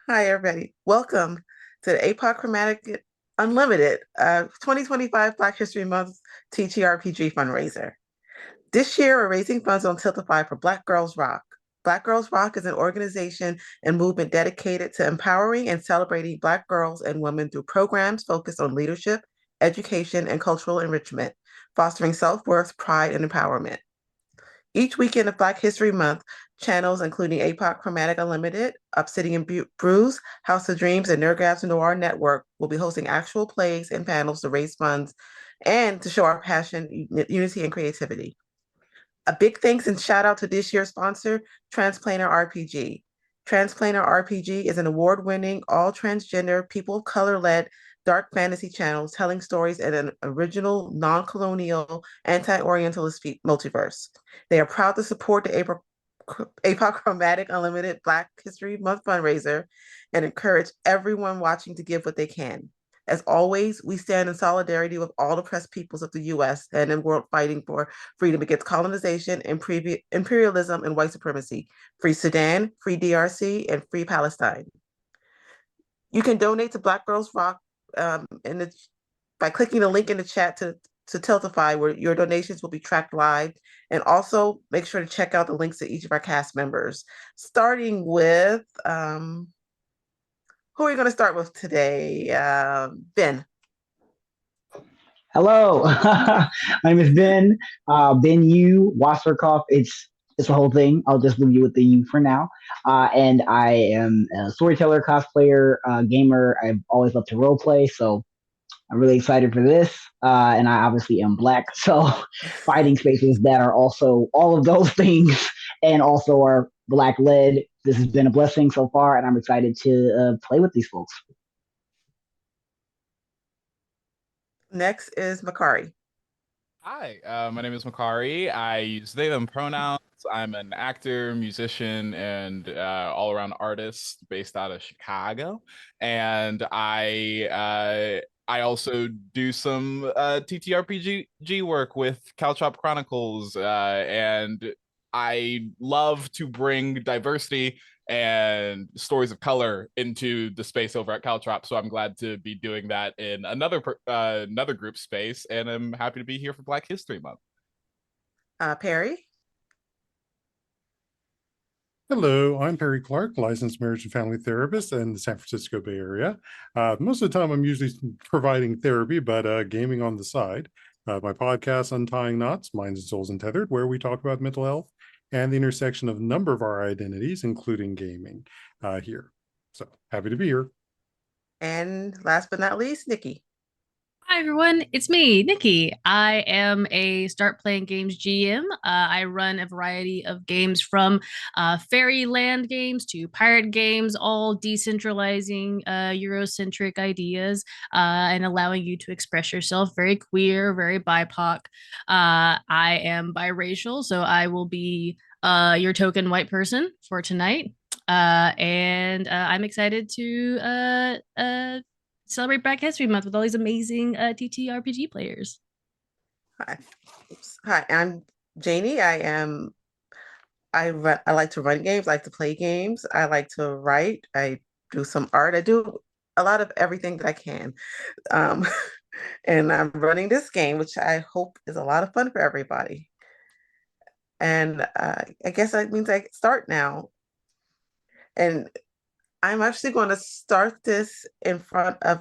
Hi, everybody. Welcome to the Apochromatic Unlimited 2025 Black History Month TTRPG fundraiser. This year, we're raising funds on Tiltify for Black Girls Rock. Black Girls Rock is an organization and movement dedicated to empowering and celebrating Black girls and women through programs focused on leadership, education, and cultural enrichment, fostering self-worth, pride, and empowerment. Each weekend of Black History Month, channels including APOC Chromatic Unlimited, Obsidian Brews, House of Dreams, and Nerdgasm Noir Network will be hosting actual plays and panels to raise funds and to show our passion, unity, and creativity. A big thanks and shout out to this year's sponsor, Transplanar RPG. Transplanar RPG is an award-winning, all transgender, people of color-led dark fantasy channel telling stories in an original, non-colonial, anti-Orientalist multiverse. They are proud to support the Apochromatic Unlimited Black History Month fundraiser and encourage everyone watching to give what they can. As always, we stand in solidarity with all oppressed peoples of the US and in world fighting for freedom against colonization, imperialism, and white supremacy. Free Sudan, free DRC, and free Palestine. You can donate to Black Girls Rock by clicking the link in the chat to Tiltify, where your donations will be tracked live. And also make sure to check out the links to each of our cast members, starting with who are we going to start with today? Ben. Hello, my name is Ben. Ben U Wasserkoff. It's the whole thing. I'll just leave you with the U for now. And I am a storyteller, cosplayer, gamer. I've always loved to role play, so I'm really excited for this. And I obviously am black, so fighting spaces that are also all of those things and also are black led. This has been a blessing so far, and I'm excited to play with these folks. Next is Makari. Hi, my name is Makari. I use they, them pronouns. I'm an actor, musician, and all-around artist based out of Chicago. And I also do some TTRPG work with Caltrop Chronicles, and I love to bring diversity and stories of color into the space over at Caltrop. So I'm glad to be doing that in another group space, and I'm happy to be here for Black History Month. Perry. Hello, I'm Perry Clark, licensed marriage and family therapist in the San Francisco Bay Area. Most of the time, I'm usually providing therapy, but gaming on the side. My podcast, Untying Knots, Minds and Souls Untethered, where we talk about mental health and the intersection of a number of our identities, including gaming here. So happy to be here. And last but not least, Nikki. Hi everyone, it's me, Nikki. I am a Start Playing Games GM. I run a variety of games from fairyland games to pirate games, all decentralizing Eurocentric ideas and allowing you to express yourself. Very queer, very BIPOC. I am biracial, so I will be your token white person for tonight. And I'm excited to celebrate Black History Month with all these amazing TTRPG players. Hi. Oops. Hi, I'm Janie. I like to run games, I like to play games, I like to write, I do some art, I do a lot of everything that I can. Um, and I'm running this game, which I hope is a lot of fun for everybody. And I guess that means I start now. And I'm actually going to start this in front of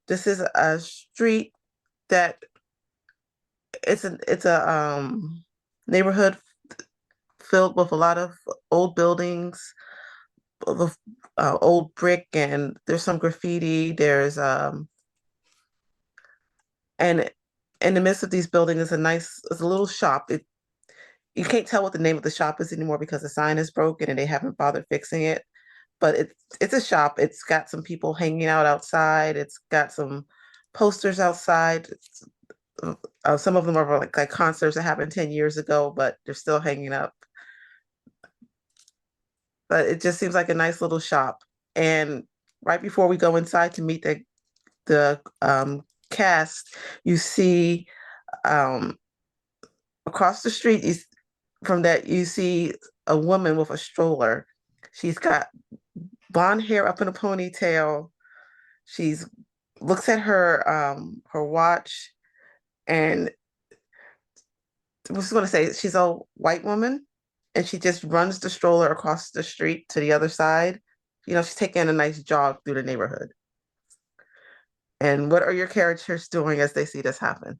this is a street that it's a neighborhood filled with a lot of old buildings, of old brick, and there's some graffiti. And in the midst of these buildings is it's a little shop. You can't tell what the name of the shop is anymore because the sign is broken and they haven't bothered fixing it. But it's a shop. It's got some people hanging out outside. It's got some posters outside. Some of them are like concerts that happened 10 years ago, but they're still hanging up. But it just seems like a nice little shop. And right before we go inside to meet the cast, you see um, across the street from that you see a woman with a stroller. She's got blonde hair up in a ponytail. She's looks at her watch, and I was going to say she's a white woman, and she just runs the stroller across the street to the other side. She's taking a nice jog through the neighborhood. And what are your characters doing as they see this happen?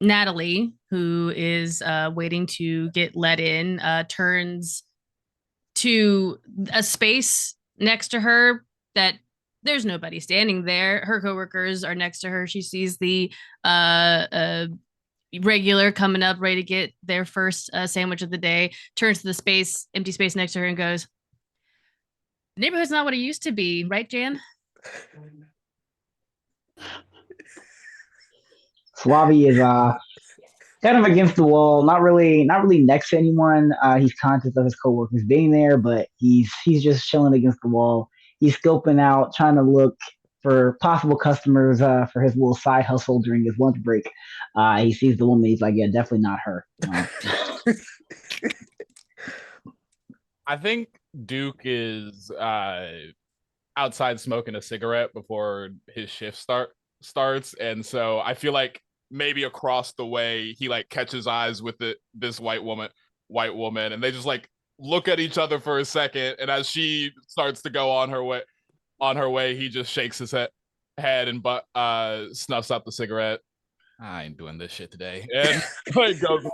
Natalie, who is waiting to get let in, turns to a space next to her that there's nobody standing there. Her coworkers are next to her. She sees the regular coming up, ready to get their first sandwich of the day, turns to the empty space next to her and goes, "The neighborhood's not what it used to be, right, Jan?" Suave is kind of against the wall, not really next to anyone. He's conscious of his coworkers being there, but he's just chilling against the wall. He's scoping out, trying to look for possible customers for his little side hustle during his lunch break. He sees the woman. He's like, yeah, definitely not her. I think Duke is outside smoking a cigarette before his shift starts, and so I feel like maybe across the way he like catches eyes with this white woman, and they just like look at each other for a second, and as she starts to go on her way, he just shakes his head and snuffs out the cigarette. I ain't doing this shit today, and like goes.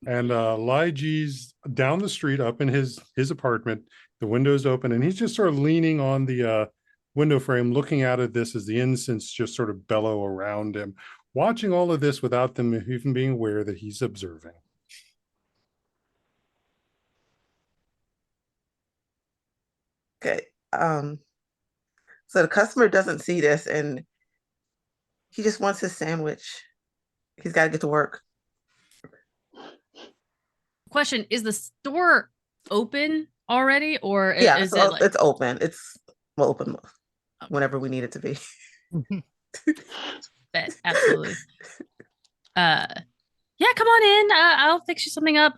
And Lygee's down the street up in his apartment. The window's open, and he's just sort of leaning on the window frame, looking out at this as the incense just sort of bellow around him, watching all of this without them even being aware that he's observing. Okay. So the customer doesn't see this, and he just wants his sandwich. He's got to get to work. Question: is the store open already, or Yeah, is so it like it's open. It's open whenever we need it to be. absolutely? Yeah, come on in. I'll fix you something up.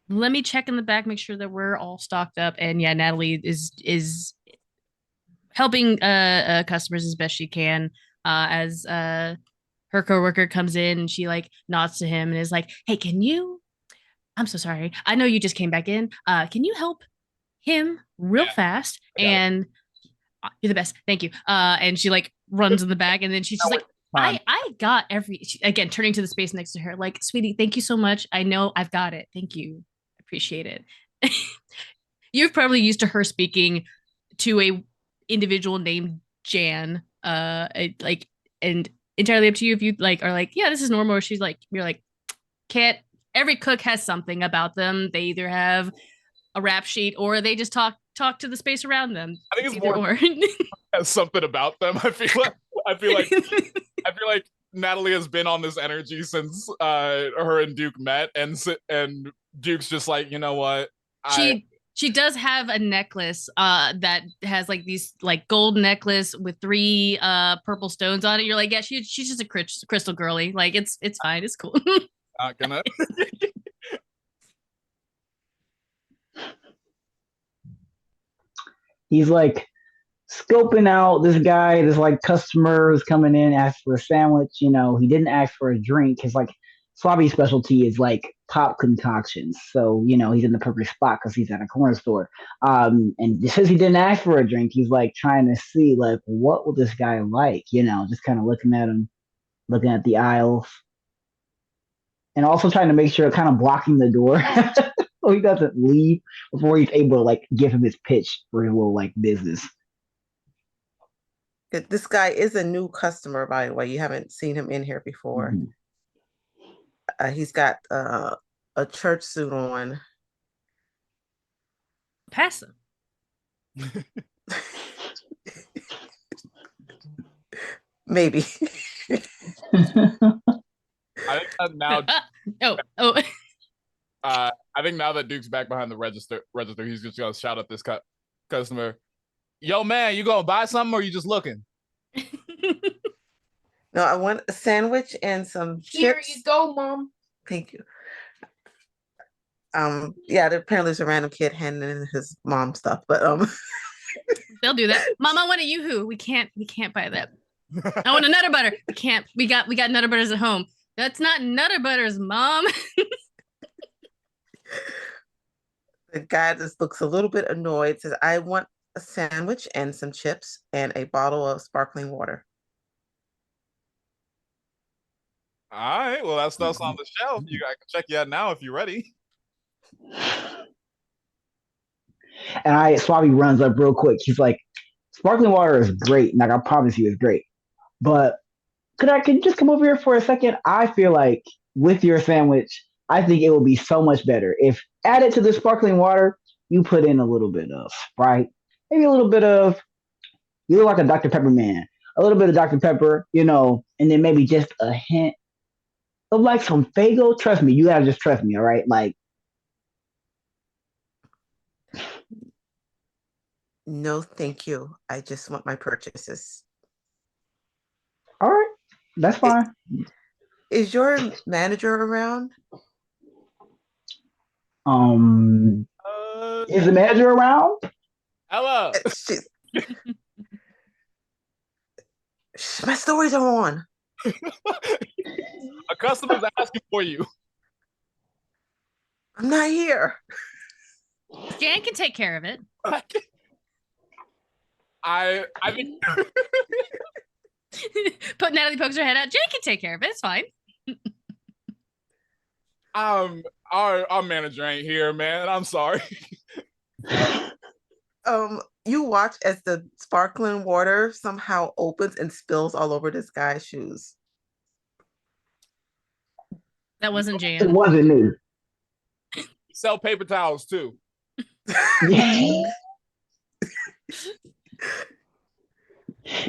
Let me check in the back, make sure that we're all stocked up. And yeah, Natalie is helping customers as best she can. As her coworker comes in and she like nods to him and is like, "Hey, I'm so sorry. I know you just came back in. Can you help him real fast?" And you're the best. Thank you. And she like runs in the back, and then she's just like, I got again, turning to the space next to her, like, "Sweetie, thank you so much. I know I've got it. Thank you. Appreciate it." You've probably used to her speaking to a individual named Jan. Like, and entirely up to you if you like are like, "Yeah, this is normal," or she's like, you're like, "Can't every cook has something about them. They either have a rap sheet or they just talk to the space around them." I think it's either more or. has something about them. I feel like Natalie has been on this energy since her and Duke met, and Duke's just like, you know what? She does have a necklace that has like these like gold necklace with 3 purple stones on it. You're like, yeah, she's just a crystal girly. Like it's fine, it's cool. Not gonna. He's like scoping out this guy, this like customer is coming in, asks for a sandwich. He didn't ask for a drink. His like Swabby's specialty is like pop concoctions. So, he's in the perfect spot because he's at a corner store. And since he didn't ask for a drink, he's like trying to see like what will this guy like, just kind of looking at him, looking at the aisles. And also trying to make sure kind of blocking the door so he doesn't leave before he's able to like give him his pitch for his little like business. This guy is a new customer, by the way. You haven't seen him in here before. Mm-hmm. He's got a church suit on. Pass him. Maybe. I think now. I think now that Duke's back behind the register, he's just gonna shout at this customer, "Yo, man, you gonna buy something or you just looking?" No, I want a sandwich and some Here chips. you go, Mom. Thank you. Yeah, apparently there's a random kid handing in his mom stuff, but They'll do that. Mom, I want a Yoo-hoo. We can't buy that. I want a Nutter Butter. We can't. We got Nutter Butters at home. That's not Nutter Butters, Mom. the guy just looks a little bit annoyed, says, I want a sandwich and some chips and a bottle of sparkling water. All right, well, that stuff's on the shelf. I can check you out now if you're ready. And Swabby runs up real quick. He's like, sparkling water is great. Like, I promise you it's great. But could you just come over here for a second? I feel like with your sandwich, I think it would be so much better if added to the sparkling water, you put in a little bit of Sprite, maybe a little bit of, you look like a Dr. Pepper man, a little bit of Dr. Pepper, and then maybe just a hint of like some Faygo. Trust me, you gotta just trust me, all right? Like, No, thank you. I just want my purchases. all right, that's fine. Is your manager around? Is the manager around? Hello. My stories are on. A customer's asking for you. I'm not here. Jan can take care of it. I think Natalie pokes her head out. Jan can take care of it. It's fine. our manager ain't here, man. I'm sorry. You watch as the sparkling water somehow opens and spills all over this guy's shoes. That wasn't It Jan. wasn't me. Sell paper towels too.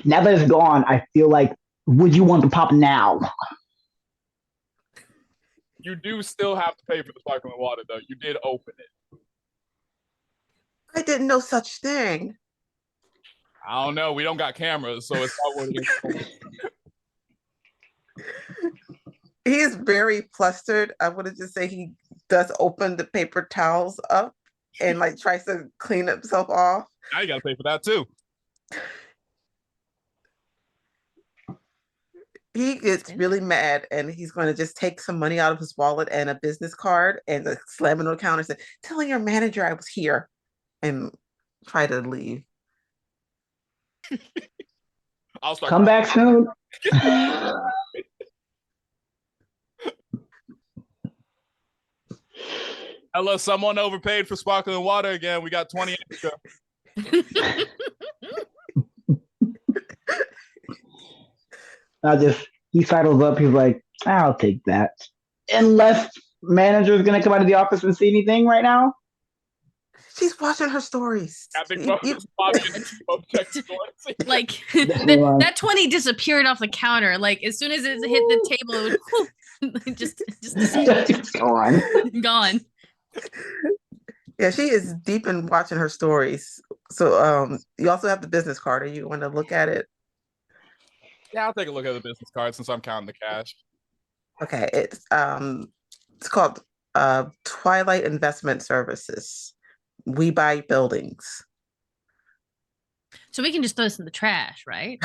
Now that it's gone, I feel like, would you want the pop now? You do still have to pay for the sparkling water, though. You did open it. I didn't know such thing. I don't know. We don't got cameras, so it's not what it is. He is very flustered. I want to just say he does open the paper towels up and like tries to clean himself off. Now you gotta pay for that too. He gets really mad and he's going to just take some money out of his wallet and a business card and slam it on the counter and say, telling your manager I was here, and try to leave. I'll start Come back soon. Hello, someone overpaid for sparkling water again. We got 20 extra. He sidles up. He's like, I'll take that. Unless manager is gonna come out of the office and see anything right now. She's watching her stories. I think like that 20 disappeared off the counter. Like as soon as it hit the table, it would just gone. Yeah, she is deep in watching her stories. So you also have the business card. Are you want to look at it? Yeah, I'll take a look at the business card since I'm counting the cash. Okay, it's called Twilight Investment Services. We buy buildings. So we can just throw this in the trash, right?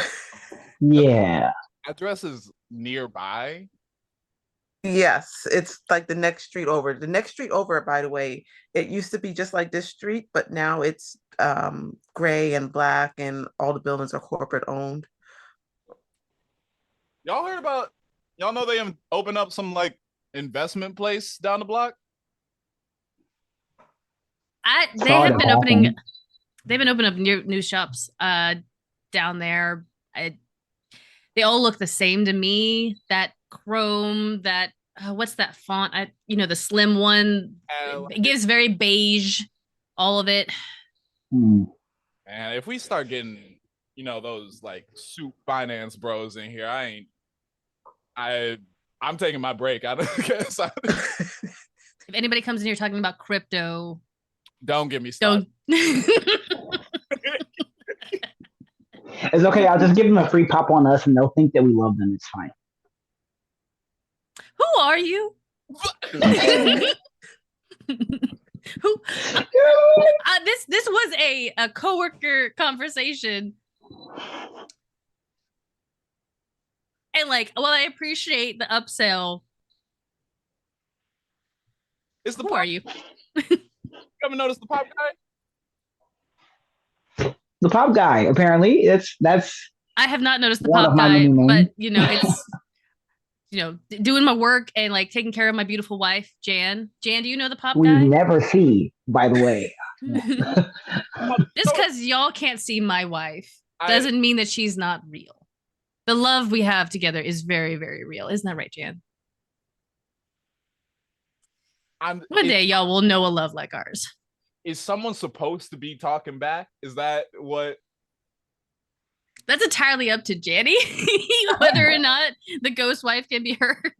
Yeah. Address is nearby. Yes, it's like the next street over. The next street over, by the way, it used to be just like this street, but now it's gray and black and all the buildings are corporate owned. Y'all heard about, y'all know they opened up some like investment place down the block? They've been opening up new shops down there. They all look the same to me. That chrome, that what's that font? The slim one. It gives very beige, all of it. Man, if we start getting, those like suit finance bros in here, I'm taking my break. I don't guess. If anybody comes in here talking about crypto, don't get me started. It's okay. I'll just give them a free pop on us, and they'll think that we love them. It's fine. Who are you? Who? This was a coworker conversation, and like, while I appreciate the upsell, It's the who pop. are you? You ever notice the pop guy? The pop guy. Apparently, that's I have not noticed the one pop of my guy, many names. but it's doing my work and like taking care of my beautiful wife, Jan. Jan, do you know the pop we guy? never see. By the way, Just because y'all can't see my wife doesn't mean that she's not real. The love we have together is very, very real. Isn't that right, Jan? One day y'all will know a love like ours. Is someone supposed to be talking back? Is that what? That's entirely up to Janny, whether or not the ghost wife can be heard.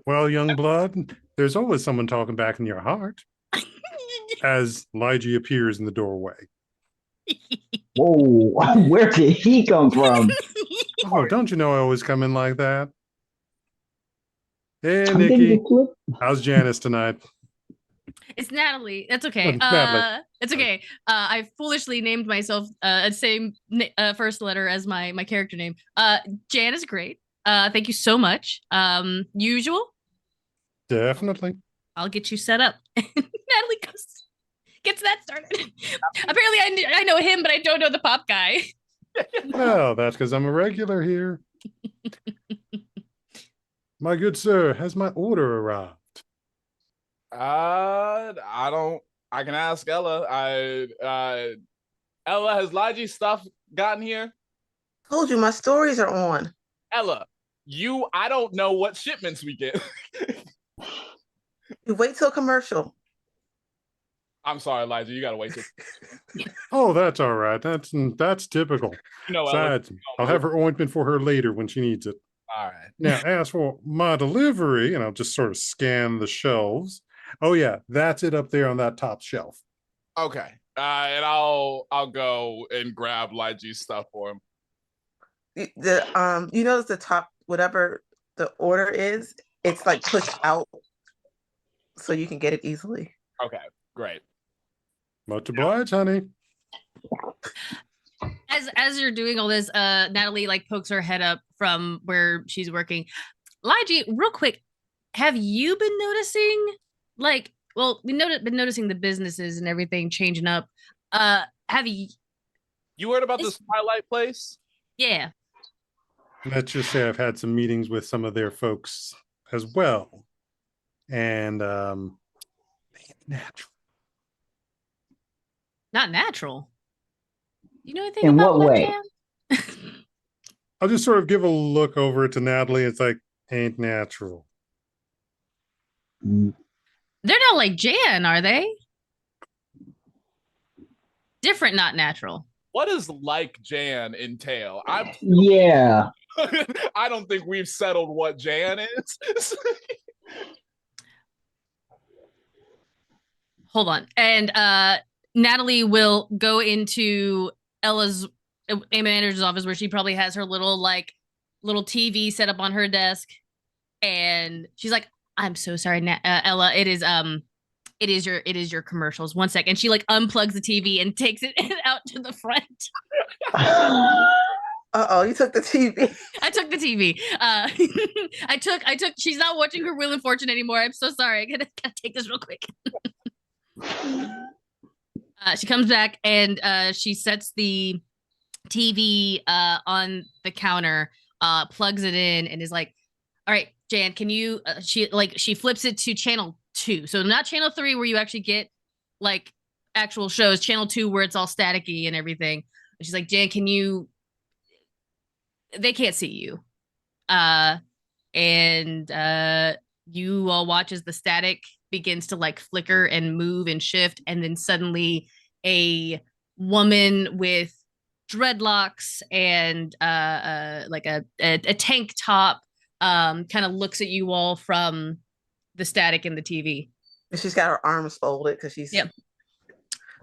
Well, young blood, there's always someone talking back in your heart. As Lige appears in the doorway. whoa, where did he come from? Oh, don't you know I always come in like that? Hey, I'm getting Nikki. the clip. How's Janice tonight? It's Natalie. That's okay. Natalie. It's okay. I foolishly named myself same first letter as my character name. Jan is great. Thank you so much. Usual. Definitely. I'll get you set up. Natalie gets that started. Apparently, I know him, but I don't know the pop guy. Well, that's because I'm a regular here. My good sir, has my order arrived? I don't. I can ask Ella. Ella, has Lige's stuff gotten here? Told you my stories are on. Ella, I don't know what shipments we get. You wait till commercial. I'm sorry, Elijah. You gotta wait till. Oh, that's all right. That's typical. Ella, Besides, I'll have her ointment for her later when she needs it. all right. Now, as for my delivery, and I'll just sort of scan the shelves. Oh yeah, that's it up there on that top shelf. Okay. And I'll go and grab Lige's stuff for him. You notice the top, whatever the order is, it's like pushed out so you can get it easily. Okay, great. Much obliged, honey. As you're doing all this, Natalie like pokes her head up from where she's working. Lige, real quick, have you been noticing been noticing the businesses and everything changing up? Have you heard about this Twilight place? Yeah. Let's just say I've had some meetings with some of their folks as well. And natural. Not natural. You know anything In about what way? Jam? I'll just sort of give a look over to Natalie. It's like, ain't natural. Mm. They're not like Jan, are they? Different, not natural. What does like Jan entail? Yeah. I don't think we've settled what Jan is. Hold on. And Natalie will go into Ella's manager's office where she probably has her little TV set up on her desk, and she's like, "I'm so sorry, Ella. It is your commercials. 1 second." She like unplugs the TV and takes it out to the front. Uh-oh, you took the TV. I took the TV. I took. She's not watching her Wheel of Fortune anymore. I'm so sorry. I gotta take this real quick. She comes back and she sets the TV on the counter, plugs it in, and is like, "All right, Jan, can you?" She flips it to channel 2, so not channel 3 where you actually get like actual shows. Channel 2 where it's all staticky and everything. And she's like, "Jan, can you?" They can't see you, and you all watch as the static begins to like flicker and move and shift, and then suddenly a woman with dreadlocks and like a tank top kind of looks at you all from the static in the TV. And she's got her arms folded because she's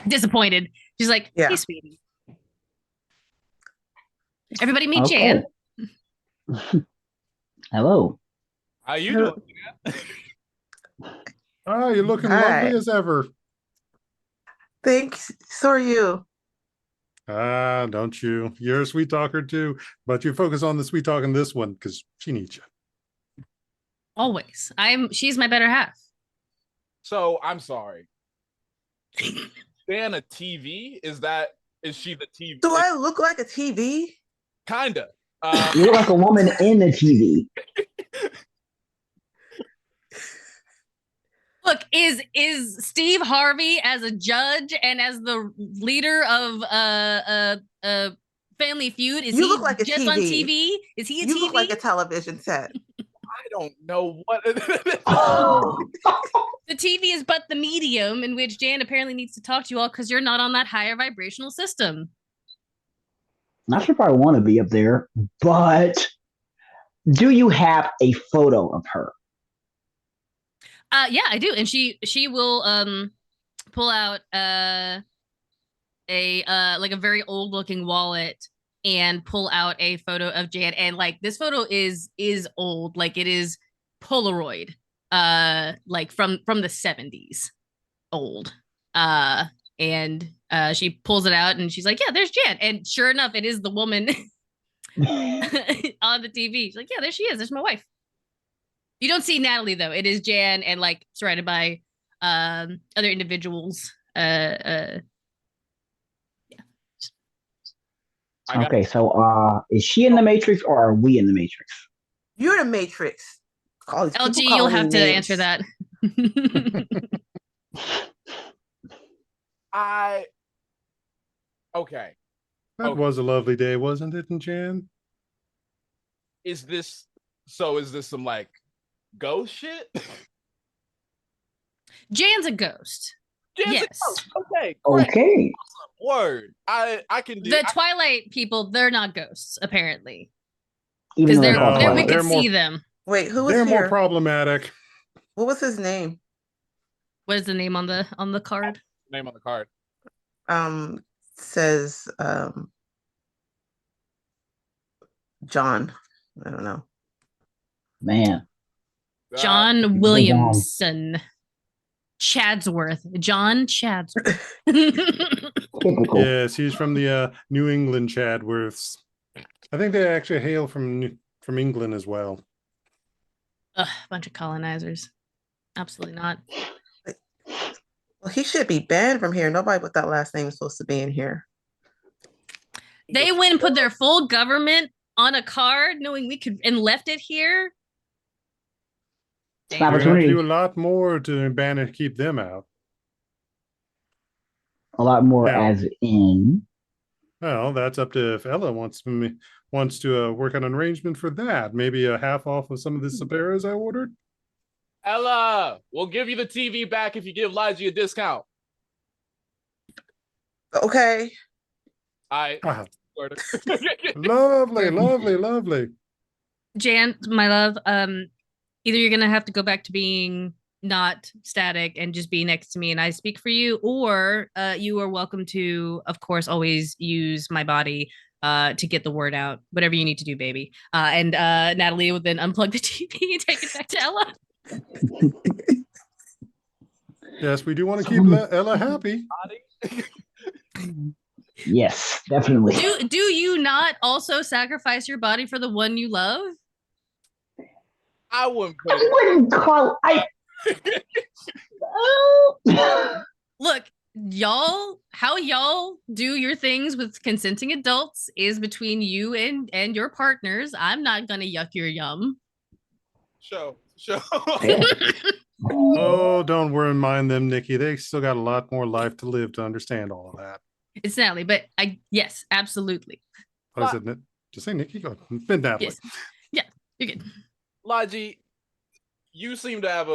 disappointed. She's like, Yeah. "Hey, sweetie." Everybody meet Okay. Jan. Hello. How you Hello. doing? Ah, you're looking All lovely right. as ever. Thanks. So are you. Ah, don't you? You're a sweet talker too, but you focus on the sweet talking this one because she needs you. Always. She's my better half. So I'm sorry. Jan a TV? Is she the TV? Do I look like a TV? Kinda. You look like a woman in the TV. Look, is Steve Harvey as a judge and as the leader of Family Feud? Is You he look like a just on TV. TV? Is he a You TV? look like a television set. I don't know what. The TV is but the medium in which Jan apparently needs to talk to you all because you're not on that higher vibrational system. Not sure if I want to be up there, but do you have a photo of her? Yeah, I do, and she will pull out a like a very old looking wallet and pull out a photo of Jan, and like this photo is old, like it is Polaroid, like from the 70s, old. And she pulls it out and she's like, yeah, there's Jan, and sure enough, it is the woman on the TV. She's like, yeah, there she is. There's my wife. You don't see Natalie though. It is Jan and like surrounded by other individuals. Okay, so is she in the Matrix or are we in the Matrix? You're the Matrix. All these LG, people you'll calling me have to names. answer that. Okay. That was a lovely day, wasn't it, Jan? Is this some like ghost shit? Jan's a ghost. Jan's a Yes. ghost. Okay. Great. Okay. Word. I can do The Twilight people, they're not ghosts, apparently. Even Because though they're called we Twilight. could They're more- see them. Wait, who was They're more here? problematic. What was his name? What is the name on the card? name on the card. Says John. I don't know. Man. John Williamson. Chadsworth. John Chadsworth. Typical. Yes, he's from the New England Chadworths. I think they actually hail from England as well. Ugh, bunch of colonizers. Absolutely not. Well, he should be banned from here. Nobody with that last name is supposed to be in here. They went and put their full government on a card, knowing we could, and left it here. It's We're an gonna have to opportunity. do a lot more to ban and keep them out. A lot more Yeah. as in. Well, that's up to if Ella wants to work on an arrangement for that. Maybe a half off of some of the Saperas I ordered. Ella, we'll give you the TV back if you give Lodgy a discount. Okay. Ah, lovely, lovely, lovely. Jan, my love, either you're gonna have to go back to being not static and just be next to me and I speak for you, or you are welcome to, of course, always use my body to get the word out. Whatever you need to do, baby. And Natalie will then unplug the TV and take it back to Ella. Yes, we do want to keep Ella happy. Yes, definitely. Do you not also sacrifice your body for the one you love? I wouldn't put I it. wouldn't call. Look, y'all, how y'all do your things with consenting adults is between you and your partners. I'm not gonna yuck your yum. Show. Yeah. Oh, don't worry, mind them, Nikki. They still got a lot more life to live to understand all of that. It's Natalie, but yes, absolutely. Oh, is it? Just say Nikki. Go. Been Natalie. Yes. Yeah, you're good. Lodgy, you seem to have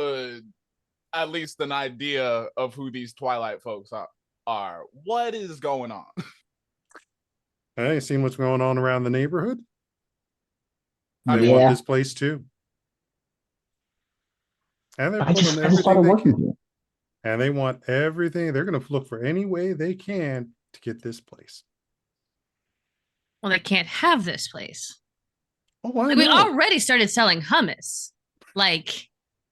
at least an idea of who these Twilight folks are. What is going on? Hey, seen what's going on around the neighborhood? They Yeah. want this place too. And they're I pulling just everything started they working can. here. And they want everything. They're going to look for any way they can to get this place. Well, they can't have this place. Oh, I Like, we know. already started selling hummus. Like,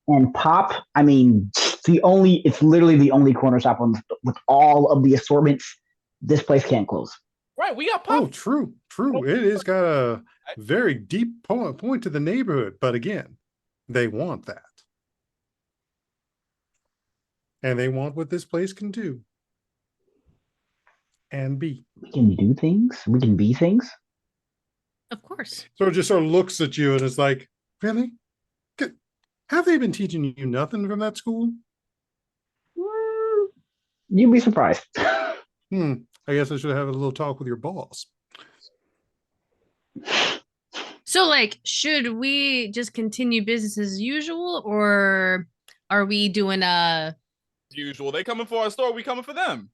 And pop, I mean, it's literally the only corner shop with all of the assortments. This place can't close. Right, we got Oh, pop. true. It has got a very deep point to the neighborhood. But again, they want that. And they want what this place can do and be. We can do things. We can be things. of course. So it just sort of looks at you and it's like, really? Have they been teaching you nothing from that school? You'd be surprised. I guess I should have a little talk with your boss. So, like, should we just continue business as usual, or are we doing a? Usual. They coming for our store. We coming for them.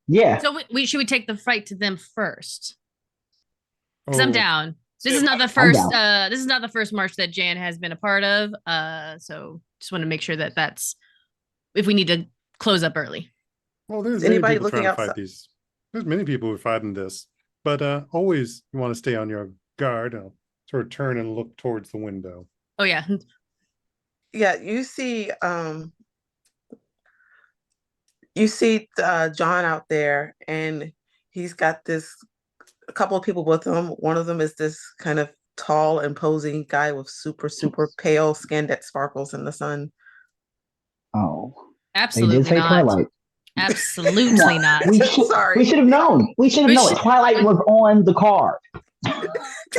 Yeah. So should we take the fight to them first? Because I'm Oh, down. This Yeah, is not the I'm first. down. This is not the first march that Jan has been a part of. So just want to make sure that that's if we need to close up early. well, there's Is many anybody people looking trying to fight outside? these. There's many people who are fighting this. But always you want to stay on your guard. I'll sort of turn and look towards the window. Oh yeah. Yeah, you see John out there, and he's got a couple of people with him. One of them is this kind of tall, imposing guy with super pale skin that sparkles in the sun. Oh, they did Absolutely say not. Twilight. Absolutely not. Sorry. We should have known. We should have known. Twilight was on the card.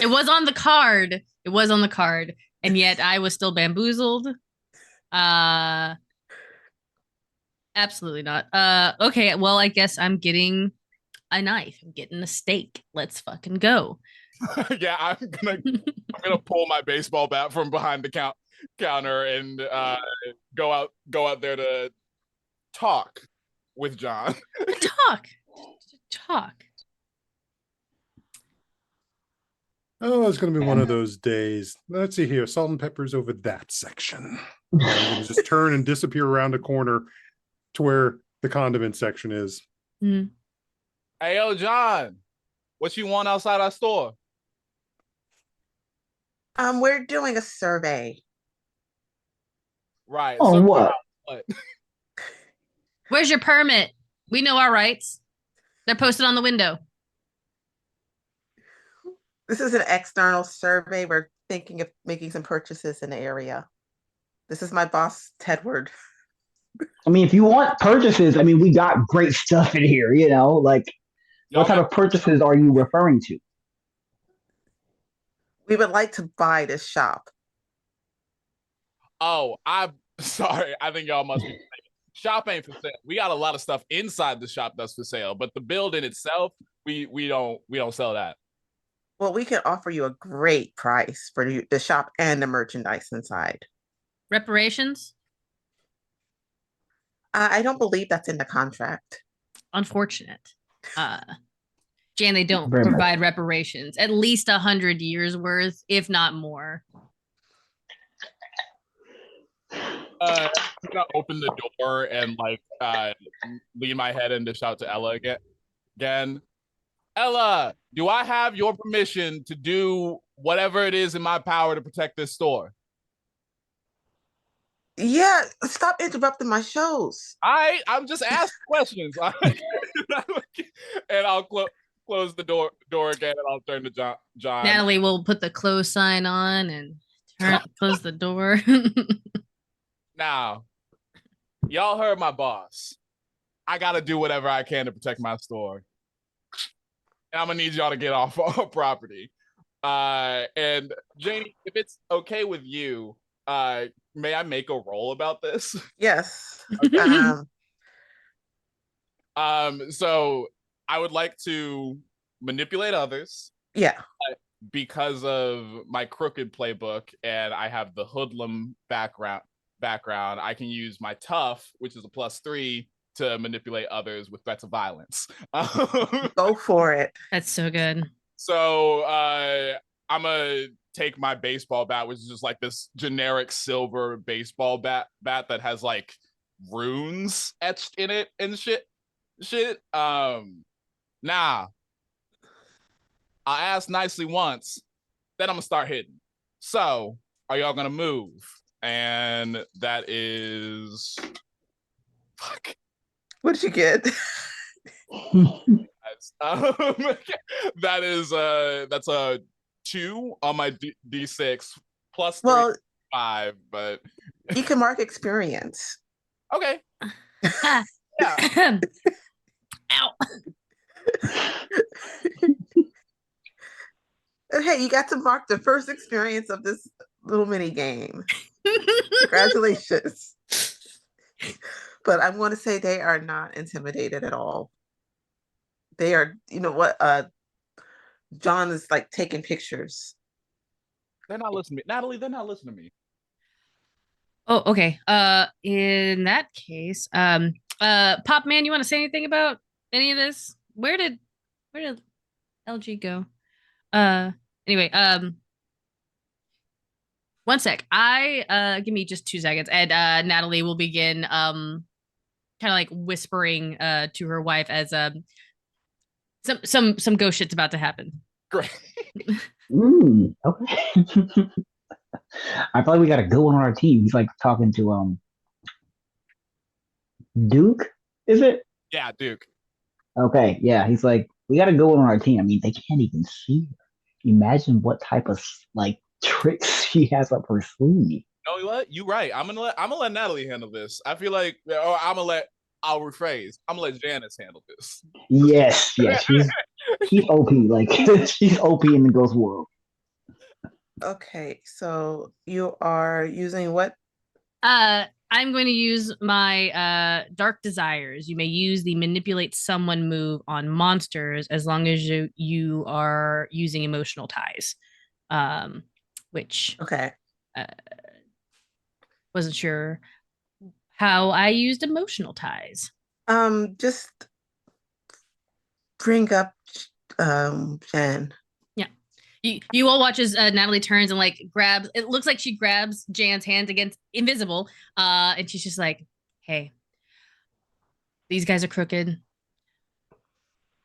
It was on the card. It was on the card, and yet I was still bamboozled. Absolutely not. Okay, well, I guess I'm getting a knife. I'm getting a steak. Let's fucking go. Yeah, I'm gonna pull my baseball bat from behind the counter and go out there to talk with John. Talk. Oh, it's going to be one of those days. Let's see here. Salt and pepper's over that section. I'm going to just turn and disappear around a corner to where the condiment section is. Mhm. Hey, yo, John, what you want outside our store? We're doing a survey. Right. Oh, so what? what? Where's your permit? We know our rights. They're posted on the window. This is an external survey. We're thinking of making some purchases in the area. This is my boss, Tedward. I mean, if you want purchases, I mean, we got great stuff in here. Like Y'all what type of purchases are you referring to? We would like to buy this shop. Oh, I'm sorry. I think y'all must be mistaken. Shop ain't for sale. We got a lot of stuff inside the shop that's for sale, but the building itself, we don't sell that. Well, we can offer you a great price for the shop and the merchandise inside. Reparations? I don't believe that's in the contract. Unfortunate. Jan, they don't Very much. provide reparations. At least 100 years worth, if not more. I'm gonna open the door and lean my head in to shout to Ella again. Ella, do I have your permission to do whatever it is in my power to protect this store? Yeah, stop interrupting my shows. I'm just asking questions. And I'll close the door again, and I'll turn to John. Natalie will put the close sign on and close the door. Now, y'all heard my boss. I gotta do whatever I can to protect my store. And I'm gonna need y'all to get off our property. And Janie, if it's okay with you, may I make a roll about this? Yes. So I would like to manipulate others. Yeah. Because of my crooked playbook, and I have the hoodlum background, I can use my tough, which is a +3, to manipulate others with threats of violence. Go for it. That's so good. So I'm gonna take my baseball bat, which is just like this generic silver baseball bat that has like runes etched in it and shit. Nah. I asked nicely once, then I'm gonna start hitting. So, are y'all gonna move? And that is fuck. What did you get? That is that's a 2 on my D6 plus 3 Well, 5, but you can mark experience. okay. Ah. Yeah. Ow. Hey, you got to mark the first experience of this little mini game. Congratulations. But I'm going to say they are not intimidated at all. They are, you know what? John is like taking pictures. They're not listening to me. Natalie, they're not listening to me. Oh, okay. In that case, Pop Man, you want to say anything about any of this? Where did LG go? Anyway, one sec. Give me just 2 seconds, and Natalie will begin kind of like whispering to her wife as some ghost shit's about to happen. Great. Okay. I thought we got a good one on our team. He's like talking to Duke, is it? Yeah, Duke. Okay, yeah. He's like, we got a good one on our team. I mean, they can't even see her. Imagine what type of like tricks she has up her sleeve. You know what? You're right. I'm gonna let Natalie handle this. I feel like, or I'll rephrase. I'm gonna let Janice handle this. Yes, yes. She's OP. Like she's OP in the ghost world. Okay, so you are using what? I'm going to use my dark desires. You may use the manipulate someone move on monsters as long as you are using emotional ties. Which Okay. wasn't sure how I used emotional ties. Just bring up Jen. Yeah. You all watch as Natalie turns and like grabs, it looks like she grabs Jan's hands against invisible, and she's just like, hey, these guys are crooked. I'm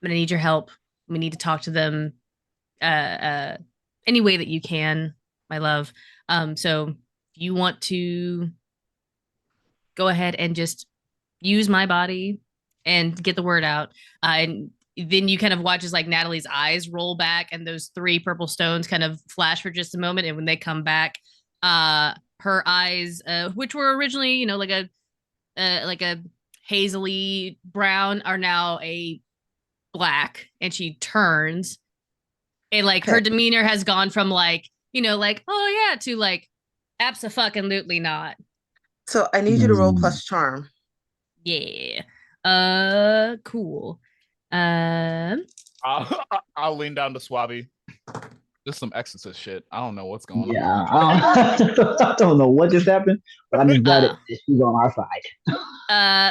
gonna need your help. We need to talk to them any way that you can, my love. So if you want to go ahead and just use my body and get the word out, and then you kind of watch as like Natalie's eyes roll back and those 3 purple stones kind of flash for just a moment, and when they come back, her eyes, which were originally, you know, like a hazily brown, are now a black, and she turns, and like her demeanor has gone from like, you know, like, oh yeah, to like abso-fucking-lutely not. So I need you to roll plus charm. Yeah. Cool. I'll lean down to Swabby. Just some exorcist shit. I don't know what's going on. Yeah, I don't know what just happened, but I'm just glad that she's on our side.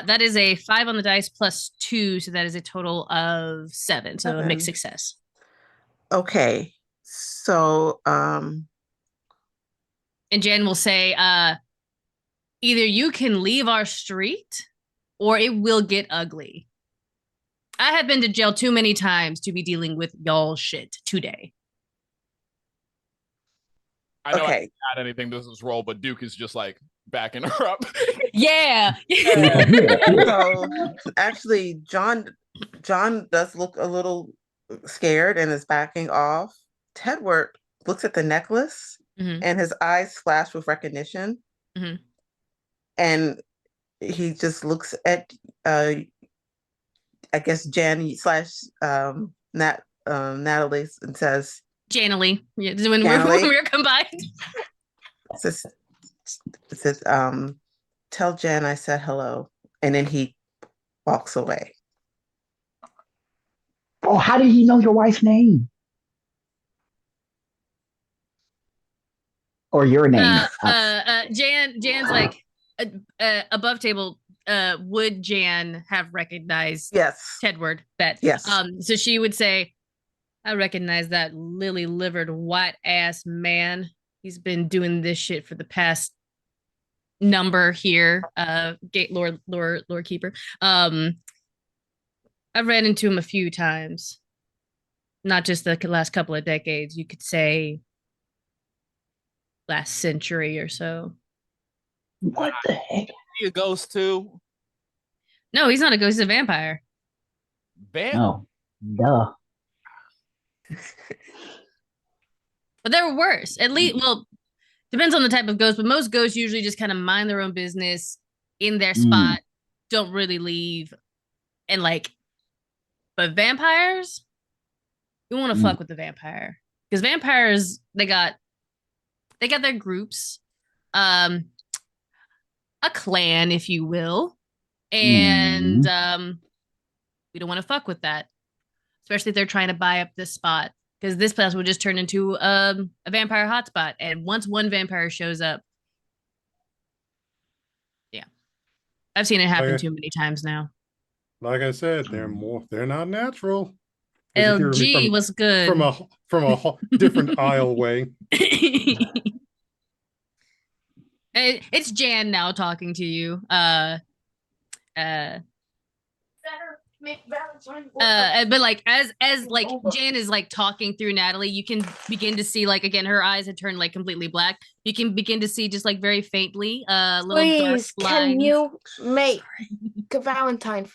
That is a 5 on the dice plus 2, so that is a total of 7. So a mixed success. Okay. So and Jen will say, either you can leave our street or it will get ugly. I have been to jail too many times to be dealing with y'all shit today. I know I didn't add anything to this role, but Duke is just like backing her up. Yeah. So actually, John does look a little scared and is backing off. Tedward looks at the necklace and his eyes flash with recognition. And he just looks at I guess Jan slash Natalie and says, Janalee. Yeah, when we're combined. It says, tell Jan I said hello. And then he walks away. Oh, how did he know your wife's name? Or your name? Jan's like above table. Would Jan have recognized Tedward? Bet. Yes. So she would say, I recognize that lily-livered white ass man. He's been doing this shit for the past number here. Gate Lord Keeper. I've ran into him a few times. Not just the last couple of decades, you could say last century or so. What the heck? He a ghost too. No, he's not a ghost, he's a vampire. No, duh. But there were worse. At least, well, depends on the type of ghost, but most ghosts usually just kind of mind their own business in their Mm, spot, don't really leave. And like, but vampires, you want to mm, fuck with the vampire. Because vampires, they got their groups, um, a clan, if you will. And mm. we don't want to fuck with that. Especially if they're trying to buy up this spot. Because this place would just turn into a vampire hotspot. And once one vampire shows up, yeah. I've seen it happen Like, too many times now. like I said, they're not natural. As you hear me LG was from good. a different aisle way. It's Jan now talking to you. Uh but like as like Jan is like talking through Natalie, you can begin to see like again her eyes had turned like completely black. You can begin to see just like very faintly little dark Please, can lines. you make a Valentine?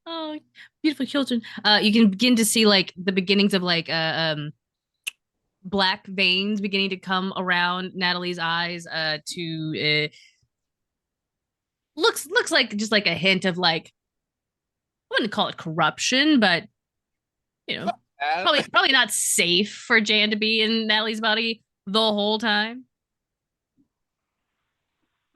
Oh, beautiful children. You can begin to see like the beginnings of like black veins beginning to come around Natalie's eyes to looks like just like a hint of like I wouldn't call it corruption, but you know, probably not safe for Jan to be in Natalie's body the whole time.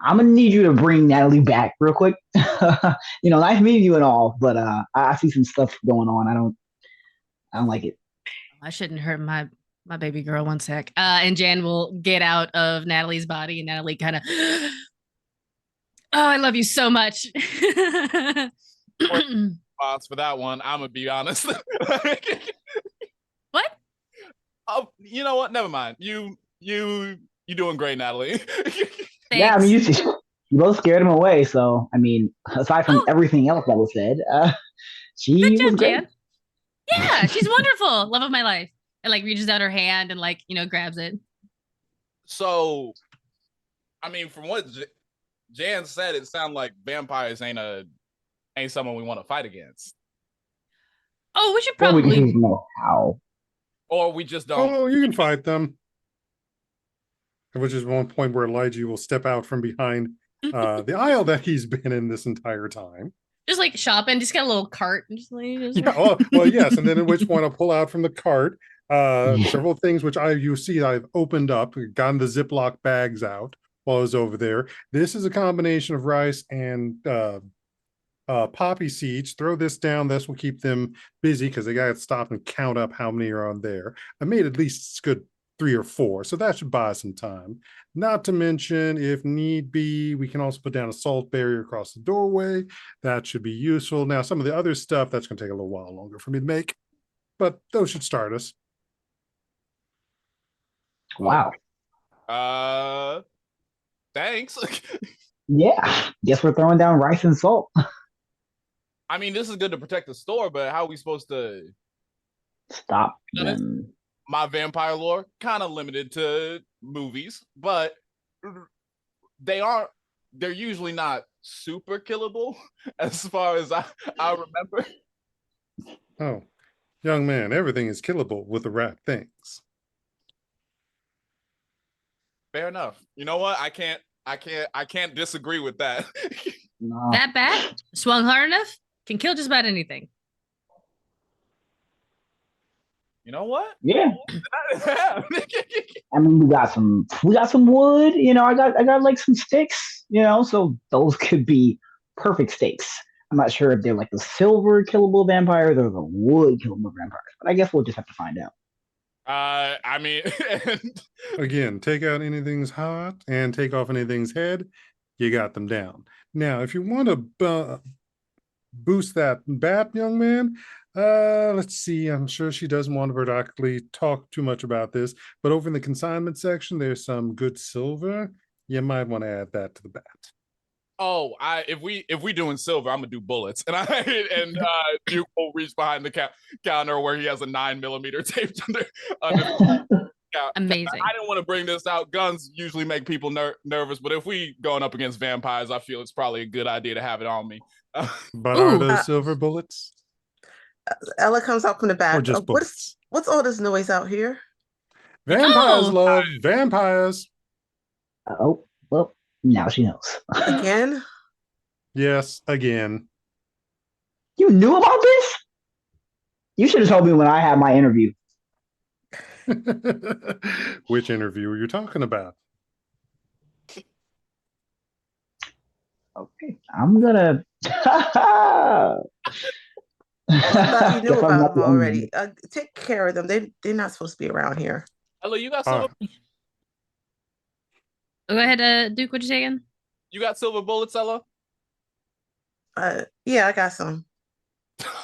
I'm gonna need you to bring Natalie back real quick. Nice meeting you and all, but I see some stuff going on. I don't like it. I shouldn't hurt my baby girl. One sec. And Jan will get out of Natalie's body, and Natalie kind of, oh, I love you so much. Boss for that one. I'm gonna be honest. What? Oh, you know what? Never mind. You doing great, Natalie. Yeah, I mean, you both scared him away. So, I mean, aside from everything else that was said, she Good job, was great. Jan. Yeah, she's wonderful. Love of my life. And like reaches out her hand and like, grabs it. So, I mean, from what Jan said, it sounded like vampires ain't someone we want to fight against. Oh, we should Well, we probably can know how. Or we just don't. Oh, you can fight them. Which is one point where Elijah will step out from behind the aisle that he's been in this entire time. just like shopping, just got a little cart and just like Yeah, well, yes, and then at which point I'll pull out from the cart several things which you see I've opened up, gotten the Ziploc bags out while I was over there. This is a combination of rice and poppy seeds. Throw this down. This will keep them busy because they got to stop and count up how many are on there. I made at least good 3 or 4, so that should buy some time. Not to mention, if need be, we can also put down a salt barrier across the doorway. That should be useful. Now, some of the other stuff, that's going to take a little while longer for me to make, but those should start us. Wow. Thanks. Yeah, guess we're throwing down rice and salt. I mean, this is good to protect the store, but how are we supposed to Stop them. My vampire lore kind of limited to movies, but they're usually not super killable as far as I remember. Oh, young man, everything is killable with the right things. Fair enough. You know what? I can't disagree with that. No. that bat swung hard enough can kill just about anything. You know what? Yeah. I mean, we got some wood. I got like some sticks. So those could be perfect stakes. I'm not sure if they're like the silver killable vampires or the wood killable vampires, but I guess we'll just have to find out. I mean, Again, take out anything's hot and take off anything's head. You got them down. Now, if you want to boost that bat, young man, let's see. I'm sure she doesn't want to particularly talk too much about this, but over in the consignment section, there's some good silver. You might want to add that to the bat. Oh, if we doing silver, I'm gonna do bullets, and Duke will reach behind the counter where he has a 9mm taped under yeah. Amazing. I didn't want to bring this out. Guns usually make people nervous, but if we going up against vampires, I feel it's probably a good idea to have it on me. But Ooh. are those silver bullets Ella comes out from the or back. just bullets? What's all this noise out here? Vampires Oh. love vampires. Oh, well, now she knows. Again? Yes, again. You knew about this? You should have told me when I had my interview. Which interview are you talking about? Okay, I'm gonna. I thought you knew Guess I'm about not them the only already. Take care of them. They're not supposed to be around here. Ella, you got Uh, silver. Go ahead, Duke. What you say again? You got silver bullets, Ella. Yeah, I got some.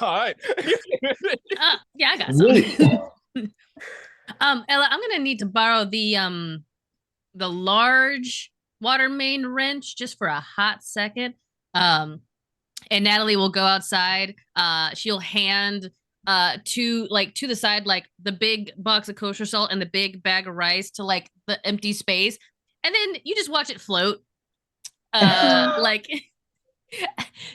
All right. Yeah, I got Wait. some. Ella, I'm gonna need to borrow the large water main wrench just for a hot second. And Natalie will go outside. She'll hand to the side like the big box of kosher salt and the big bag of rice to like the empty space, and then you just watch it float like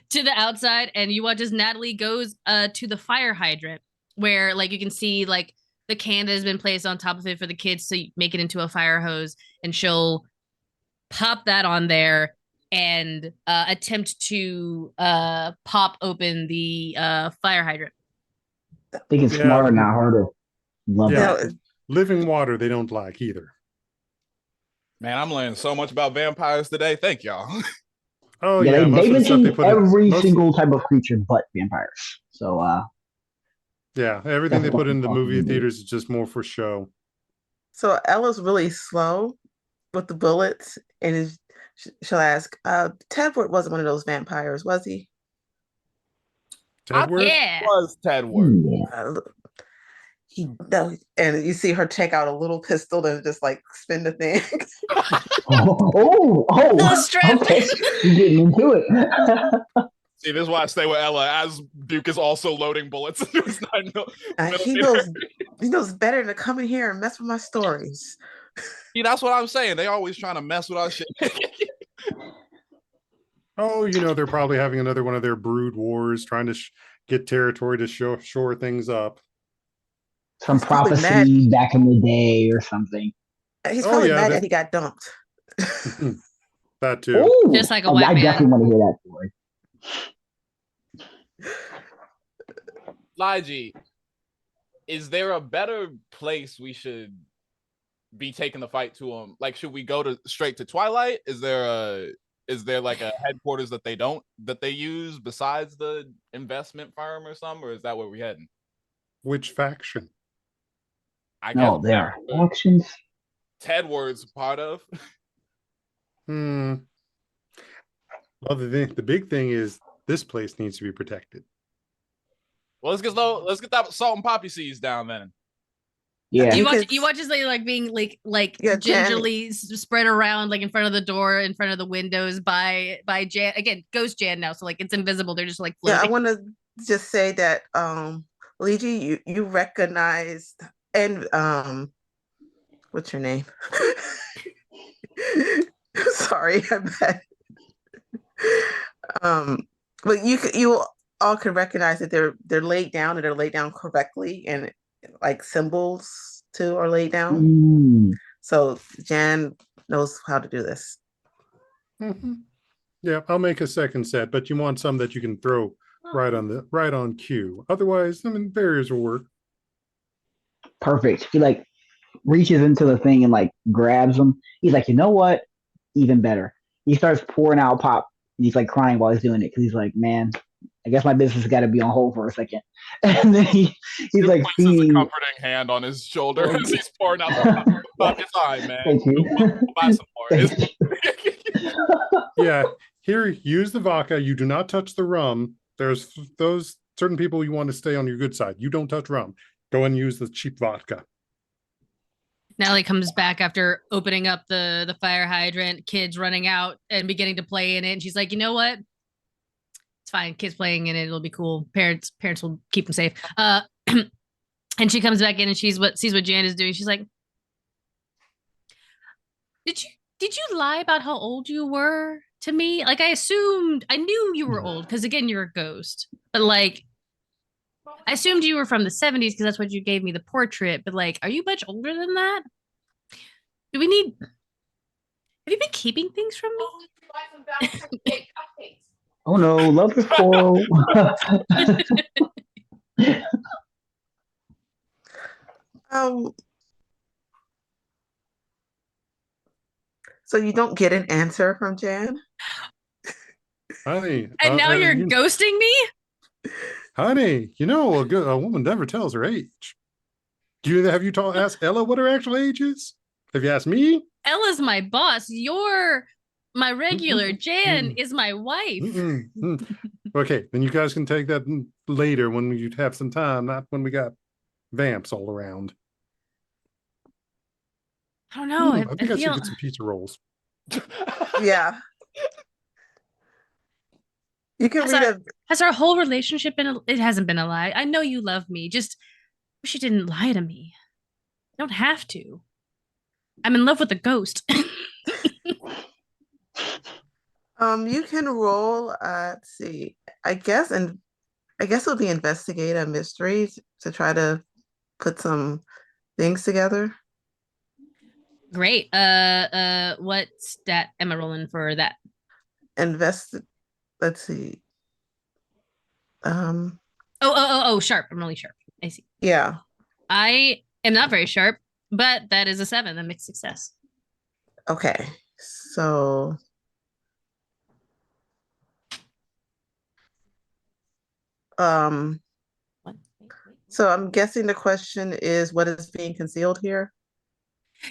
to the outside, and you watch as Natalie goes to the fire hydrant where like you can see like the can that has been placed on top of it for the kids to make it into a fire hose, and she'll pop that on there and attempt to pop open the fire hydrant. I think it's Yeah. smarter, not harder. Love Yeah. that. Living water they don't like either. Man, I'm learning so much about vampires today. Thank y'all. Oh yeah, yeah, most they of the stuff mentioned they put in, every single type of creature but vampires. So yeah, everything they put in the movie Definitely. theaters is just more for show. So Ella's really slow with the bullets, and she'll ask, Tedward wasn't one of those vampires, was he? Tedward? Yeah. Was Tedward. No, and you see her take out a little pistol and just like spin the thing. The strap. Okay, you're getting into it. See, this is why I stay with Ella as Duke is also loading bullets into his 9mm. He knows better to come in here and mess with my stories. See, that's what I'm saying. They always trying to mess with our shit. Oh, they're probably having another one of their brood wars, trying to get territory to shore things up. Some He's probably prophecy back in the day or something. He's Oh, probably yeah, mad that- that he got dumped. That too. Ooh, Just like a white I man. definitely want to hear that story. Liji, is there a better place we should be taking the fight to them? Like, should we go straight to Twilight? Is there like a headquarters that they use besides the investment firm or something, or is that where we're heading? Which faction? I No, guess there are auctions. Tedward's part of. Well, the big thing is this place needs to be protected. Well, let's get that salt and poppy seeds down then. Yeah. You watch as they like being like Yeah, Jan- gingerly spread around like in front of the door, in front of the windows by Jan. Again, ghost Jan now, so like it's invisible. They're just like Yeah, floating. I want to just say that Luigi, you recognized, and what's your name? Sorry, I bet. But you all can recognize that they're laid down, and they're laid down correctly, and like symbols too are laid down. Mm. So Jan knows how to do this. Mm-hmm. Yeah, I'll make a second set, but you want some that you can throw right on cue. Otherwise, barriers will work. Perfect. He like reaches into the thing and like grabs them. He's like, you know what? Even better. He starts pouring out pop, and he's like crying while he's doing it because he's like, man, I guess my business has got to be on hold for a second. And then he's like places feeding. a comforting hand on his shoulder as he's pouring out the pop. It's fine, man. Thank you. We'll buy some more. Yeah, here, use the vodka. You do not touch the rum. There's those certain people you want to stay on your good side. You don't touch rum. Go and use the cheap vodka. Natalie comes back after opening up the fire hydrant, kids running out and beginning to play in it. And she's like, you know what? It's fine. Kids playing in it, it'll be cool. Parents will keep them safe. And she comes back in and sees what Jan is doing. She's like, Did you lie about how old you were to me? Like I knew you were old because again, you're a ghost. But like I assumed you were from the 70s because that's what you gave me the portrait. But like, are you much older than that? Do we need Have you been keeping things from me? Oh no, love is coral. Um, so you don't get an answer from Jan? Honey, And now you're ghosting me? honey, a woman never tells her age. Have you asked Ella what her actual age is? Have you asked me? Ella's my boss. You're my regular. Jan is my wife. Okay, then you guys can take that later when you have some time, not when we got vamps all around. I don't know. I think I should get some pizza rolls. Yeah. You can Has our whole relationship been it hasn't been a lie. I know you love me. Just wish you didn't lie to me. You don't have to. I'm in love with a ghost. You can roll, let's see. I guess it'll be investigate a mystery to try to put some things together. Great. What stat am I rolling for that? Let's see. Sharp. I'm really sharp. I see. Yeah. I am not very sharp, but that is a 7, a mixed success. Okay. So so I'm guessing the question is what is being concealed here?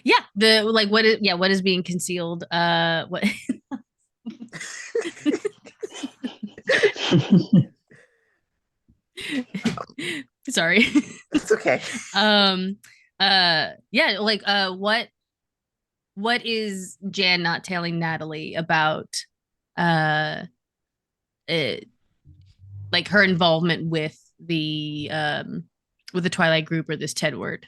Yeah, what is being concealed? What Sorry. It's okay. What is Jan not telling Natalie about like her involvement with the Twilight group or this Tedward?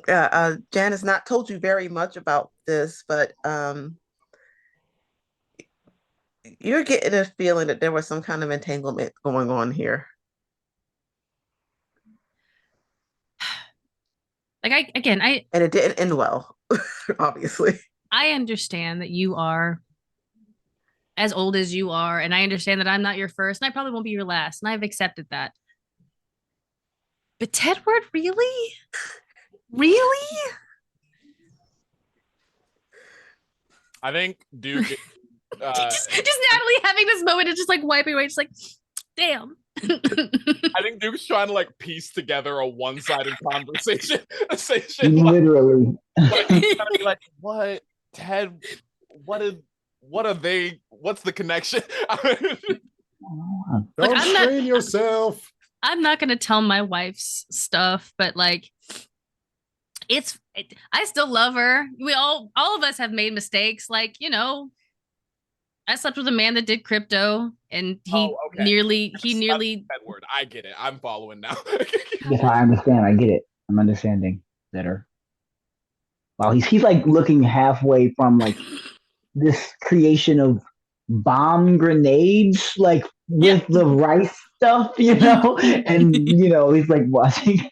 Jan has not told you very much about this, but you're getting a feeling that there was some kind of entanglement going on here. Like and it didn't end well, obviously. I understand that you are as old as you are, and I understand that I'm not your first, and I probably won't be your last, and I've accepted that. But Tedward, really? Really? I think Duke. just Natalie having this moment is just like wiping away, just like, damn. I think Duke's trying to like piece together a one-sided conversation. Literally. Like, what? Ted, what are they? What's the connection? Don't strain yourself. I'm not gonna tell my wife's stuff, but like I still love her. We all of us have made mistakes. Like, I slept with a man that did crypto, and he nearly Edward. I get it. I'm following now. Yes, I understand. I get it. I'm understanding better. Wow, he's like looking halfway from like this creation of bomb grenades, like with the rice stuff, and he's like watching.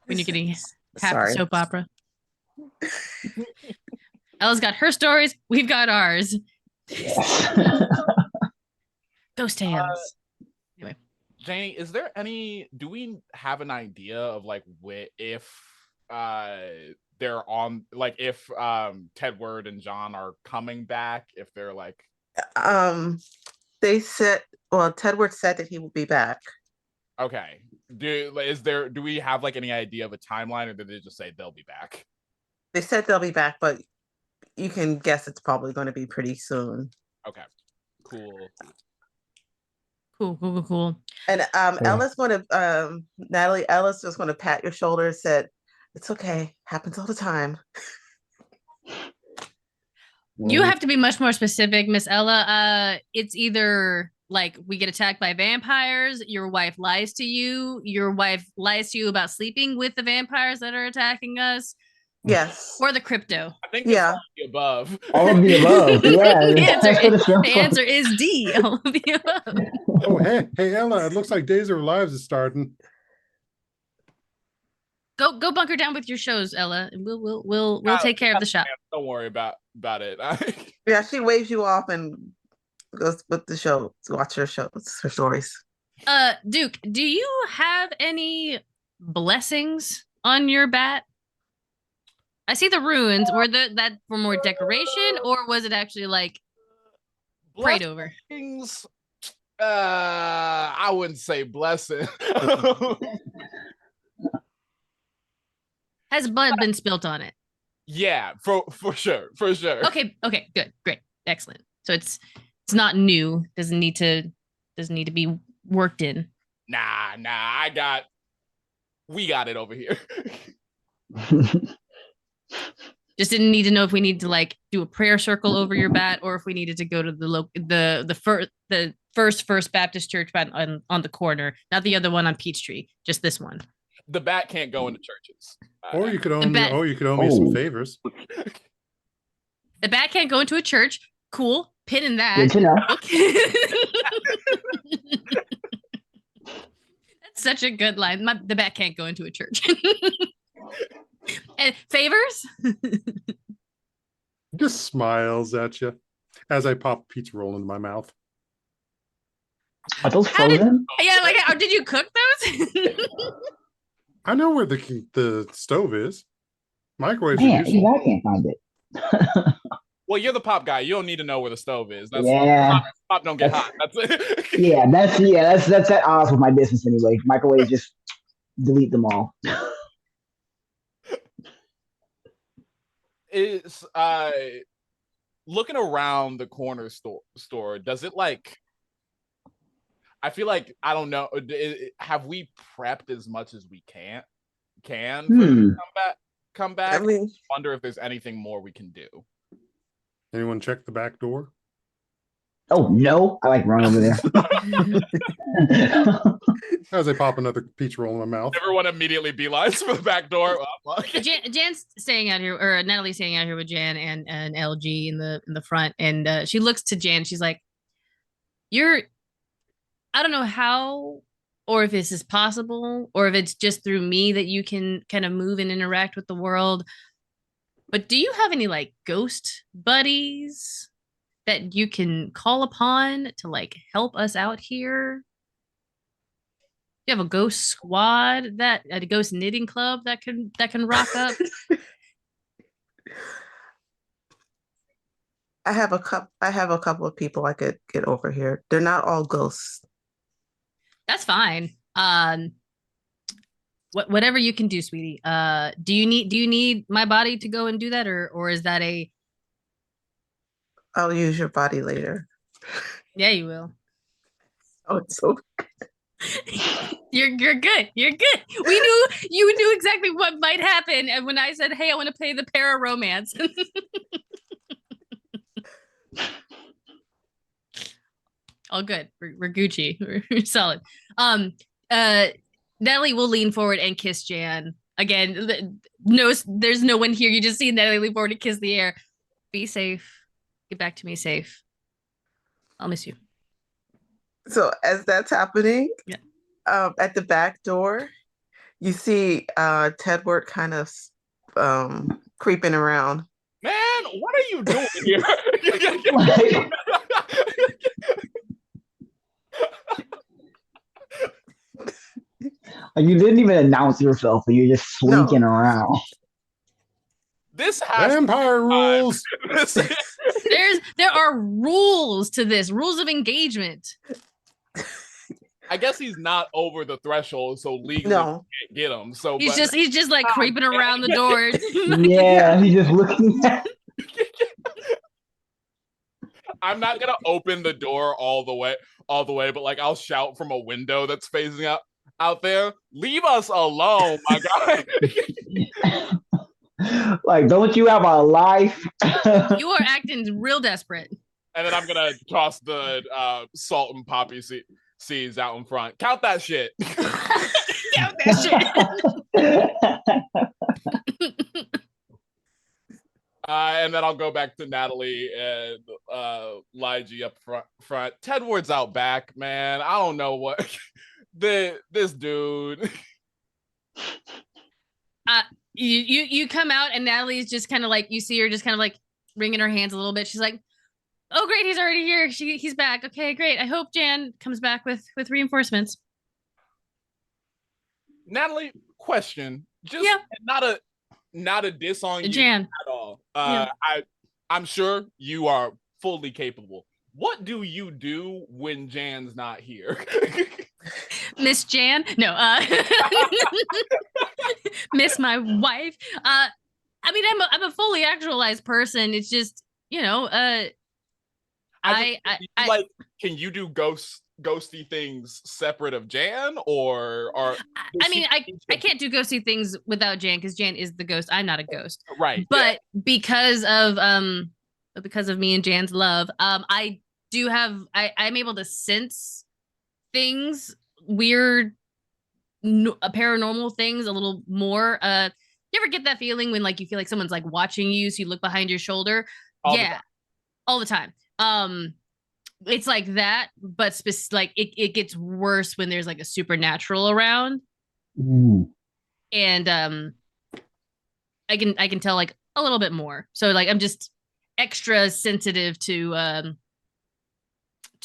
When you're getting half the soap opera. Ella's got her stories. We've got ours. Ghost hands. Anyway, Janie, do we have an idea of like if they're on, like if Tedward and John are coming back, if they're like they said, well, Tedward said that he will be back. Okay. Do we have like any idea of a timeline, or did they just say they'll be back? They said they'll be back, but you can guess it's probably going to be pretty soon. Okay. Cool. Cool. And Yeah. Ellis going to Natalie Ellis just going to pat your shoulder and said, "It's okay. Happens all the time." You have to be much more specific, Miss Ella. It's either like we get attacked by vampires, your wife lies to you, your wife lies to you about sleeping with the vampires that are attacking us, Yes. or the crypto. I think it's Yeah. all of the above. All of the above. Yeah. The answer is D. All of the above. Oh, hey, Ella, it looks like Days of Our Lives is starting. Go bunker down with your shows, Ella. And we'll take care of the shop. Don't worry about it. Yeah, she waves you off and goes with the show to watch her shows, her stories. Duke, do you have any blessings on your bat? I see the runes. Were that for more decoration, or was it actually like prayed over? Blessings, I wouldn't say blessing. Has blood been spilt on it? Yeah, for sure. Okay, good, great, excellent. So it's not new. Doesn't need to be worked in. Nah, we got it over here. Just didn't need to know if we needed to like do a prayer circle over your bat, or if we needed to go to the first Baptist church on the corner, not the other one on Peachtree, just this one. The bat can't go into churches. Or you could owe me some favors. The bat can't go into a church. Cool. Pin in that. Good to know. That's such a good line. The bat can't go into a church. And favors? Just smiles at you as I pop a pizza roll into my mouth. Are those frozen? Did you cook those? I know where the stove is. Microwave. Man, even I can't find it. Well, you're the pop guy. You don't need to know where the stove is. Pop don't get hot. That's it. That's at odds with my business anyway. Microwave, just delete them all. Is looking around the corner store, does it like, I feel like, I don't know, have we prepped as much as we can for come back? I mean, wonder if there's anything more we can do. Anyone check the back door? Oh no, I like run over there. As I pop another pizza roll in my mouth. Everyone immediately beelines for the back door. Jan's staying out here, or Natalie's staying out here with Jan and LG in the front, and she looks to Jan. She's like, I don't know how, or if this is possible, or if it's just through me that you can kind of move and interact with the world. But do you have any like ghost buddies that you can call upon to like help us out here? You have a ghost squad, a ghost knitting club that can rock up? I have a couple of people I could get over here. They're not all ghosts. That's fine. Whatever you can do, sweetie. Do you need my body to go and do that, or is that a? I'll use your body later. Yeah, you will. Oh, it's so. You're good. You're good. You knew exactly what might happen, and when I said, "Hey, I want to play the para romance." All good. We're Gucci. We're solid. Natalie will lean forward and kiss Jan. Again, no, there's no one here. You just see Natalie lean forward and kiss the air. Be safe. Get back to me safe. I'll miss you. So as that's happening, at the back door, you see Tedward kind of creeping around. Man, what are you doing here? You didn't even announce yourself, and you're just slinking around. This has vampire rules. There are rules to this, rules of engagement. I guess he's not over the threshold, so legally you can't get him. So he's just like creeping around the door. Yeah, he's just looking at. I'm not gonna open the door all the way, but like I'll shout from a window that's facing out there. Leave us alone, my guy. Like, don't you have a life? You are acting real desperate. And then I'm gonna toss the salt and poppy seeds out in front. Count that shit. Count that shit. And then I'll go back to Natalie and Lige up front. Tedward's out back, man. I don't know what this dude. You come out and Natalie's just kind of like, you see her just kind of like wringing her hands a little bit. She's like, "Oh great, he's already here. He's back. Okay, great. I hope Jan comes back with reinforcements." Natalie, question. Just not a diss on you Jan at all. I'm sure you are fully capable. What do you do when Jan's not here? Miss Jan? No, miss my wife. I mean, I'm a fully actualized person. It's just, can you do ghosty things separate of Jan, or I mean, I can't do ghosty things without Jan because Jan is the ghost. I'm not a ghost, right? But because of me and Jan's love, I do have I'm able to sense things, weird, paranormal things a little more. You ever get that feeling when like you feel like someone's like watching you, so you look behind your shoulder? All the time. It's like that, but like it gets worse when there's like a supernatural around. And I can tell like a little bit more. So like I'm just extra sensitive to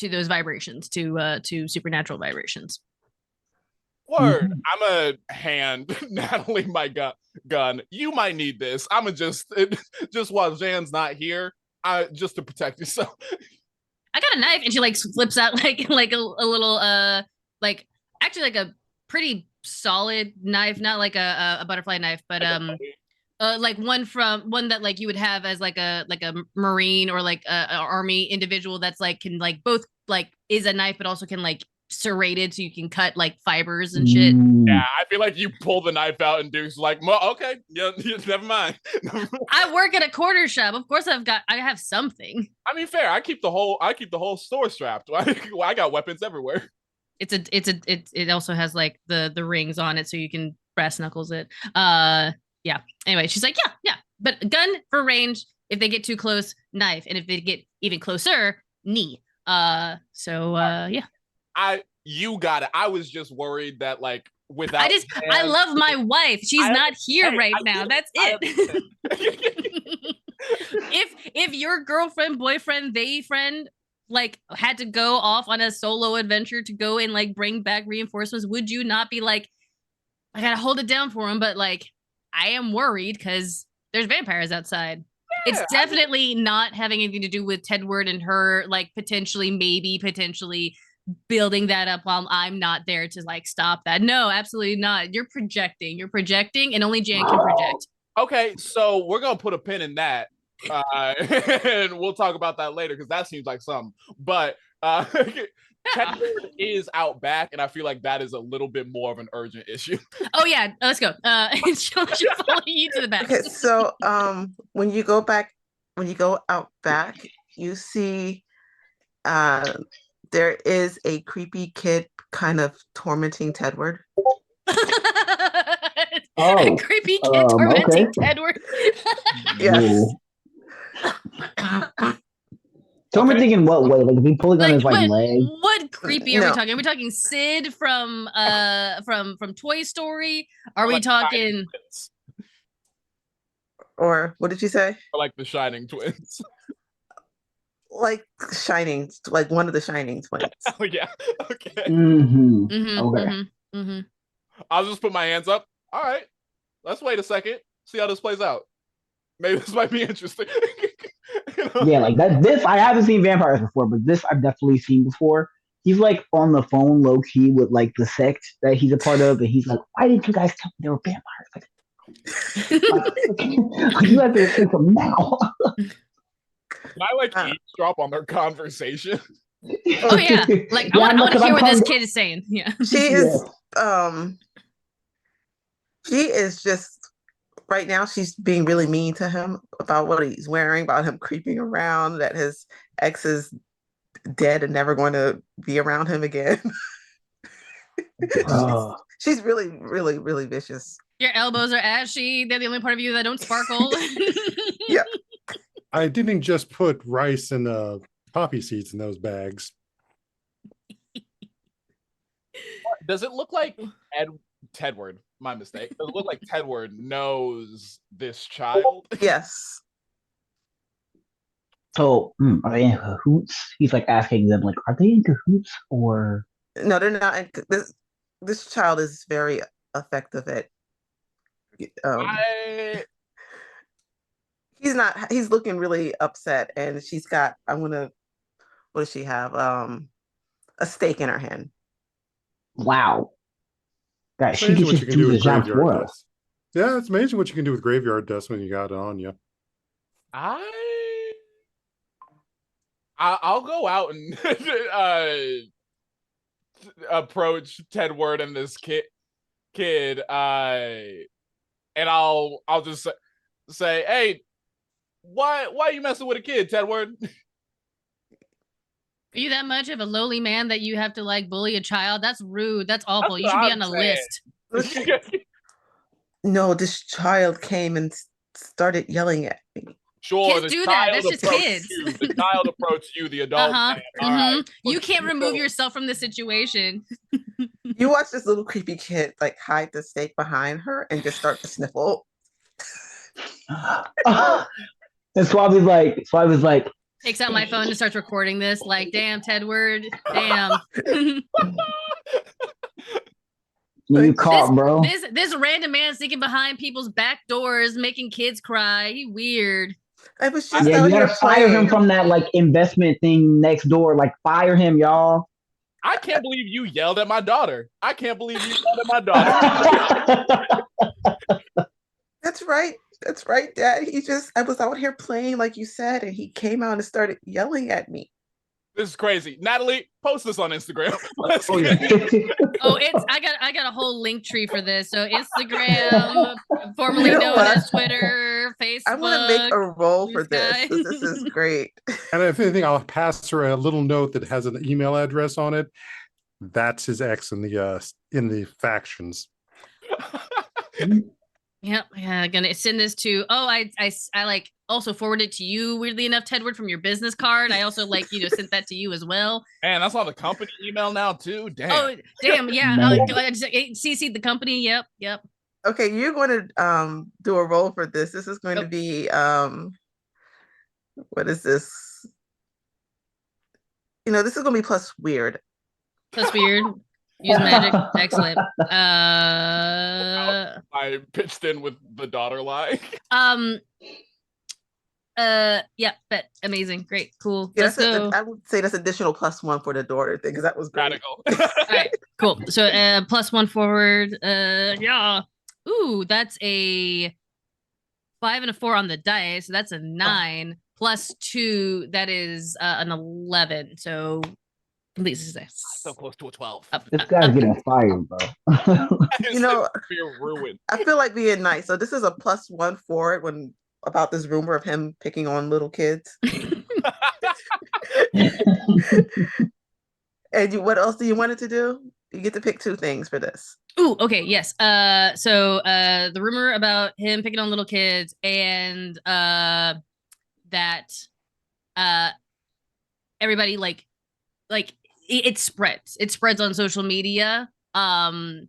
those vibrations, to supernatural vibrations. Word. I'm a hand Natalie my gun. You might need this. I'm gonna just while Jan's not here, just to protect yourself. I got a knife, and she like flips out like a little like actually like a pretty solid knife, not like a butterfly knife, but like one that like you would have as like a Marine or like a army individual that's like can like both like is a knife but also can like serrated so you can cut like fibers and shit. Yeah, I feel like you pull the knife out and Duke's like, okay, yeah, never mind. I work at a corner shop. Of course I have something. I mean, fair. I keep the whole store strapped. I got weapons everywhere. It also has like the rings on it so you can brass knuckles it. Yeah. Anyway, she's like, yeah. But gun for range. If they get too close, knife. And if they get even closer, knee. Yeah. You got it. I was just worried that like without I love my wife. She's not here right now. That's it. If your girlfriend, boyfriend, friend like had to go off on a solo adventure to go and like bring back reinforcements, would you not be like, I gotta hold it down for him, but like I am worried because there's vampires outside. Yeah, it's definitely not having anything to do with Tedward and her like potentially building that up while I'm not there to like stop that. No, absolutely not. You're projecting, and only Jan can project. Okay, so we're gonna put a pin in that. And we'll talk about that later because that seems like something. But Tedward is out back, and I feel like that is a little bit more of an urgent issue. Oh yeah, let's go. She'll follow you to the back. Okay, so when you go out back, you see there is a creepy kid kind of tormenting Tedward. A creepy kid tormenting Tedward. Yes. Tormenting in what way? Like, is he pulling on his like leg? What creepy are we talking? Are we talking Sid from Toy Story? Are we talking? Or what did you say? Or like the Shining twins. Like Shining, like one of the Shining twins. Oh yeah. Okay. Okay. I'll just put my hands up. All right. Let's wait a second. See how this plays out. Maybe this might be interesting. Yeah, like that. This I haven't seen vampires before, but this I've definitely seen before. He's like on the phone, low key, with like the sect that he's a part of, and he's like, "Why didn't you guys tell me they were vampires? Like, you have to think them now." I like Uh, eavesdrop on their conversation? Oh yeah, like I want to hear what this kid is saying. Yeah. She Yes. is she is just right now she's being really mean to him about what he's wearing, about him creeping around, that his ex is dead and never going to be around him again. Oh. She's really, really, really vicious. Your elbows are ashy. They're the only part of you that don't sparkle. Yeah. I didn't just put rice and poppy seeds in those bags. Does it look like Tedward? My mistake. Does it look like Tedward knows this child? Yes. So, are they in cahoots? He's like asking them, like, are they in cahoots or? No, they're not. This child is very effective at. I He's not. He's looking really upset, and she's got. What does she have? A stake in her hand. Wow. Guys, It's she amazing could what you just can do do the with jump graveyard for us. dust. Yeah, it's amazing what you can do with graveyard dust when you got it on you. I'll go out and approach Tedward and this kid, and I'll just say, hey, why are you messing with a kid, Tedward? Are you that much of a lowly man that you have to like bully a child? That's rude. That's awful. That's You should what be I'm on a saying. list. No, this child came and started yelling at me. Sure, Kids do that. That's just kids. The child approached you, the adult. Uh-huh. Man. All right. You can't remove So- yourself from the situation. You watch this little creepy kid like hide the stake behind her and just start to sniffle. And Swab is like, Takes out my phone and starts recording this. Like, damn, Tedward. Damn. you caught, bro. This random man sneaking behind people's back doors, making kids cry. He weird. I was just Yeah, out you here gotta fire playing. him from that like investment thing next door. Like, fire him, y'all. I can't believe you yelled at my daughter. I can't believe you yelled at my daughter. That's right. That's right, Dad. I was out here playing like you said, and he came out and started yelling at me. This is crazy. Natalie, post this on Instagram. Oh, yeah. Oh, I got a whole link tree for this. So Instagram, formerly You know known what? as Twitter, Facebook. I want to make a role for Blue this. Sky. 'Cause this is great. And if anything, I'll pass her a little note that has an email address on it. That's his ex in the factions. Yep, yeah, gonna send this to. Oh, I like also forwarded to you. Weirdly enough, Tedward, from your business card. I also like sent that to you as well. Man, that's on the company email now too. Damn. Oh, damn, yeah. Man. I just CC'd the company. Yep. Okay, you're going to do a role for this. This is going to be what is this? This is going to be plus weird. That's weird. Use magic. Excellent. I pitched in with the daughter lie. Yeah, but amazing, great, cool. Yeah, Let's go. I would say that's additional +1 for the daughter thing because that was great. Radical. All right, cool. So +1 forward. Yeah. Ooh, that's a 5 and a 4 on the dice. So that's a 9 +2. That is an 11. So complete success. So close to a 12. This guy's getting fired, bro. Fear ruined. I feel like being nice. So this is a +1 for it about this rumor of him picking on little kids. And what else do you want it to do? You get to pick 2 things for this. Ooh, okay, yes. So the rumor about him picking on little kids and that everybody like it spreads. It spreads on social media. And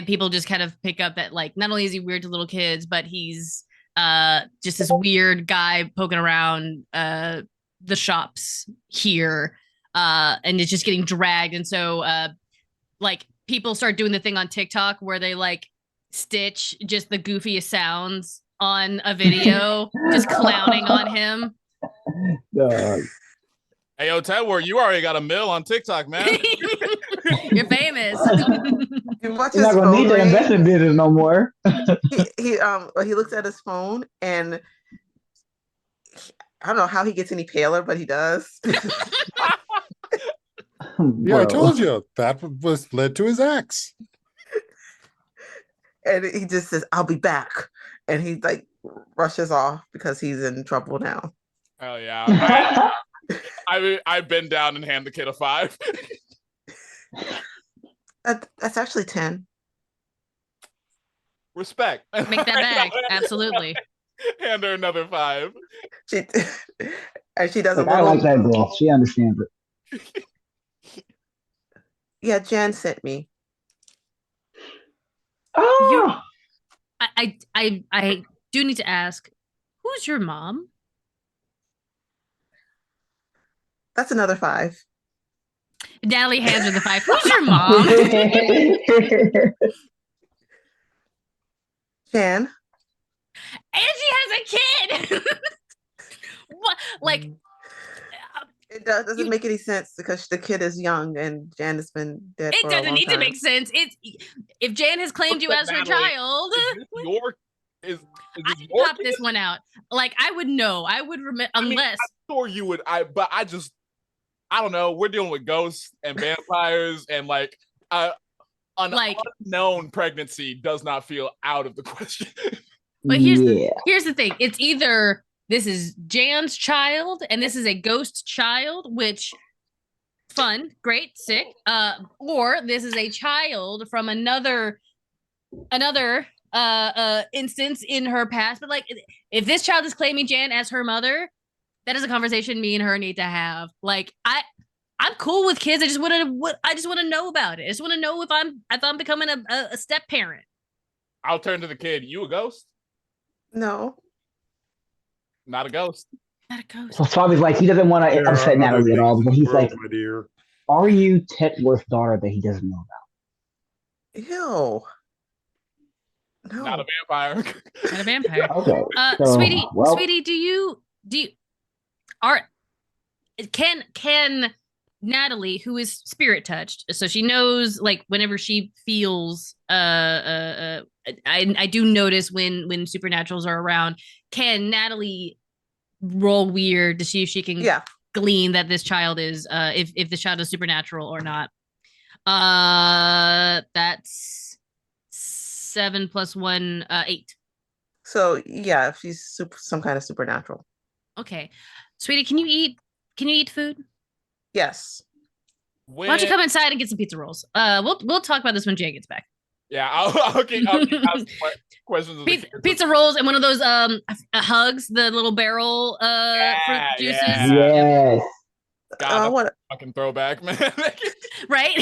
people just kind of pick up that like not only is he weird to little kids, but he's just this weird guy poking around the shops here. And it's just getting dragged. And so like people start doing the thing on TikTok where they like stitch just the goofiest sounds on a video, just clowning on him. Hey, yo, Tedward, you already got a mill on TikTok, man. You're famous. You watch You're his not gonna need phone that ring. investment business no more. He looks at his phone and I don't know how he gets any paler, but he does. Yeah, I Bro. told you that was led to his ex. And he just says, "I'll be back," and he like rushes off because he's in trouble now. Oh yeah. I've been down and hand the kid a 5. That's actually 10. Respect. Make that back. Absolutely. Hand her another 5. She and she does a Like, I like little. that girl. She understands it. Yeah, Jan sent me. Oh, I do need to ask, who's your mom? That's another 5. Natalie hands her the 5. Who's your mom? Jan. And she has a kid. What? Like, It doesn't make any sense because the kid is young and Jan has been dead it for a doesn't long need to time. make sense. It's if Jan has claimed you as her Natalie, child. Is I this can your pop kid? this one out. Like, I would know. I would remember I mean, unless I'm sure you would. I don't know. We're dealing with ghosts and vampires, and like an like. unknown pregnancy does not feel out of the question. But yeah. here's the thing. It's either this is Jan's child and this is a ghost child, which fun, great, sick. Or this is a child from another instance in her past. But like, if this child is claiming Jan as her mother, that is a conversation me and her need to have. Like, I'm cool with kids. I just want to know about it. I just want to know if I'm becoming a step parent. I'll turn to the kid. You a ghost? No. Not a ghost. Not a ghost. So Bobby's like, he doesn't want to There are upset other Natalie at all, things but in he's the world, like, my dear. are you Tetworth's daughter that he doesn't know about? Ew. No. Not a vampire. Not a vampire. Okay. So, Sweetie, do you can Natalie, who is spirit touched, so she knows like whenever she feels I do notice when supernaturals are around. Can Natalie roll weird to see if she can glean that this child is if this child is supernatural or not? That's 7 + 1 8. So yeah, if she's some kind of supernatural. Okay. Sweetie, can you eat food? Yes. Why don't you come inside and get some pizza rolls? We'll talk about this when Jay gets back. Yeah, I'll keep asking questions of pizza rolls and one of those hugs, the little barrel fruit juices. Yes. God, that's fucking throwback, man. Right?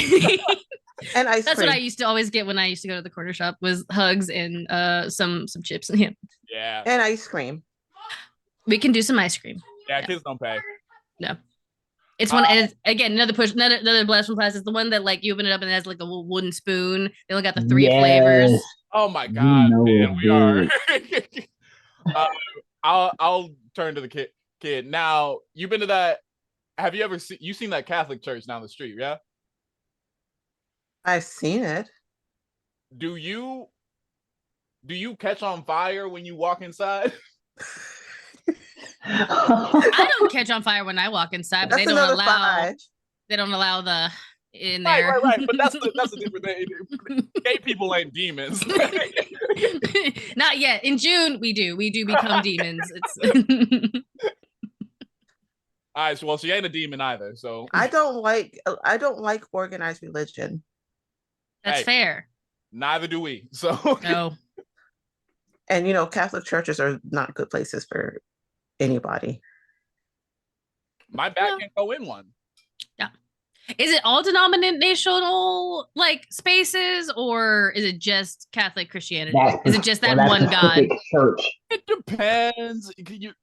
And ice That's cream. what I used to always get when I used to go to the corner shop was hugs and some chips. Yeah. Yeah. And ice cream. We can do some ice cream. Yeah, kids don't pay. No. It's one, and it's, again, another blast from class. It's the one that like you open it up and it has like a little wooden spoon. They only got the 3 flavors. Oh my god, man, we are. I'll turn to the kid. Now, you've been to that. Have you ever seen that Catholic church down the street? Yeah. I've seen it. Do you catch on fire when you walk inside? I don't catch on fire when I walk inside, but they don't allow the in there. Right. But that's the different thing. Gay people ain't demons. Not yet. In June, we do become demons. It's all right. So, well, she ain't a demon either. So I don't like organized religion. That's fair. Neither do we. So no. And Catholic churches are not good places for anybody. My back can't go in one. Yeah. Is it all denominational like spaces, or is it just Catholic Christianity? Is it just that one God? Church. It depends.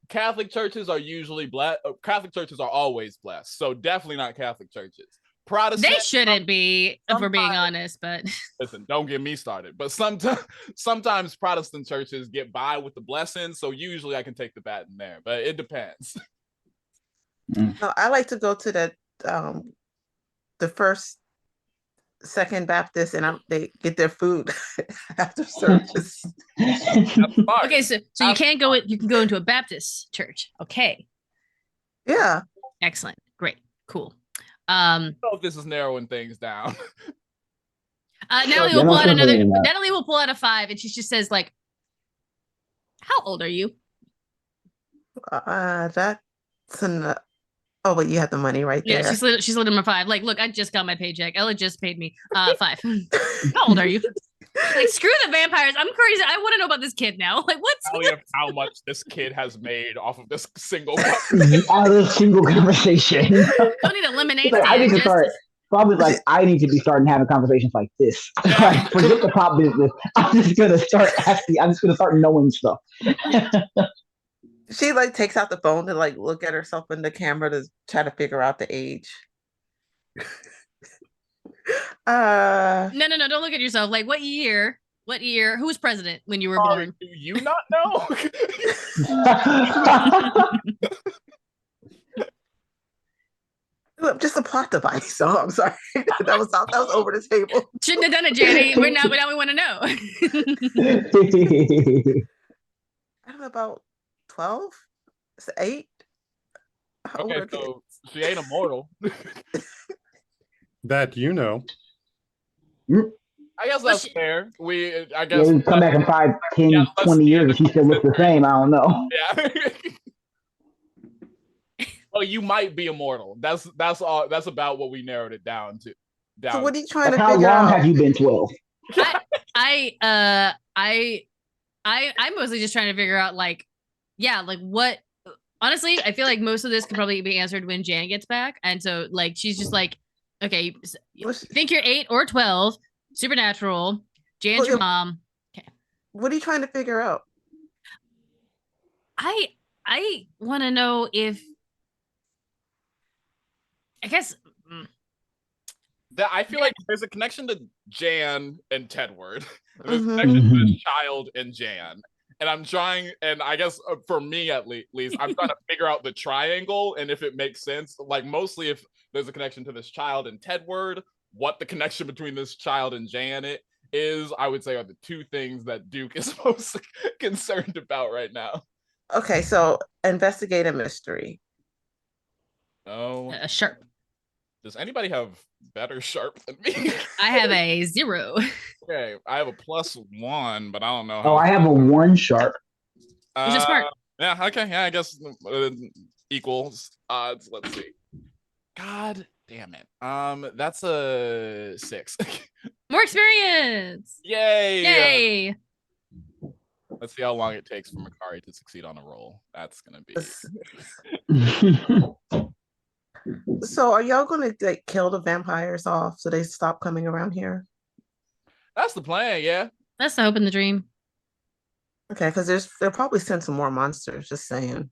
Catholic churches are usually blessed. Catholic churches are always blessed. So definitely not Catholic churches. Protestant. They shouldn't be, if we're being honest, but listen, don't get me started. But sometimes Protestant churches get by with the blessings, so usually I can take the bat in there. But it depends. No, I like to go to the First, Second Baptist, and they get their food after service. Okay, so you can't go. You can go into a Baptist church. Okay. Yeah. Excellent. Great. Cool. I don't know if this is narrowing things down. Natalie Yeah, will pull I'm out not another. saying that. Natalie will pull out a 5, and she just says, like, "How old are you?" That's an. Oh, but you have the money right Yeah, there. she's slid him a 5. Like, look, I just got my paycheck. Ella just paid me 5. How old are you? Like, screw the vampires. I'm crazy. I want to know about this kid now. Like, Tell you how much this kid has made off of this single. Out of this single conversation. Don't need a lemonade Like, I stand. need to Just start. Probably like I need to be starting having conversations like this. Like, forget the pop business. I'm just gonna start asking. I'm just gonna start knowing stuff. She like takes out the phone to like look at herself in the camera to try to figure out the age. no. Don't look at yourself. Like, what year? What year? Who was president when you were born? Do you not know? Just a plot device. So I'm sorry. that was over the table. Shouldn't have done it, Janny. Now we want to know. I don't know, about 12? It's 8? How old Okay, are kids? so she ain't immortal. That you know. I guess Well, that's fair. I Yeah, guess we come back in 5, 10, Yeah, let's 20 see. years and she still looks the same. I don't know. yeah. Well, you might be immortal. That's all. That's about what we narrowed it down to. So what are you trying Like, to how figure long out? have you been 12? I'm mostly just trying to figure out, like, yeah, like what. Honestly, I feel like most of this could probably be answered when Jan gets back, and so like she's just like, okay, you think you're 8 or 12, supernatural. Jan's your mom. Okay. What are you trying to figure out? I want to know if, I guess. I feel like there's a connection to Jan and Tedward. There's a Mhm. connection to this child and Jan. And I'm trying, and I guess for me at least, I'm trying to figure out the triangle and if it makes sense. Like, mostly if there's a connection to this child and Tedward, what the connection between this child and Janet is, I would say, are the two things that Duke is most concerned about right now. Okay, so investigate a mystery. Oh, A sharp. does anybody have better sharp than me? I have a 0. Okay, I have a +1, but I don't know. Oh, I have a 1 sharp. Which is smart. Yeah, okay, yeah, I guess equals odds. Let's see. God damn it. That's a 6. More experience. Yay! Yay. Let's see how long it takes for Makari to succeed on a roll. That's gonna be. So are y'all gonna like kill the vampires off so they stop coming around here? That's the plan, yeah. That's the hope and the dream. Okay, because they'll probably send some more monsters, just saying.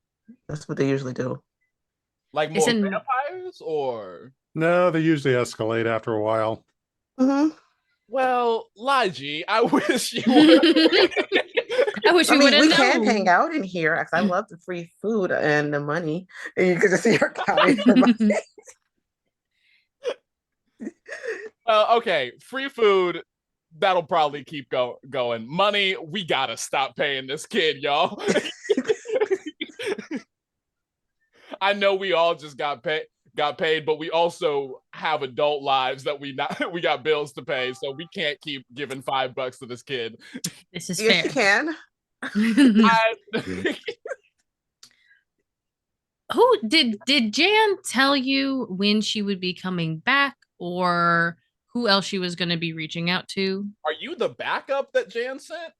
That's what they usually do. Like more vampires or No, they usually escalate after a while. Mm-hmm. well, Liji, I wish you would. I wish we would have we known. can hang out in here because I love the free food and the money. And you can just see her counting for money. Okay, free food. That'll probably keep going. Money, we gotta stop paying this kid, y'all. I know we all just got paid, but we also have adult lives that we got bills to pay, so we can't keep giving $5 to this kid. This is Yes, fair. you can. Who did Jan tell you when she would be coming back, or who else she was going to be reaching out to? Are you the backup that Jan sent?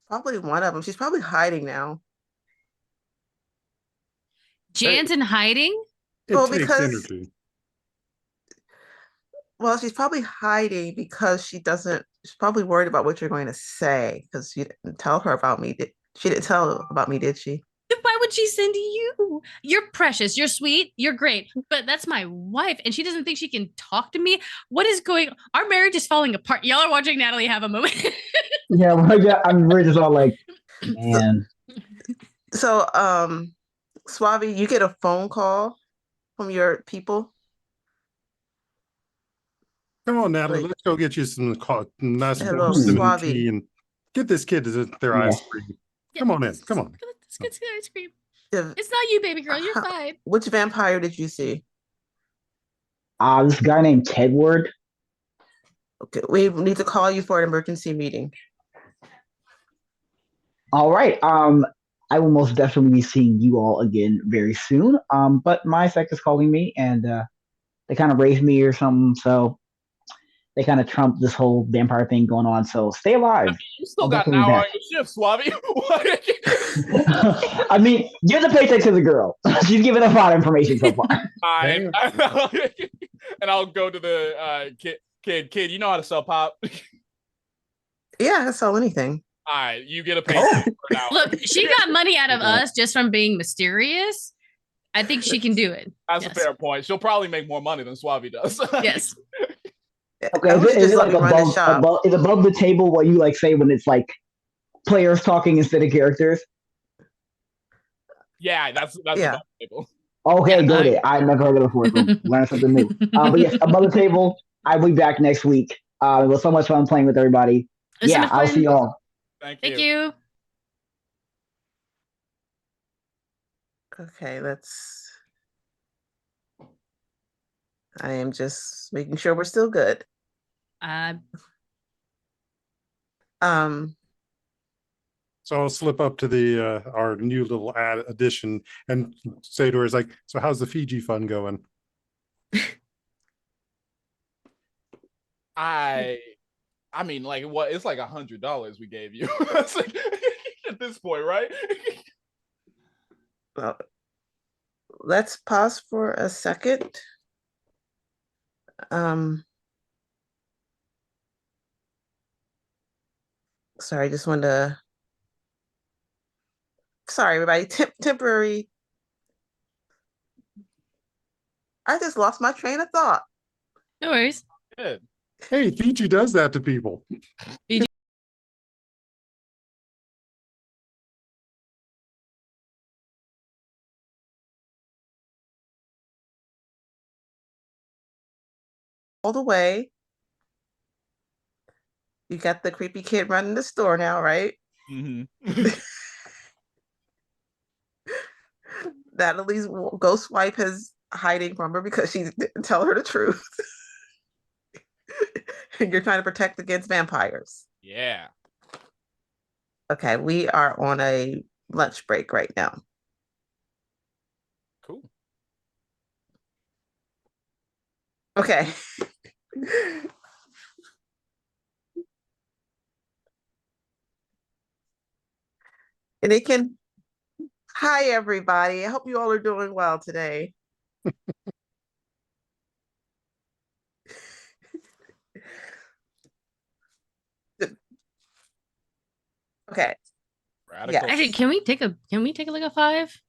Probably one of them. She's probably hiding now. Jan's in hiding? It Well, takes because- energy. Well, she's probably hiding because she's probably worried about what you're going to say because you didn't tell her about me. She didn't tell about me, did she? Why would she send you? You're precious. You're sweet. You're great. But that's my wife, and she doesn't think she can talk to me. What is going on? Our marriage is falling apart. Y'all are watching Natalie have a moment. Yeah, we're just all like, man. So, Suave, you get a phone call from your people. Come on, Natalie, Like- let's go get you some nice Hello, warm cinnamon Suave. tea and get this kid their Yeah. ice cream. Come on in. Come on. Let's get ice cream. It's not you, baby girl. You're Huh. fine. Which vampire did you see? This guy named Tedward. Okay, we need to call you for an emergency meeting. All right. I will most definitely be seeing you all again very soon. But my sect is calling me, and they kind of raised me or something, so they kind of trumped this whole vampire thing going on. So stay alive. You still I'll got an definitely be hour on back. your shift, Suave. I mean, give the paycheck to the girl. She's given us a lot of information so far. Fine. Hey. And I'll go to the kid. You know how to sell pop. Yeah, I sell anything. All right, you get a paycheck for an hour. Look, she got money out of us just from being mysterious. I think she can do it. That's Yes. a fair point. She'll probably make more money than Suave does. Yes. Okay, I is wish it, you is just it let like me run the shop. is above the table what you like say when it's like players talking instead of characters? Yeah, that's Yeah. about people. Okay, Yeah, got it. I never heard of it before, so learn something new. But yes, above the table. I'll be back next week. It was so much fun playing with everybody. It was so Yeah, much I'll fun. see y'all. Thank Thank you. you. Okay, I am just making sure we're still good. Um, So I'll slip up to the our new little addition and say to her, "Is like, so how's the Fiji fund going?" I mean, like, what? It's like $100 we gave you. That's like, at this point, right? well, let's pause for a second. Sorry, I just wanted to. Sorry, everybody. Temporary. I just lost my train of thought. No worries. Good. Hey, Fiji does that to people. All the way. You got the creepy kid running the store now, right? Mm-hmm. Natalie's ghost wife is hiding from her because she didn't tell her the truth. And you're trying to protect against vampires. Yeah. Okay, we are on a lunch break right now. Cool. Okay. And it can. Hi, everybody. I hope you all are doing well today. Okay. Radical. Actually, can we take like a 5?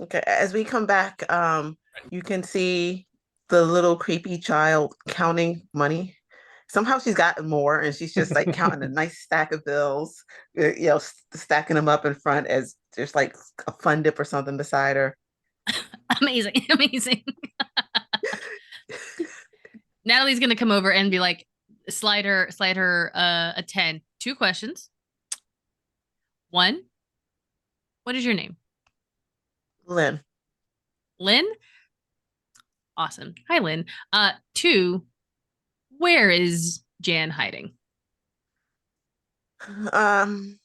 Okay, as we come back, you can see the little creepy child counting money. Somehow she's gotten more, and she's just like counting a nice stack of bills, stacking them up in front as there's like a fun dip or something beside her. Amazing, amazing. Natalie's gonna come over and be like, slide her a 10. Two questions. One, what is your name? Lynn, Lynn? Awesome. Hi, Lynn. Two, where is Jan hiding? um,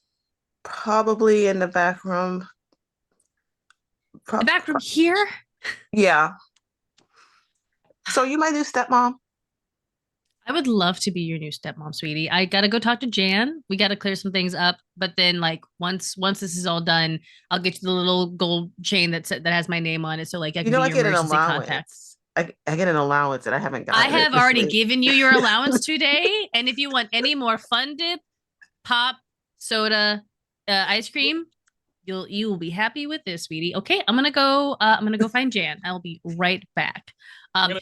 probably in the back room. The back room here? Yeah. So you my new stepmom? I would love to be your new stepmom, sweetie. I gotta go talk to Jan. We gotta clear some things up. But then, like, once this is all done, I'll get you the little gold chain that has my name on it. So like I You can know, be I your get an emergency contact. allowance. I get an allowance and I haven't I gotten it have this already week. given you your allowance today. And if you want any more fun dip, pop, soda, ice cream, you will be happy with this, sweetie. Okay, I'm gonna go. I'm gonna go find Jan. I'll be right back.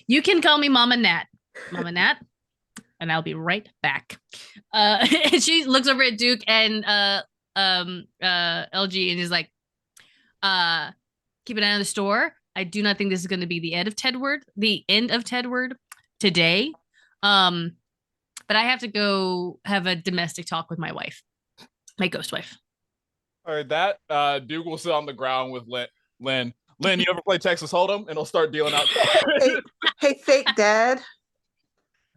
You can call me Mama Nat. Mama Nat. And I'll be right back. And she looks over at Duke and LG and is like, keep an eye on the store. I do not think this is going to be the end of Tedward today. But I have to go have a domestic talk with my wife, my ghost wife. All right, that Duke will sit on the ground with Lynn. Lynn, you ever play Texas Hold'em? And he'll start dealing out. Hey, fake dad.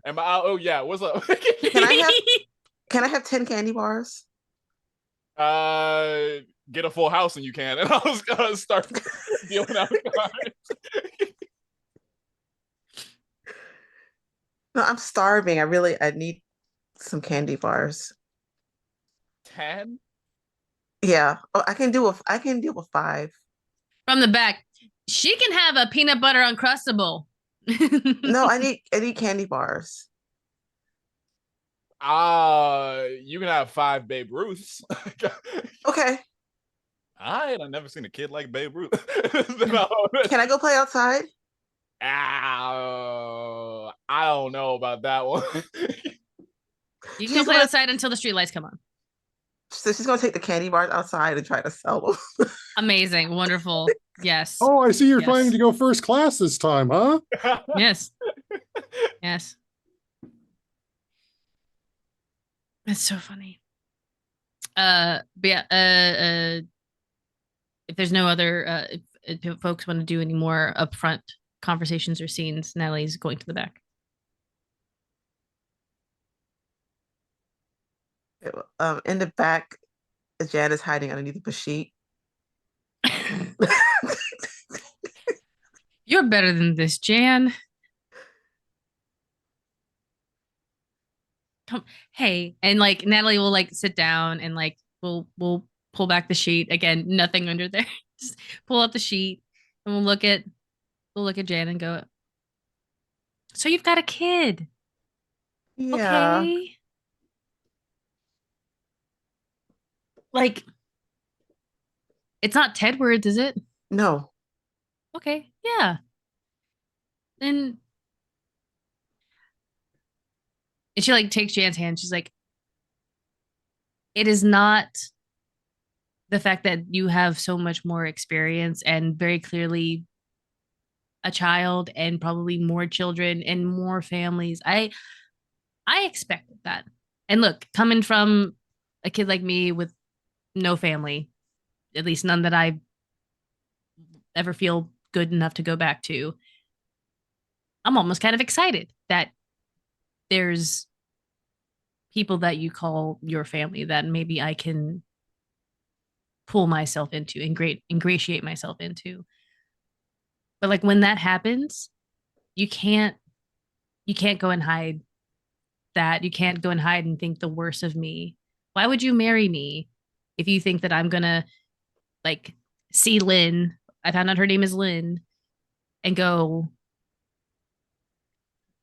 Am I? Oh yeah, what's up? Can I have 10 candy bars? Get a full house and you can, and I was gonna start dealing out cards. No, I'm starving. I need some candy bars. 10? Yeah. Oh, I can do a 5. From the back, she can have a peanut butter uncrustable. No, I need candy bars. You can have 5 Babe Ruths. Okay. All right, I've never seen a kid like Babe Ruth. Can I go play outside? I don't know about that one. You can go play outside until the streetlights come on. So she's gonna take the candy bars outside and try to sell them. Amazing, wonderful. Yes. Oh, I see you're planning to go first class this time, huh? Yes. Yes. That's so funny. But yeah, if there's no other if folks want to do any more upfront conversations or scenes, Natalie's going to the back. In the back, Jan is hiding underneath the sheet. You're better than this, Jan. Come, hey, and like Natalie will like sit down and like we'll pull back the sheet again. Nothing under there. Just pull up the sheet and we'll look at Jan and go. So you've got a kid. Yeah. Okay. Like, it's not Tedwards, is it? No. Okay, yeah. And she like takes Jan's hand. She's like, it is not the fact that you have so much more experience and very clearly a child and probably more children and more families. I expected that. And look, coming from a kid like me with no family, at least none that I ever feel good enough to go back to, I'm almost kind of excited that there's people that you call your family that maybe I can pull myself into, ingratiate myself into. But like when that happens, you can't go and hide that. You can't go and hide and think the worst of me. Why would you marry me if you think that I'm gonna like see Lynn? I found out her name is Lynn, and go,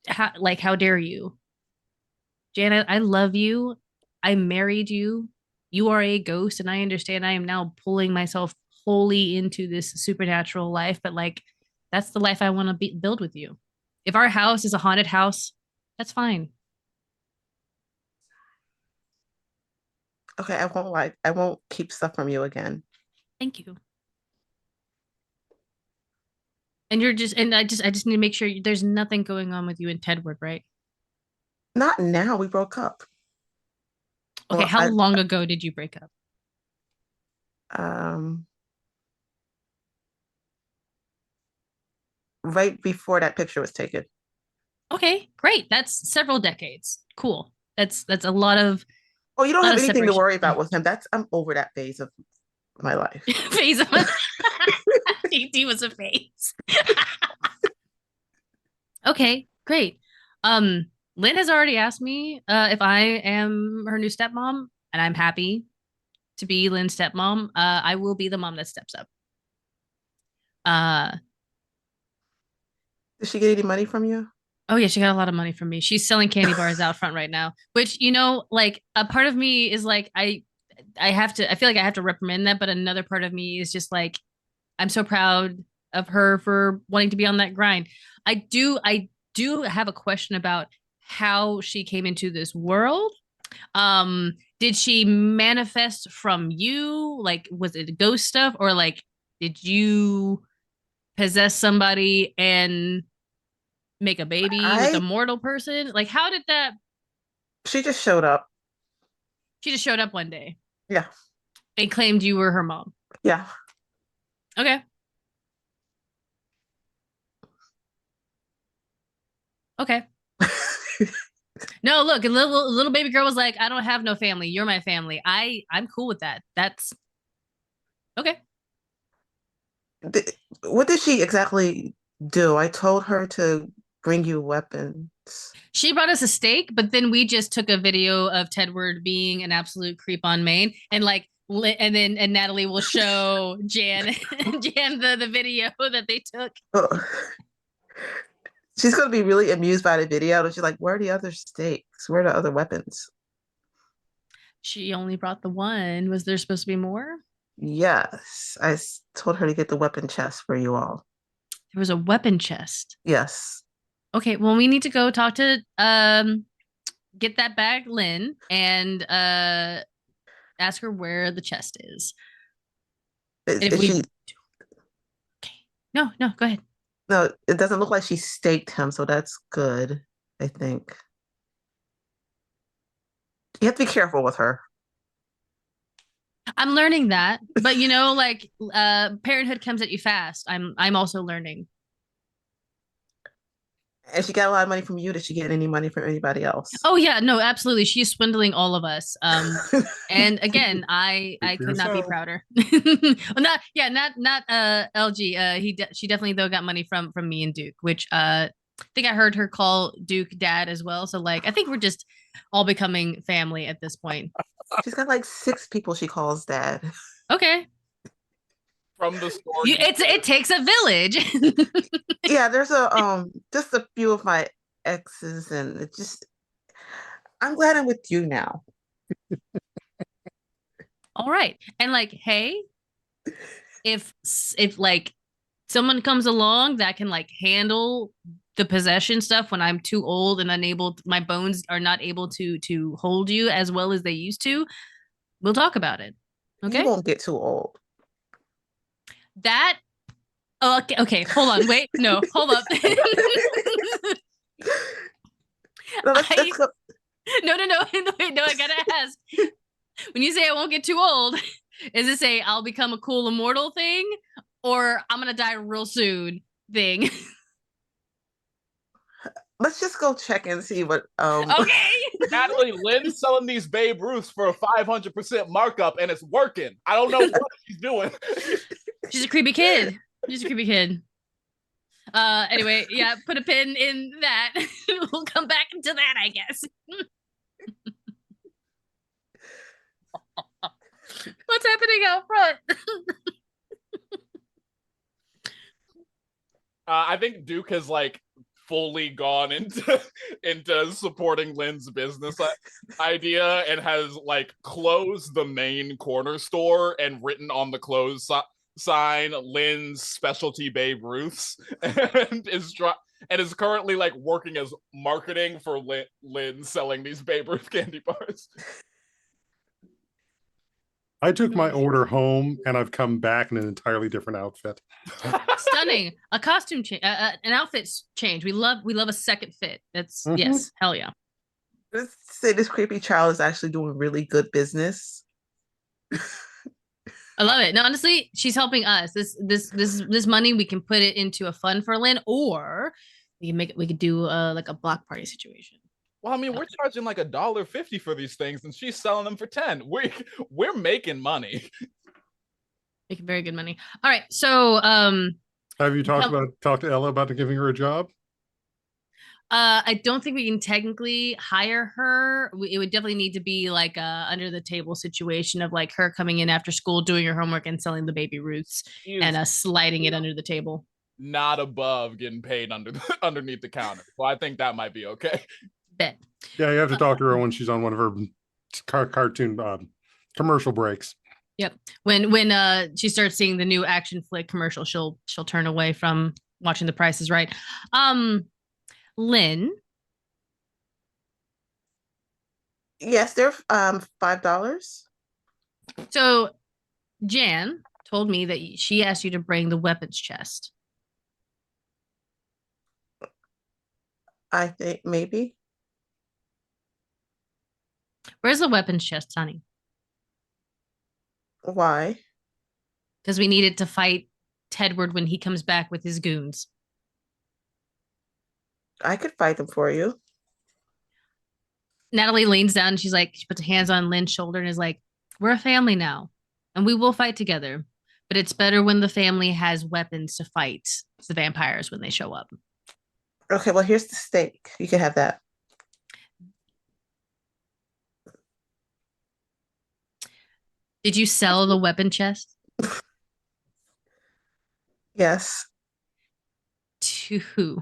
how dare you, Janet? I love you. I married you. You are a ghost, and I understand I am now pulling myself wholly into this supernatural life, but like that's the life I want to build with you. If our house is a haunted house, that's fine. Okay, I won't keep stuff from you again. Thank you. And I just need to make sure there's nothing going on with you and Tedward, right? Not now. We broke up. Okay, Well, how long ago did you break up? um right before that picture was taken. Okay, great. That's several decades. Cool. That's a lot of Oh, you don't have anything to separation. worry about with him. I'm over that phase of my life. Phase of DT was a phase. Okay, great. Lynn has already asked me if I am her new stepmom, and I'm happy to be Lynn's stepmom. I will be the mom that steps up. Did she get any money from you? Oh yeah, she got a lot of money from me. She's selling candy bars out front right now, which like a part of me is like I feel like I have to reprimand that, but another part of me is just like I'm so proud of her for wanting to be on that grind. I do have a question about how she came into this world. Did she manifest from you? Like, was it ghost stuff, or like did you possess somebody and make a baby with a mortal person? Like, how did that? She just showed up. She just showed up one day Yeah. and claimed you were her mom. Yeah. Okay. Okay. No, look, a little baby girl was like, I don't have no family. You're my family. I'm cool with that. That's okay. What did she exactly do? I told her to bring you weapons. She brought us a steak, but then we just took a video of Tedward being an absolute creep on Maine, and like, and Natalie will show Jan the video that they took. Oh. She's gonna be really amused by the video. And she's like, "Where are the other steaks? Where are the other weapons?" She only brought the one. Was there supposed to be more? Yes, told her to get the weapon chest for you all. There was a weapon chest. Yes. Okay, well, we need to go talk to get that back, Lynn, and ask her where the chest is. Is we she? Okay. No, go ahead. No, it doesn't look like she staked him, so that's good, I think. You have to be careful with her. I'm learning that, but like parenthood comes at you fast. I'm also learning. And she got a lot of money from you. Did she get any money from anybody else? Oh yeah, no, absolutely. She's swindling all of us. And again, I could not be prouder. Well, not LG. She definitely though got money from me and Duke, which I think I heard her call Duke dad as well. So like I think we're just all becoming family at this point. She's got like 6 people she calls dad. Okay. From the store. It takes a village. Yeah, there's just a few of my exes, and it just I'm glad I'm with you now. All right. And like, hey, if like someone comes along that can like handle the possession stuff when I'm too old and unable, my bones are not able to hold you as well as they used to, we'll talk about it. Okay. You won't get too old. That okay, hold on. Wait, no, hold up. No, let's go. No, I gotta ask. When you say I won't get too old, is it say I'll become a cool immortal thing, or I'm gonna die real soon thing? Let's just go check and see what Okay. Natalie, Lynn's selling these Babe Ruths for a 500% markup, and it's working. I don't know what she's doing. She's a creepy kid. Anyway, yeah, put a pin in that. We'll come back to that, I guess. What's happening out front? I think Duke has like fully gone into supporting Lynn's business idea and has like closed the main corner store and written on the clothes sign Lynn's specialty Babe Ruths and is currently like working as marketing for Lynn selling these Babe Ruth candy bars. I took my order home and I've come back in an entirely different outfit. Stunning. A costume change, an outfit change. We love a second fit. That's yes, hell yeah. Let's say this creepy child is actually doing really good business. I love it. No, honestly, she's helping us. This money we can put it into a fund for Lynn, or we could do like a block party situation. Well, I mean, we're charging like $1.50 for these things, and she's selling them for 10. We're making money. Making very good money. All right, so have you talked to Ella about giving her a job? I don't think we can technically hire her. It would definitely need to be like a under the table situation of like her coming in after school, doing her homework, and selling the Baby Ruths and sliding it under the table. Not above getting paid underneath the counter. Well, I think that might be okay. Bet. Yeah, you have to talk to her when she's on one of her cartoon commercial breaks. Yep. When she starts seeing the new action flick commercial, she'll turn away from watching The Price is Right. Lynn. Yes, they're $5. So Jan told me that she asked you to bring the weapons chest. I think maybe. Where's the weapons chest, honey? Why? Because we need it to fight Tedward when he comes back with his goons. I could fight them for you. Natalie leans down and she puts her hands on Lynn's shoulder and is like, we're a family now, and we will fight together. But it's better when the family has weapons to fight the vampires when they show up. Okay, well, here's the steak. You can have that. Did you sell the weapon chest? Yes. To who?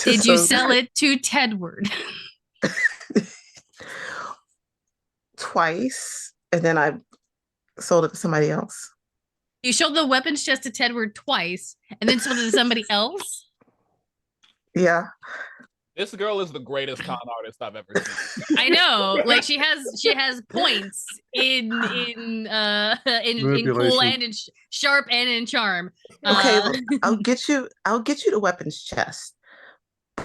Did you sell it to Tedward? Twice, and then I sold it to somebody else. You showed the weapons chest to Tedward twice, and then sold it to somebody else? Yeah. This girl is the greatest con artist I've ever seen. I know, like she has points in cool and in sharp and in charm. Okay, I'll get you the weapons chest,